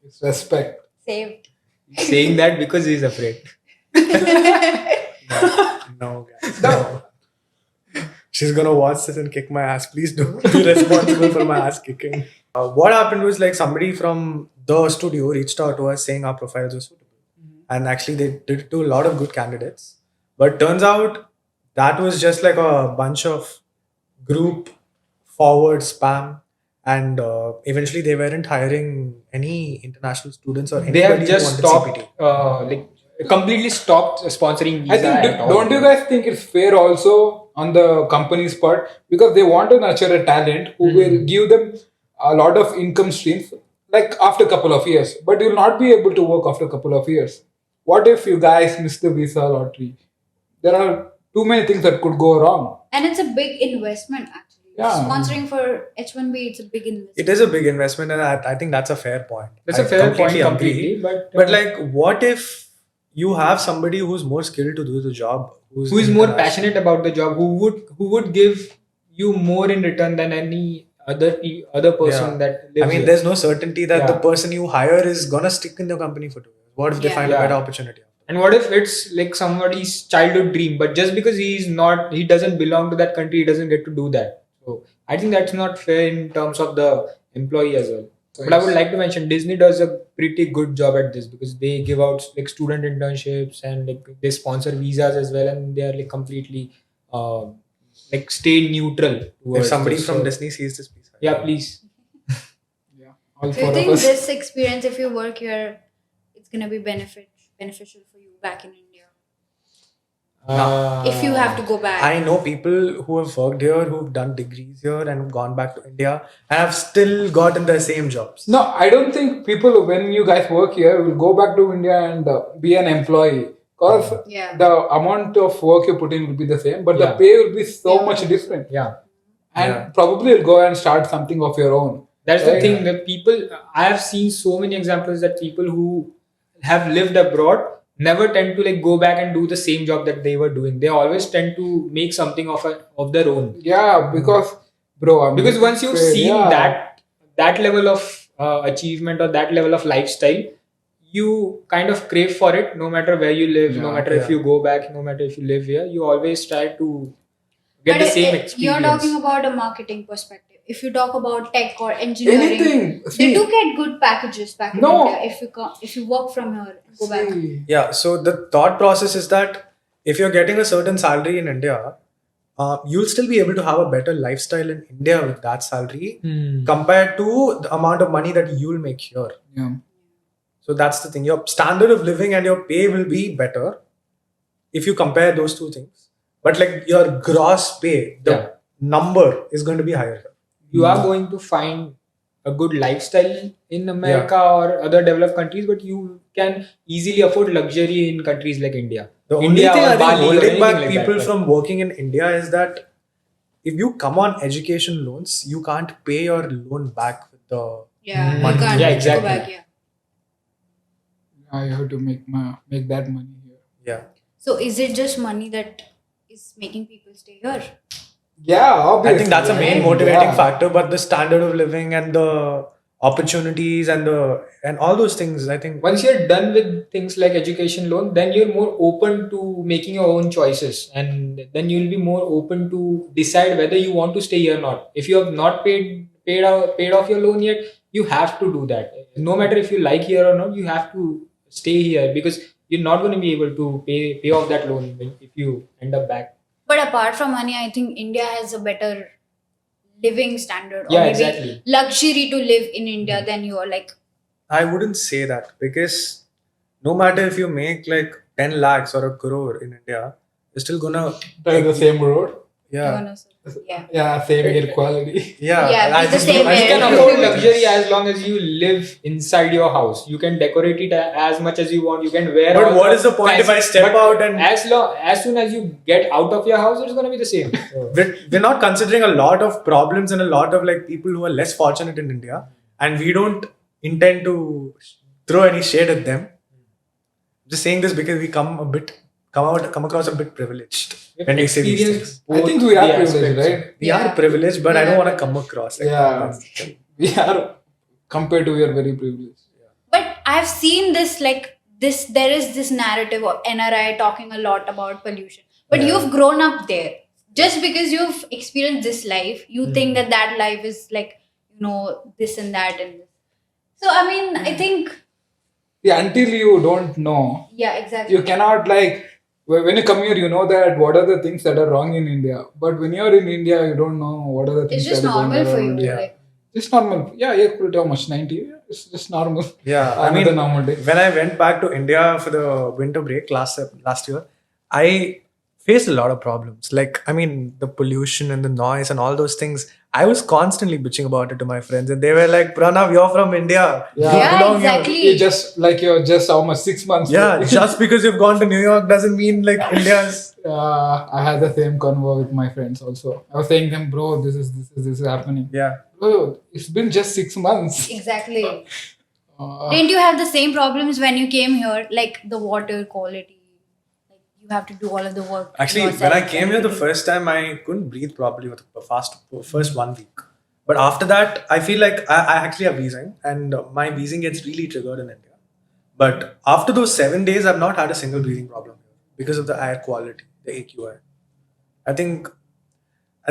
Speaker 4: It's respect.
Speaker 5: Saved.
Speaker 6: He's saying that because he's afraid.
Speaker 3: No, guys. No. She's gonna watch this and kick my ass. Please don't be responsible for my ass kicking. What happened was like somebody from the studio reached out to us saying our profiles were suitable. And actually they did it to a lot of good candidates. But turns out that was just like a bunch of group forward spam. And eventually they weren't hiring any international students or
Speaker 6: They
Speaker 3: anybody
Speaker 6: have
Speaker 3: who
Speaker 6: just
Speaker 3: wanted
Speaker 6: stopped,
Speaker 3: CPT.
Speaker 6: completely stopped sponsoring visa.
Speaker 4: I think,
Speaker 6: at all.
Speaker 4: don't you guys think it's fair also on the company's part? Because they want to nurture a talent who will give them a lot of income streams, like after a couple of years. But you'll not be able to work after a couple of years. What if you guys miss the visa lottery? There are too many things that could go wrong.
Speaker 5: And it's a big investment actually. Sponsoring for H1B, it's a big investment.
Speaker 3: It is a big investment, and I think that's a fair point.
Speaker 6: That's a
Speaker 3: I
Speaker 6: fair point
Speaker 3: completely
Speaker 6: completely.
Speaker 3: agree.
Speaker 6: But
Speaker 3: like, what if you have somebody who's more skilled to do the job,
Speaker 6: who is more
Speaker 3: international?
Speaker 6: passionate about the job, who would give you more in return than any other person that lives
Speaker 3: I mean,
Speaker 6: here.
Speaker 3: there's no certainty that the
Speaker 6: Yeah.
Speaker 3: person you hire is gonna stick in the company for 2 years. What if they
Speaker 5: Yeah.
Speaker 3: find a
Speaker 6: Yeah.
Speaker 3: better opportunity?
Speaker 6: And what if it's like somebody's childhood dream, but just because he doesn't belong to that country, he doesn't get to do that. So I think that's not fair in terms of the employee as well. But I would like to mention Disney does a pretty good job at this because they give out like student internships and like they sponsor visas as well, and they are like completely like stay neutral
Speaker 3: If
Speaker 6: towards
Speaker 3: somebody
Speaker 6: this.
Speaker 3: from
Speaker 6: So,
Speaker 3: Disney sees this piece,
Speaker 6: yeah, please.
Speaker 4: Yeah, all
Speaker 5: Do
Speaker 4: four
Speaker 5: you
Speaker 4: of
Speaker 5: think
Speaker 4: us.
Speaker 5: this experience, if you work here, it's gonna be beneficial for you back in India? If you have to go back.
Speaker 3: I know people who have worked here, who've done degrees here, and have gone back to India, and have still gotten the same jobs.
Speaker 4: No, I don't think people, when you guys work here, will go back to India and be an employee. Because
Speaker 5: Yeah.
Speaker 4: the amount of work you put in will be the same, but the
Speaker 6: Yeah.
Speaker 4: pay will be so
Speaker 5: Yeah.
Speaker 4: much different.
Speaker 6: Yeah.
Speaker 4: And
Speaker 3: Yeah.
Speaker 4: probably you'll go and start something of your own.
Speaker 6: That's the
Speaker 4: Right.
Speaker 6: thing that people, I have seen so many examples that people who have lived abroad never tend to like go back and do the same job that they were doing. They always tend to make something of their own.
Speaker 4: Yeah, because, bro, I'm
Speaker 6: Because once you've
Speaker 4: afraid,
Speaker 6: seen
Speaker 4: yeah.
Speaker 6: that level of achievement or that level of lifestyle, you kind of crave for it no matter where you live, no
Speaker 4: Yeah,
Speaker 6: matter if you go back, no matter if you live here, you always try to get the same experience.
Speaker 5: You're talking about a marketing perspective. If you talk about tech or engineering,
Speaker 4: Anything.
Speaker 5: they
Speaker 4: See,
Speaker 5: do get good packages back in
Speaker 4: No.
Speaker 5: India if you work from here and go back.
Speaker 4: see,
Speaker 3: Yeah, so the thought process is that if you're getting a certain salary in India, you'll still be able to have a better lifestyle in India with that salary compared to the amount of money that you'll make here.
Speaker 4: yeah.
Speaker 3: So that's the thing. Your standard of living and your pay will be better if you compare those two things. But like your gross pay, the
Speaker 6: Yeah.
Speaker 3: number is going to be higher here.
Speaker 6: You are going to find a good lifestyle in America or other developed countries, but you can easily afford luxury in countries like India.
Speaker 3: The only
Speaker 6: India
Speaker 3: thing
Speaker 6: or
Speaker 3: I think
Speaker 6: Bali or
Speaker 3: holding
Speaker 6: anything
Speaker 3: back
Speaker 6: like
Speaker 3: people
Speaker 6: that.
Speaker 3: from working in India is that if you come on education loans, you can't pay your loan back with the
Speaker 5: Yeah,
Speaker 3: money.
Speaker 5: you can't
Speaker 6: Yeah,
Speaker 5: go
Speaker 6: exactly.
Speaker 5: back. Yeah.
Speaker 4: I have to make that money here.
Speaker 3: Yeah.
Speaker 5: So is it just money that is making people stay here?
Speaker 4: Yeah, obviously.
Speaker 3: I think that's a main
Speaker 5: Right?
Speaker 3: motivating
Speaker 4: Yeah.
Speaker 3: factor, but the standard of living and the opportunities and all those things, I think.
Speaker 6: Once you're done with things like education loan, then you're more open to making your own choices, and then you'll be more open to decide whether you want to stay here or not. If you have not paid off your loan yet, you have to do that. No matter if you like here or not, you have to stay here because you're not going to be able to pay off that loan if you end up back.
Speaker 5: But apart from money, I think India has a better living standard or
Speaker 6: Yeah,
Speaker 5: maybe
Speaker 6: exactly.
Speaker 5: luxury to live in India than you are like.
Speaker 3: I wouldn't say that because no matter if you make like 10 lakhs or a crore in India, you're still gonna.
Speaker 4: By the same road.
Speaker 3: Yeah.
Speaker 5: Yeah.
Speaker 4: Yeah, same air quality.
Speaker 3: Yeah.
Speaker 5: Yeah,
Speaker 3: I
Speaker 5: be the
Speaker 3: just-
Speaker 5: same
Speaker 3: I
Speaker 6: You
Speaker 3: just
Speaker 5: way.
Speaker 6: can
Speaker 3: don't
Speaker 6: afford
Speaker 3: know.
Speaker 6: luxury as long as you live inside your house. You can decorate it as much as you want. You can wear.
Speaker 3: But
Speaker 6: all
Speaker 3: what
Speaker 6: the
Speaker 3: is the point if I
Speaker 6: fancy-
Speaker 3: step
Speaker 6: but
Speaker 3: out and-
Speaker 6: as soon as you get out of your house, it's gonna be the same. So,
Speaker 3: We're not considering a lot of problems and a lot of like people who are less fortunate in India, and we don't intend to throw any shade at them. Just saying this because we come across a bit privileged when we say these
Speaker 6: experience
Speaker 3: things.
Speaker 4: I think
Speaker 6: both
Speaker 4: we are
Speaker 6: the
Speaker 4: privileged,
Speaker 6: aspects.
Speaker 4: right?
Speaker 3: We
Speaker 5: Yeah.
Speaker 3: are privileged, but I don't
Speaker 5: Yeah.
Speaker 3: want to come across like
Speaker 4: Yeah.
Speaker 3: that. That's the thing.
Speaker 4: We are, compared to we are very privileged.
Speaker 5: But I've seen this there is this narrative of NRI talking a lot about pollution. But
Speaker 3: Yeah.
Speaker 5: you've grown up there. Just because you've experienced this life, you think that life is like, this and that and this. So I mean, I think
Speaker 4: Yeah, until you don't know,
Speaker 5: yeah, exactly.
Speaker 4: you cannot like, when you come here, you know that what are the things that are wrong in India. But when you're in India, you don't know what are the things
Speaker 5: It's just
Speaker 4: that are
Speaker 5: normal
Speaker 4: going
Speaker 5: for
Speaker 4: around.
Speaker 5: you.
Speaker 3: Yeah.
Speaker 5: Like,
Speaker 4: It's normal. Yeah, you could how much? 90? Yeah, it's just normal.
Speaker 3: Yeah, I
Speaker 4: Another
Speaker 3: mean,
Speaker 4: normal day.
Speaker 3: when I went back to India for the winter break last year, I faced a lot of problems. Like, I mean, the pollution and the noise and all those things. I was constantly bitching about it to my friends, and they were like, "Pranav, you're from India.
Speaker 4: Yeah.
Speaker 3: You
Speaker 5: Yeah,
Speaker 3: belong
Speaker 5: exactly.
Speaker 4: You're just almost 6 months.
Speaker 3: here." Yeah, just because you've gone to New York doesn't mean like India's.
Speaker 4: I had the same convo with my friends also. I was saying them, bro, this is happening.
Speaker 3: Yeah.
Speaker 4: Bro, it's been just 6 months.
Speaker 5: Exactly.
Speaker 4: Uh,
Speaker 5: Didn't you have the same problems when you came here? Like the water quality? Like you have to do all of the work.
Speaker 3: Actually,
Speaker 5: yourself
Speaker 3: when I
Speaker 5: and
Speaker 3: came here the
Speaker 5: everything.
Speaker 3: first time, I couldn't breathe properly for the first 1 week. But after that, I feel like I actually have wheezing, and my wheezing gets really triggered in India. But after those 7 days, I've not had a single breathing problem here because of the air quality, the AQI. I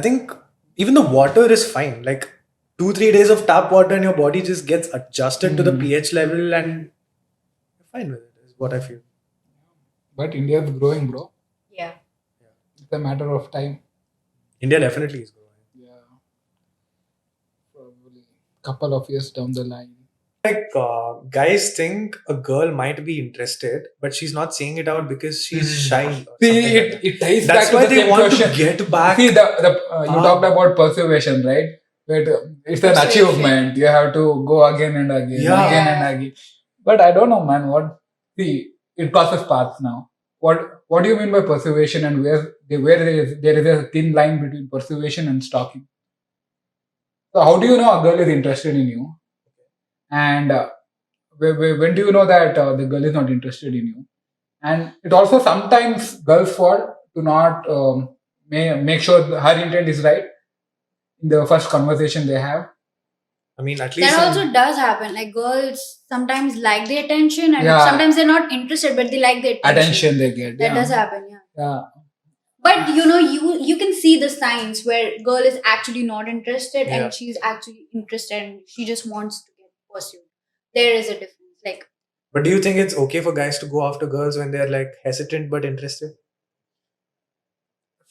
Speaker 3: think even the water is fine. Like 2-3 days of tap water, and your body just gets adjusted to the pH level, and you're fine with it. Is what I feel.
Speaker 4: but India is growing, bro.
Speaker 5: Yeah.
Speaker 4: It's a matter of time.
Speaker 3: India definitely is growing.
Speaker 4: Yeah. Probably couple of years down the line.
Speaker 3: Like guys think a girl might be interested, but she's not saying it out because she's shy. Or
Speaker 4: See,
Speaker 3: something like that.
Speaker 4: it ties
Speaker 3: That's
Speaker 4: back to
Speaker 3: why
Speaker 4: the
Speaker 3: they
Speaker 4: same
Speaker 3: want
Speaker 4: question.
Speaker 3: to get back.
Speaker 4: See, you talked about perseveration, right? But it's an
Speaker 5: Persuasion.
Speaker 4: achievement. You have to go again and again,
Speaker 3: Yeah.
Speaker 4: again and again. But I don't know, man. See, it crosses paths now. What do you mean by perseveration, and where there is a thin line between perseveration and stalking? So how do you know a girl is interested in you? And when do you know that the girl is not interested in you? And it also sometimes girls fall to not make sure her intent is right in the first conversation they have.
Speaker 3: I mean, at least
Speaker 5: That also does happen. Like girls sometimes like the attention, and
Speaker 4: Yeah.
Speaker 5: sometimes they're not interested, but they like the
Speaker 4: Attention they get.
Speaker 5: That
Speaker 4: Yeah.
Speaker 5: does happen, yeah.
Speaker 4: Yeah.
Speaker 5: But you can see the signs where girl is actually not interested
Speaker 3: Yeah.
Speaker 5: and she's actually interested and she just wants to get pursued. There is a difference. Like
Speaker 3: But do you think it's okay for guys to go after girls when they're like hesitant but interested?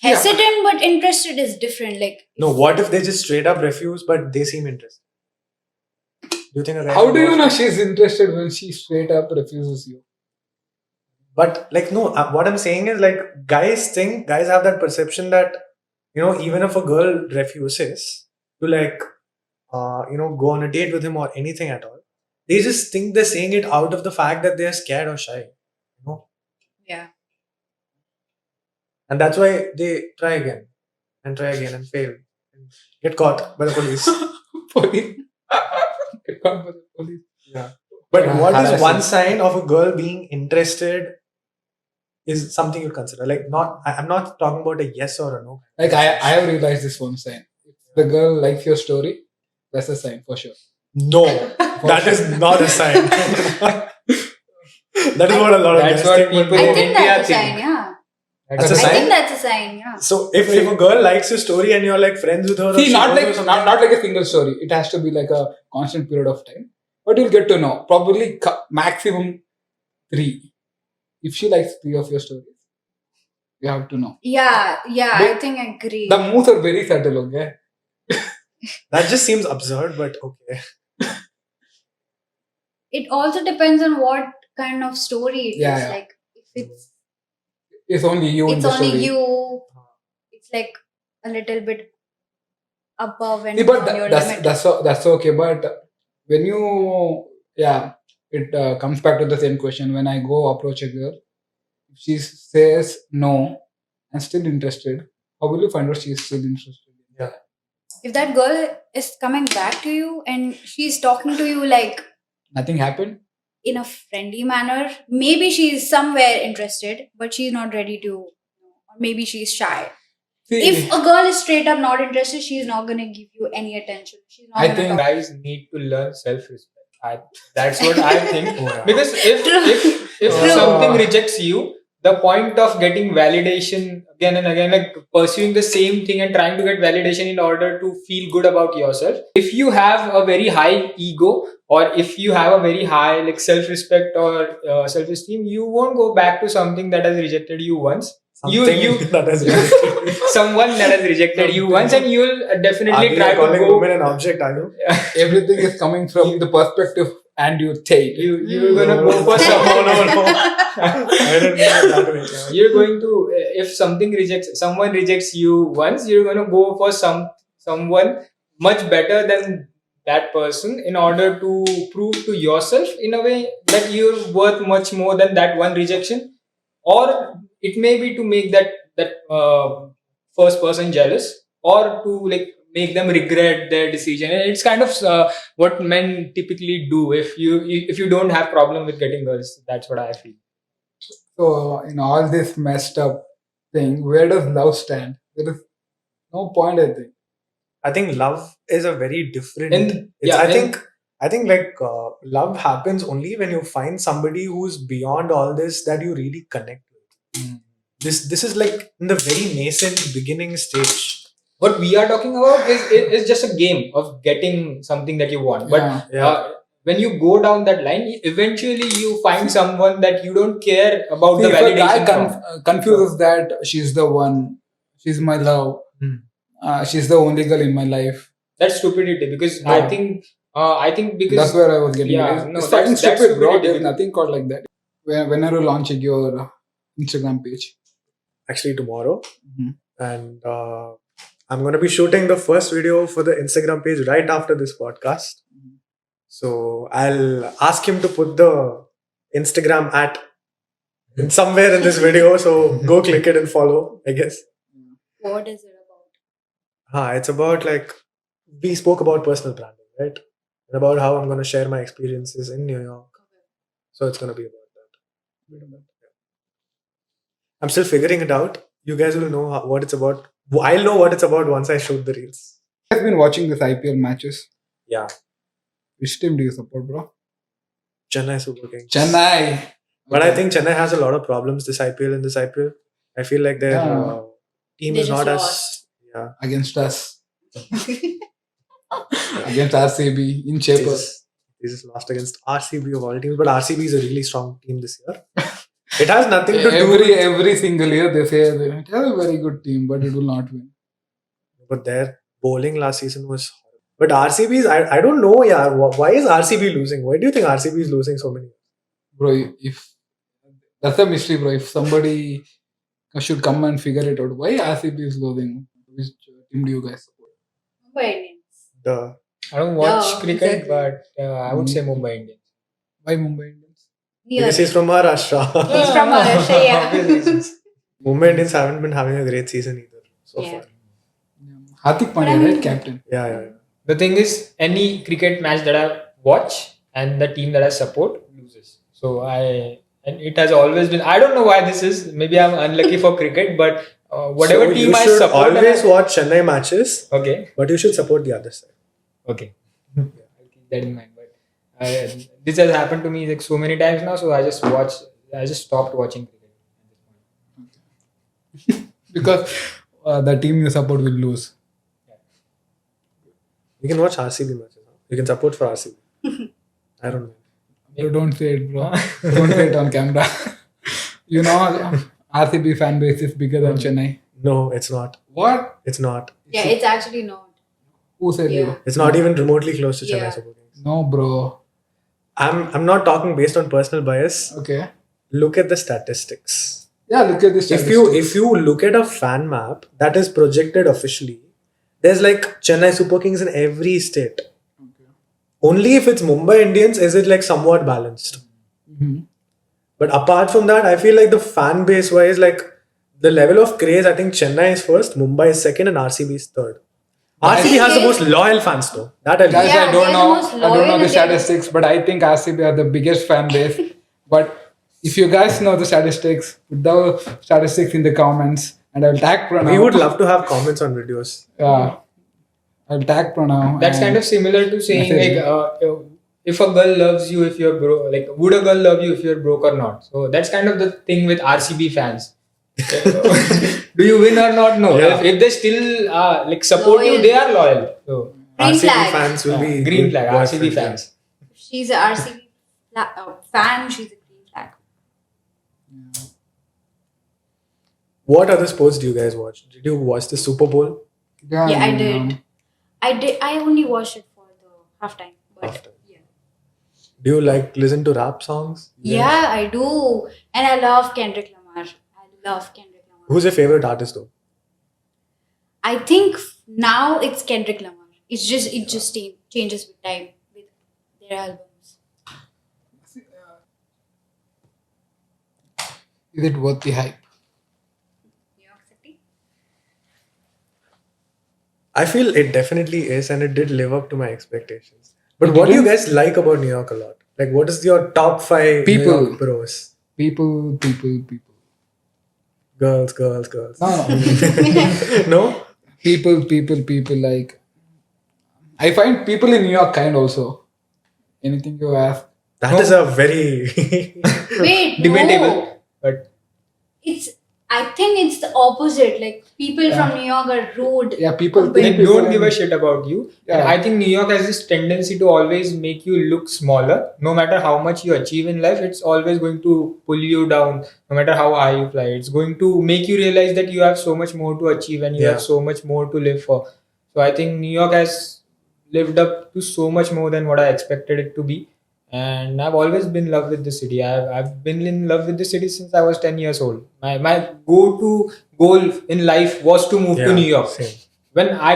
Speaker 4: Yeah.
Speaker 5: hesitant but interested is different. Like
Speaker 3: No, what if they just straight up refuse but they seem interested? Do you think a guy
Speaker 4: How
Speaker 3: can
Speaker 4: do
Speaker 3: go
Speaker 4: you
Speaker 3: after-
Speaker 4: know she's interested when she straight up refuses you?
Speaker 3: But like no, what I'm saying is like guys have that perception that even if a girl refuses to like go on a date with him or anything at all, they just think they're saying it out of the fact that they're scared or shy.
Speaker 5: yeah.
Speaker 3: And that's why they try again and fail and get caught by the police.
Speaker 4: Police. Get caught by the police.
Speaker 3: But
Speaker 4: Yeah,
Speaker 3: what is
Speaker 4: harassing.
Speaker 3: one sign of a girl being interested is something you consider. Like I'm not talking about a yes or a no.
Speaker 4: Like I have realized this one sign. If the girl likes your story, that's a sign for sure.
Speaker 3: No, that is not a sign. That is what a lot of
Speaker 6: That's
Speaker 3: guys
Speaker 6: what
Speaker 3: think.
Speaker 6: people
Speaker 3: but
Speaker 5: I
Speaker 3: no.
Speaker 5: think
Speaker 6: India
Speaker 5: that's a
Speaker 6: thing.
Speaker 5: sign, yeah.
Speaker 3: That's a
Speaker 5: I
Speaker 3: sign?
Speaker 5: think that's a sign, yeah.
Speaker 3: So if a girl likes your story and you're like friends with her, or
Speaker 4: See,
Speaker 3: she
Speaker 4: not
Speaker 3: knows you
Speaker 4: like
Speaker 3: something-
Speaker 4: not like a single story. It has to be like a constant period of time. But you'll get to know. Probably maximum 3. If she likes 3 of your stories, you have to know.
Speaker 5: Yeah, I
Speaker 4: But
Speaker 5: think I agree.
Speaker 4: The moves are very subtle, okay?
Speaker 3: that just seems absurd, but okay.
Speaker 5: It also depends on what kind of story it is.
Speaker 4: Yeah.
Speaker 5: Like if
Speaker 4: It's only you in
Speaker 5: it's
Speaker 4: the
Speaker 5: only
Speaker 4: story.
Speaker 5: you, it's like a little bit above and
Speaker 4: See, but
Speaker 5: beyond your
Speaker 4: that's
Speaker 5: limit.
Speaker 4: that's okay. But when it comes back to the same question. When I go approach a girl, if she says no and still interested, how will you find out she is still interested?
Speaker 3: Yeah.
Speaker 5: If that girl is coming back to you and she's talking to you like
Speaker 4: Nothing happened.
Speaker 5: in a friendly manner, maybe she's somewhere interested, but she's not ready to, or maybe she's shy.
Speaker 4: See,
Speaker 5: If a girl is straight up not interested, she's not gonna give you any attention. She's not
Speaker 4: I
Speaker 5: gonna
Speaker 4: think
Speaker 5: talk.
Speaker 6: Guys need to learn self-respect. That's what I think.
Speaker 3: yeah.
Speaker 6: Because if
Speaker 5: True.
Speaker 6: something rejects you, the point of getting validation again and again, like pursuing the same thing and trying to get validation in order to feel good about yourself. If you have a very high ego, or if you have a very high like self-respect or self-esteem, you won't go back to something that has rejected you once.
Speaker 3: Something that has
Speaker 6: Someone that has rejected you once, and you'll definitely try to
Speaker 3: calling
Speaker 6: go.
Speaker 3: women an object, are you?
Speaker 4: everything is coming from the perspective and you take.
Speaker 6: You're gonna go for some.
Speaker 3: No. I don't mean it that way.
Speaker 6: You're going to, if someone rejects you once, you're gonna go for someone much better than that person in order to prove to yourself in a way that you're worth much more than that one rejection, or it may be to make that first person jealous, or to like make them regret their decision. And it's kind of what men typically do if you don't have problem with getting girls. That's what I feel.
Speaker 4: So in all this messed up thing, where does love stand? There is no point, I think.
Speaker 3: I think love is a very different. I think like love happens only when you find somebody who's beyond all this that you really connect with. This is like in the very nascent beginning stage.
Speaker 6: What we are talking about is just a game of getting something that you want. But
Speaker 3: Yeah.
Speaker 6: when you go down that line, eventually you find someone that you don't care about
Speaker 4: See,
Speaker 6: the
Speaker 4: if a guy
Speaker 6: validation from.
Speaker 4: confuses that she's the one, she's my love, she's the only girl in my life.
Speaker 6: That's stupidity, because
Speaker 4: No.
Speaker 6: I think because
Speaker 4: That's where I was getting.
Speaker 6: Yeah,
Speaker 4: It's,
Speaker 6: no,
Speaker 4: it's fucking
Speaker 6: that's
Speaker 4: stupid, bro.
Speaker 6: stupidity.
Speaker 4: There's nothing called like that. When are you launching your Instagram page?
Speaker 3: Actually, tomorrow,
Speaker 4: Mhm.
Speaker 3: and I'm gonna be shooting the first video for the Instagram page right after this podcast. So I'll ask him to put the Instagram at somewhere in this video. So go click it and follow, I guess.
Speaker 5: What is it about?
Speaker 3: It's about like we spoke about personal branding, right? And about how I'm gonna share my experiences in New York. So it's gonna be about that. I'm still figuring it out. You guys will know what it's about. I'll know what it's about once I shoot the reels.
Speaker 4: I've been watching this IPL matches.
Speaker 3: Yeah.
Speaker 4: Which team do you support, bro?
Speaker 3: Chennai Super Kings.
Speaker 4: Chennai.
Speaker 3: But I
Speaker 4: Okay.
Speaker 3: think Chennai has a lot of problems this IPL. I feel like their
Speaker 4: Yeah.
Speaker 3: team
Speaker 5: They
Speaker 3: is not
Speaker 5: just
Speaker 3: as
Speaker 5: lost.
Speaker 4: Against us. Against RCB in
Speaker 3: they
Speaker 4: Chapel.
Speaker 3: just lost against RCB of all teams. But RCB is a really strong team this year. It has nothing to do with
Speaker 4: Every single year they say they have a very good team, but it will not win.
Speaker 3: but their bowling last season was horrible. But RCB's I don't know, yeah. Why is RCB losing? Why do you think RCB is losing so many?
Speaker 4: Bro, if that's a mystery, bro. If somebody should come and figure it out, why RCB is losing? Which team do you guys support?
Speaker 5: Mumbai Indians.
Speaker 3: The
Speaker 6: I don't watch
Speaker 5: Yeah,
Speaker 6: cricket,
Speaker 5: exactly.
Speaker 6: but I would say Mumbai Indians.
Speaker 4: Why Mumbai Indians?
Speaker 3: because he's from Maharashtra.
Speaker 5: He's from Maharashtra, yeah.
Speaker 6: Obvious reasons.
Speaker 3: Mumbai Indians haven't been having a great season either so
Speaker 5: Yeah.
Speaker 3: far.
Speaker 4: Hardik
Speaker 5: But I
Speaker 4: Pandya,
Speaker 5: mean-
Speaker 4: right? Captain.
Speaker 3: Yeah.
Speaker 6: The thing is, any cricket match that I watch and the team that I support loses. So and it has always been. I don't know why this is. Maybe I'm unlucky for cricket, but whatever
Speaker 3: So
Speaker 6: team
Speaker 3: you
Speaker 6: I
Speaker 3: should
Speaker 6: support,
Speaker 3: always watch Chennai matches,
Speaker 6: Okay.
Speaker 3: but you should support the other side.
Speaker 6: Okay. I'll keep that in mind. But this has happened to me like so many times now, so I just stopped watching cricket.
Speaker 4: Because the team you support will lose.
Speaker 3: You can watch RCB matches. You can support for RCB. I don't know.
Speaker 4: Bro, don't say it, bro. Don't say it on camera. You know, RCB fan base is bigger than Chennai.
Speaker 3: No, it's not.
Speaker 4: What?
Speaker 3: It's not.
Speaker 5: Yeah, it's actually not.
Speaker 4: Who said
Speaker 5: Yeah.
Speaker 4: you?
Speaker 3: It's not even remotely close to Chennai
Speaker 5: Yeah.
Speaker 3: Super Kings.
Speaker 4: No, bro.
Speaker 3: I'm not talking based on personal bias.
Speaker 4: Okay.
Speaker 3: Look at the statistics.
Speaker 4: Yeah, look at this.
Speaker 3: If you look at a fan map that is projected officially, there's like Chennai Super Kings in every state. Only if it's Mumbai Indians is it like somewhat balanced.
Speaker 4: Mhm.
Speaker 3: But apart from that, I feel like the fan base wise, like the level of craze, I think Chennai is first, Mumbai is second, and RCB is third. RCB has the most loyal fans though. That I
Speaker 4: Guys,
Speaker 3: believe.
Speaker 5: Yeah,
Speaker 4: I don't
Speaker 5: they're
Speaker 4: know.
Speaker 5: the most
Speaker 4: I don't know
Speaker 5: loyal
Speaker 4: the
Speaker 5: and
Speaker 4: statistics, but I think RCB are the biggest fan base. But if you guys know the statistics, put the statistics in the comments, and I'll tag Pranav.
Speaker 3: We would love to have comments on videos.
Speaker 4: I'll tag Pranav.
Speaker 6: That's
Speaker 4: and-
Speaker 6: kind of similar to saying
Speaker 4: Message
Speaker 6: like if a girl loves you if you're broke, like would a girl love you if you're broke or not? So that's kind of the thing with RCB fans. Do you win or not? No.
Speaker 3: Yeah.
Speaker 6: If they still like support you,
Speaker 5: Loyal.
Speaker 6: they are loyal. So
Speaker 5: Green
Speaker 3: RCB
Speaker 5: flag.
Speaker 3: fans will be
Speaker 6: green
Speaker 3: good
Speaker 6: flag,
Speaker 3: boyfriends,
Speaker 6: RCB
Speaker 3: yeah.
Speaker 6: fans.
Speaker 5: If she's a RCB fan, she's a green flag.
Speaker 3: What other sports do you guys watch? Did you watch the Super Bowl?
Speaker 5: Yeah, I
Speaker 4: know.
Speaker 5: did. I only watched it for the halftime. But
Speaker 3: Halftime.
Speaker 5: yeah.
Speaker 3: Do you like listen to rap songs?
Speaker 5: Yeah, I do. And I love Kendrick Lamar. I love Kendrick Lamar.
Speaker 3: Who's your favorite artist though?
Speaker 5: I think now it's Kendrick Lamar. It just changes with time with their albums.
Speaker 4: Is it worth the hype?
Speaker 5: New York City.
Speaker 3: I feel it definitely is, and it did live up to my expectations. But what do you guys like about New York a lot? Like, what is your top 5
Speaker 4: People.
Speaker 3: New York bros?
Speaker 4: People.
Speaker 3: Girls.
Speaker 4: No.
Speaker 3: No?
Speaker 4: people. Like, I find people in New York kind also. Anything you ask.
Speaker 3: That is a very
Speaker 5: Wait,
Speaker 6: Debatable.
Speaker 5: no.
Speaker 6: But
Speaker 5: I think it's the opposite. Like people from New York are rude.
Speaker 4: Yeah, people
Speaker 5: compared
Speaker 4: think
Speaker 6: they
Speaker 4: people
Speaker 6: don't give
Speaker 4: in-
Speaker 6: a shit about you.
Speaker 4: Yeah.
Speaker 6: And I think New York has this tendency to always make you look smaller. No matter how much you achieve in life, it's always going to pull you down. No matter how high you fly, it's going to make you realize that you have so much more to achieve and you
Speaker 3: Yeah.
Speaker 6: have so much more to live for. So I think New York has lived up to so much more than what I expected it to be. And I've always been in love with the city. I've been in love with the city since I was 10 years old. My go-to goal in life was to move to
Speaker 3: Yeah,
Speaker 6: New York.
Speaker 3: same.
Speaker 6: When I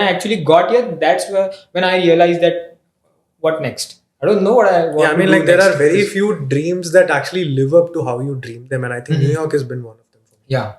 Speaker 6: actually got here, that's when I realized that what next. I don't know what I want.
Speaker 3: Yeah, I
Speaker 6: to
Speaker 3: mean,
Speaker 6: do
Speaker 3: like there
Speaker 6: next.
Speaker 3: are very few dreams that actually live up to how you dream them, and I think New York has been one of them for me.
Speaker 6: Yeah,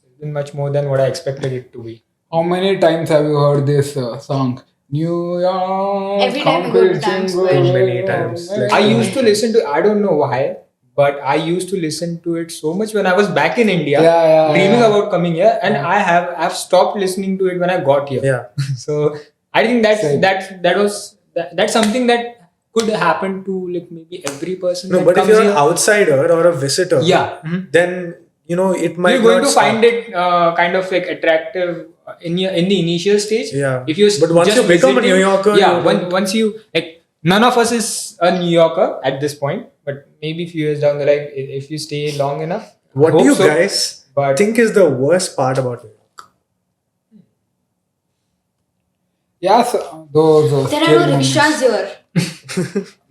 Speaker 6: it's been much more than what I expected it to be.
Speaker 4: How many times have you heard this song? New York.
Speaker 5: Every time we go to
Speaker 4: concrete
Speaker 5: Times
Speaker 4: jungle.
Speaker 5: Square.
Speaker 3: Too many times. Like,
Speaker 6: I used to listen to. I don't know why, but I used to listen to it so much when I was back in India,
Speaker 4: Yeah,
Speaker 6: dreaming
Speaker 4: yeah.
Speaker 6: about coming here, and I've stopped listening to it when I got here.
Speaker 3: Yeah.
Speaker 6: So I think
Speaker 4: Same.
Speaker 6: that's something that could happen to like maybe every person.
Speaker 3: No,
Speaker 6: that
Speaker 3: but if
Speaker 6: comes
Speaker 3: you're an
Speaker 6: here.
Speaker 3: outsider or a visitor,
Speaker 6: Yeah.
Speaker 3: then it might
Speaker 6: You're going
Speaker 3: not
Speaker 6: to
Speaker 3: stop.
Speaker 6: find it kind of like attractive in the initial stage.
Speaker 3: Yeah.
Speaker 6: If you
Speaker 3: But once
Speaker 6: just
Speaker 3: you become a
Speaker 6: visiting-
Speaker 3: New Yorker,
Speaker 6: yeah.
Speaker 3: you
Speaker 6: Once you like, none of us is a New Yorker at this point, but maybe a few years down the line, if you stay long enough.
Speaker 3: What
Speaker 6: I
Speaker 3: do
Speaker 6: hope
Speaker 3: you
Speaker 6: so.
Speaker 3: guys
Speaker 6: But-
Speaker 3: think is the worst part about New York?
Speaker 4: Yes, those
Speaker 5: There
Speaker 4: scary
Speaker 5: are no
Speaker 4: moments.
Speaker 5: rickshaws here.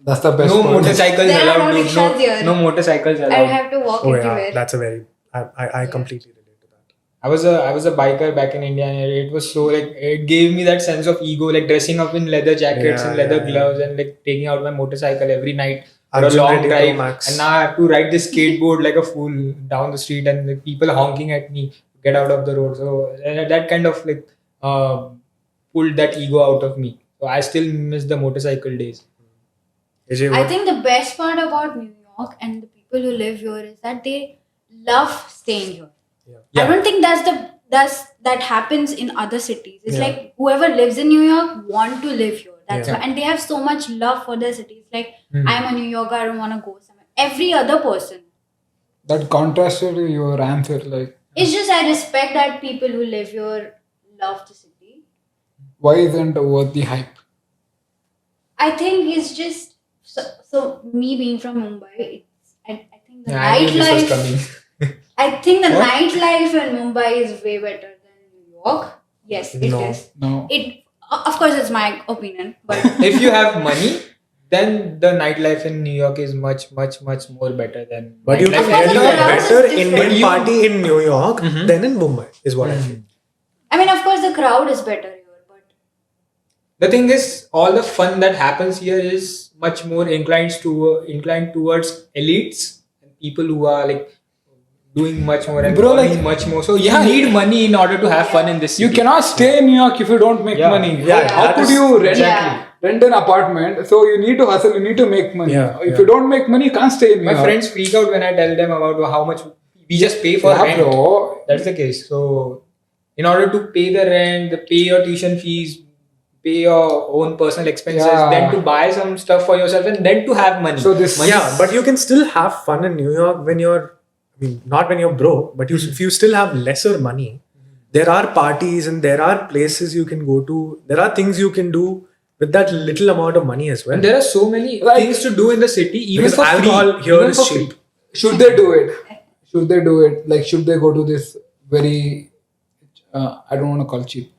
Speaker 4: That's the best
Speaker 6: No
Speaker 4: part.
Speaker 6: motorcycles
Speaker 5: There are
Speaker 6: allowed.
Speaker 5: no rickshaws here.
Speaker 6: No motorcycles
Speaker 5: I
Speaker 6: allowed.
Speaker 5: have to walk
Speaker 3: Oh
Speaker 5: everywhere.
Speaker 3: yeah, that's a very I completely relate to that.
Speaker 6: I was a biker back in India, and it was so like it gave me that sense of ego, like dressing up in leather jackets
Speaker 3: Yeah,
Speaker 6: and leather
Speaker 3: yeah,
Speaker 6: gloves, and like taking out my motorcycle every night for a
Speaker 3: Arjun
Speaker 6: long
Speaker 3: Reddy Pro
Speaker 6: drive.
Speaker 3: Max.
Speaker 6: And now I have to ride this skateboard like a fool down the street, and like, people honking at me to get out of the road. So that kind of like pulled that ego out of me. So I still miss the motorcycle days.
Speaker 3: AJ,
Speaker 5: I
Speaker 3: what?
Speaker 5: think the best part about New York and the people who live here is that they love staying here.
Speaker 3: Yeah.
Speaker 5: I don't think that happens in other cities. It's
Speaker 3: Yeah.
Speaker 5: like whoever lives in New York want to live here. That's
Speaker 3: Yeah.
Speaker 5: why, and they have so much love for their city. It's like
Speaker 6: Hmm.
Speaker 5: I'm a New Yorker. I don't want to go somewhere. Every other person.
Speaker 4: That contrasted your answer. Like,
Speaker 5: It's just I respect that people who live here love the city.
Speaker 4: why isn't it worth the hype?
Speaker 5: I think it's just so me being from Mumbai. I think the
Speaker 6: I knew this was
Speaker 5: nightlife.
Speaker 6: coming.
Speaker 5: I think the
Speaker 6: What?
Speaker 5: nightlife in Mumbai is way better than New York. Yes, it is.
Speaker 3: No.
Speaker 4: No.
Speaker 5: It, of course, it's my opinion, but
Speaker 6: If you have money, then the nightlife in New York is much more better than.
Speaker 3: But you
Speaker 5: Of
Speaker 3: can
Speaker 5: course,
Speaker 3: get
Speaker 5: the
Speaker 3: a
Speaker 5: crowd is
Speaker 3: better
Speaker 5: different.
Speaker 3: Indian
Speaker 6: But you-
Speaker 3: party in New York than in Mumbai, is what I feel.
Speaker 5: I mean, of course, the crowd is better here. But
Speaker 6: The thing is, all the fun that happens here is much more inclined towards elites and people who are like doing much more and
Speaker 4: Bro,
Speaker 6: earning
Speaker 4: like-
Speaker 6: much more. So you
Speaker 4: Yeah.
Speaker 6: need money in order to have fun in this
Speaker 4: You
Speaker 6: city.
Speaker 4: cannot stay in New York if you don't make
Speaker 6: Yeah.
Speaker 4: money.
Speaker 3: Yeah,
Speaker 4: How
Speaker 3: that
Speaker 4: could
Speaker 3: is-
Speaker 4: you rent
Speaker 5: Exactly.
Speaker 4: rent an apartment? So you need to hustle. You need to make money.
Speaker 3: Yeah,
Speaker 4: If
Speaker 3: yeah.
Speaker 4: you don't make money, you can't stay in New
Speaker 6: My
Speaker 4: York.
Speaker 6: friends freak out when I tell them about how much we just pay for
Speaker 4: Yeah,
Speaker 6: rent.
Speaker 4: bro.
Speaker 6: That's the case. So in order to pay the rent, pay your tuition fees, pay your own personal expenses,
Speaker 4: Yeah.
Speaker 6: then to buy some stuff for yourself, and then to have money.
Speaker 4: So this-
Speaker 6: money
Speaker 3: Yeah, but you can still have fun in New York when you're, I mean, not when you're broke, but if you still have lesser money, there are parties and there are places you can go to. There are things you can do with that little amount of money as well.
Speaker 6: And there are so many
Speaker 4: Like-
Speaker 6: things to do in the city, even
Speaker 3: Because
Speaker 6: for free.
Speaker 3: alcohol here
Speaker 6: Even
Speaker 3: is
Speaker 6: for free.
Speaker 3: cheap.
Speaker 4: Should they do it? Should they do it? Like, should they go to this very, I don't want to call cheap,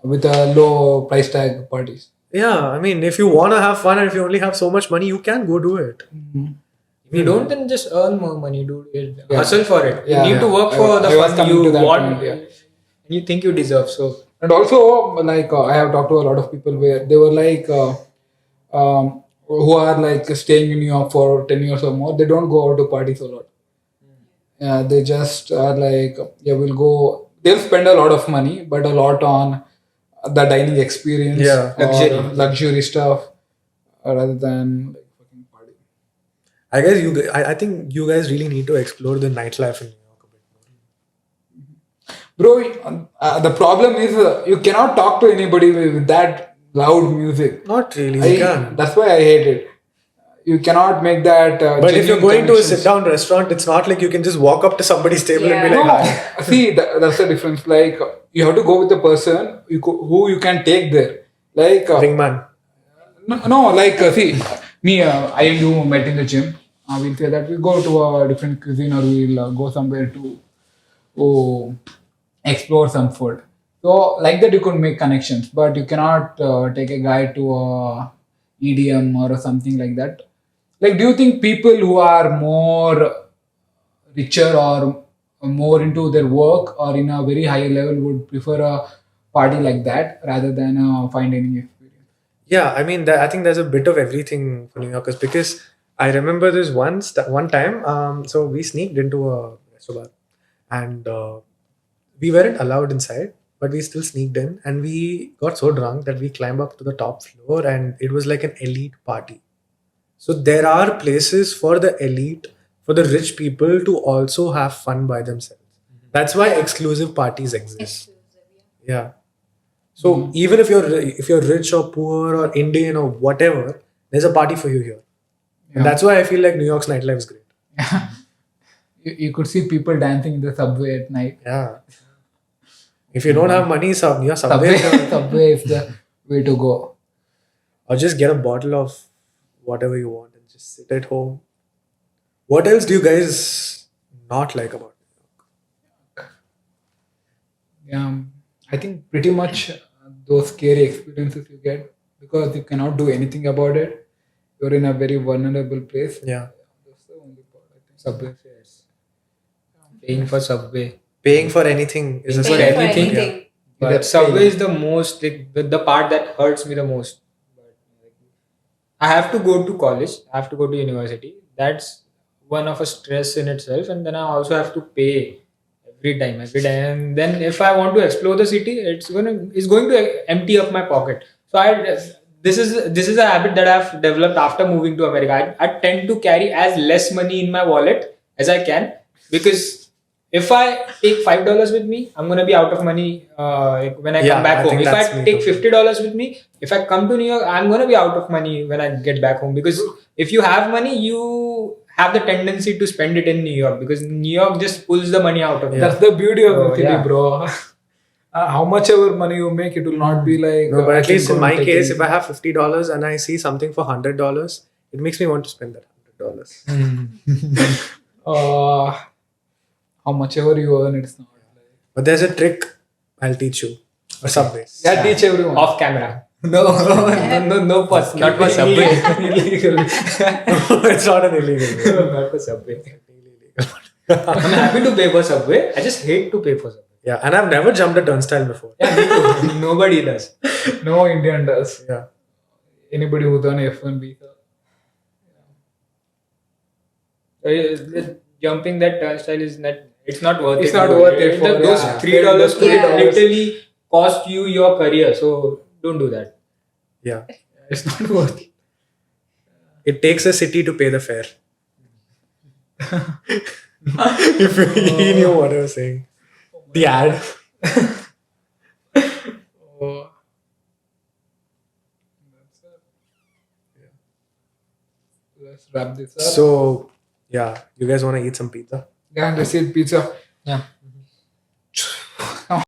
Speaker 4: with a low price tag parties?
Speaker 3: Yeah, I mean, if you want to have fun and if you only have so much money, you can go do it.
Speaker 6: If you don't, then just earn more money, dude.
Speaker 4: Yeah.
Speaker 6: Hustle for it.
Speaker 4: Yeah.
Speaker 6: You need to work for the
Speaker 4: I was
Speaker 6: fun
Speaker 4: coming
Speaker 6: you
Speaker 4: to that
Speaker 6: want
Speaker 4: point, yeah.
Speaker 6: and you think you deserve. So
Speaker 4: And also, like, I have talked to a lot of people where they were like, who are like staying in New York for 10 years or more, they don't go out to parties a lot. Yeah, they just are like, yeah, we'll go, they'll spend a lot of money, but a lot on the dining experience,
Speaker 3: Yeah.
Speaker 4: or luxury stuff, rather than like fucking party.
Speaker 3: I guess I think you guys really need to explore the nightlife in New York a bit more.
Speaker 4: Bro, the problem is you cannot talk to anybody with that loud music.
Speaker 3: Not really, you can.
Speaker 4: That's why I hate it. You cannot make that.
Speaker 3: But if you're
Speaker 4: genuine
Speaker 3: going to a
Speaker 4: connections.
Speaker 3: sit-down restaurant, it's not like you can just walk up to somebody's table and be
Speaker 5: Yeah.
Speaker 3: like,
Speaker 4: No,
Speaker 3: "Hi."
Speaker 4: see, that's the difference. Like, you have to go with the person who you can take there. Like,
Speaker 3: Ringman.
Speaker 4: no, like, see, me, I and you met in the gym. We'll say that we go to a different cuisine, or we'll go somewhere to explore some food. So, like that, you could make connections, but you cannot take a guy to a EDM or something like that. Like, do you think people who are more richer or more into their work or in a very higher level would prefer a party like that rather than a fine dining experience?
Speaker 3: Yeah, I mean, I think there's a bit of everything for New Yorkers because I remember this one time. So we sneaked into a restaurant and we weren't allowed inside, but we still sneaked in and we got so drunk that we climbed up to the top floor and it was like an elite party. So there are places for the elite, for the rich people to also have fun by themselves. That's why exclusive parties exist. Yeah. So even if you're rich or poor or Indian or whatever, there's a party for you here. And that's why I feel like New York's nightlife is great.
Speaker 4: You could see people dancing in the subway at night.
Speaker 3: Yeah. If you don't have money, subway,
Speaker 4: Subway is the way to go.
Speaker 3: or just get a bottle of whatever you want and just sit at home. What else do you guys not like about New York?
Speaker 4: Yeah, I think pretty much those scary experiences you get because you cannot do anything about it. You're in a very vulnerable place.
Speaker 3: Yeah.
Speaker 4: That's the only part, I think.
Speaker 6: Subway fares. Paying for Subway.
Speaker 3: Paying for anything is a
Speaker 6: Paying for
Speaker 3: scary
Speaker 6: anything.
Speaker 3: thing.
Speaker 5: anything.
Speaker 6: But
Speaker 4: That's
Speaker 6: Subway
Speaker 4: paying.
Speaker 6: is the most the part that hurts me the most. I have to go to college. I have to go to university. That's one of a stress in itself, and then I also have to pay every time. And then if I want to explore the city, it's going to empty up my pocket. So this is a habit that I've developed after moving to America. I tend to carry as less money in my wallet as I can because if I take $5 with me, I'm gonna be out of money when I
Speaker 3: Yeah,
Speaker 6: come back
Speaker 3: I
Speaker 6: home.
Speaker 3: think
Speaker 6: If
Speaker 3: that's
Speaker 6: I
Speaker 3: me
Speaker 6: take
Speaker 3: too.
Speaker 6: $50 with me, if I come to New York, I'm gonna be out of money when I get back home. Because if you have money, you have the tendency to spend it in New York because New York just pulls the money out of you.
Speaker 4: That's the beauty of the
Speaker 6: So,
Speaker 4: city,
Speaker 6: yeah.
Speaker 4: bro. How much ever money you make, it will not be like.
Speaker 3: No, but
Speaker 4: I
Speaker 3: at
Speaker 4: can
Speaker 3: least
Speaker 4: go
Speaker 3: in
Speaker 4: and
Speaker 3: my
Speaker 4: take
Speaker 3: case,
Speaker 4: it.
Speaker 3: if I have $50 and I see something for $100, it makes me want to spend that $100.
Speaker 4: How much ever you earn, it's not.
Speaker 3: But there's a trick I'll teach you. For Subway.
Speaker 4: Yeah, teach everyone.
Speaker 6: Off camera. No, no, not for Subway. Illegal.
Speaker 3: It's not an illegal.
Speaker 6: Not for Subway. I'm happy to pay for Subway. I just hate to pay for Subway.
Speaker 3: Yeah, and I've never jumped a turnstile before.
Speaker 6: Yeah, me too. Nobody does.
Speaker 4: No Indian does.
Speaker 3: Yeah.
Speaker 4: Anybody who's on F1 visa.
Speaker 6: Jumping that turnstile is not. It's not worth it.
Speaker 4: It's not worth it for-
Speaker 6: Those
Speaker 4: yeah.
Speaker 6: $3 could
Speaker 5: Yeah.
Speaker 6: literally cost you your career. So don't do that.
Speaker 3: Yeah.
Speaker 4: It's not worth it.
Speaker 3: It takes a city to pay the fare. If he knew what I was saying. The ad.
Speaker 4: Oh. That's it. Let's wrap this up.
Speaker 3: So, yeah, you guys want to eat some pizza?
Speaker 4: Yeah, let's eat pizza.
Speaker 6: Yeah.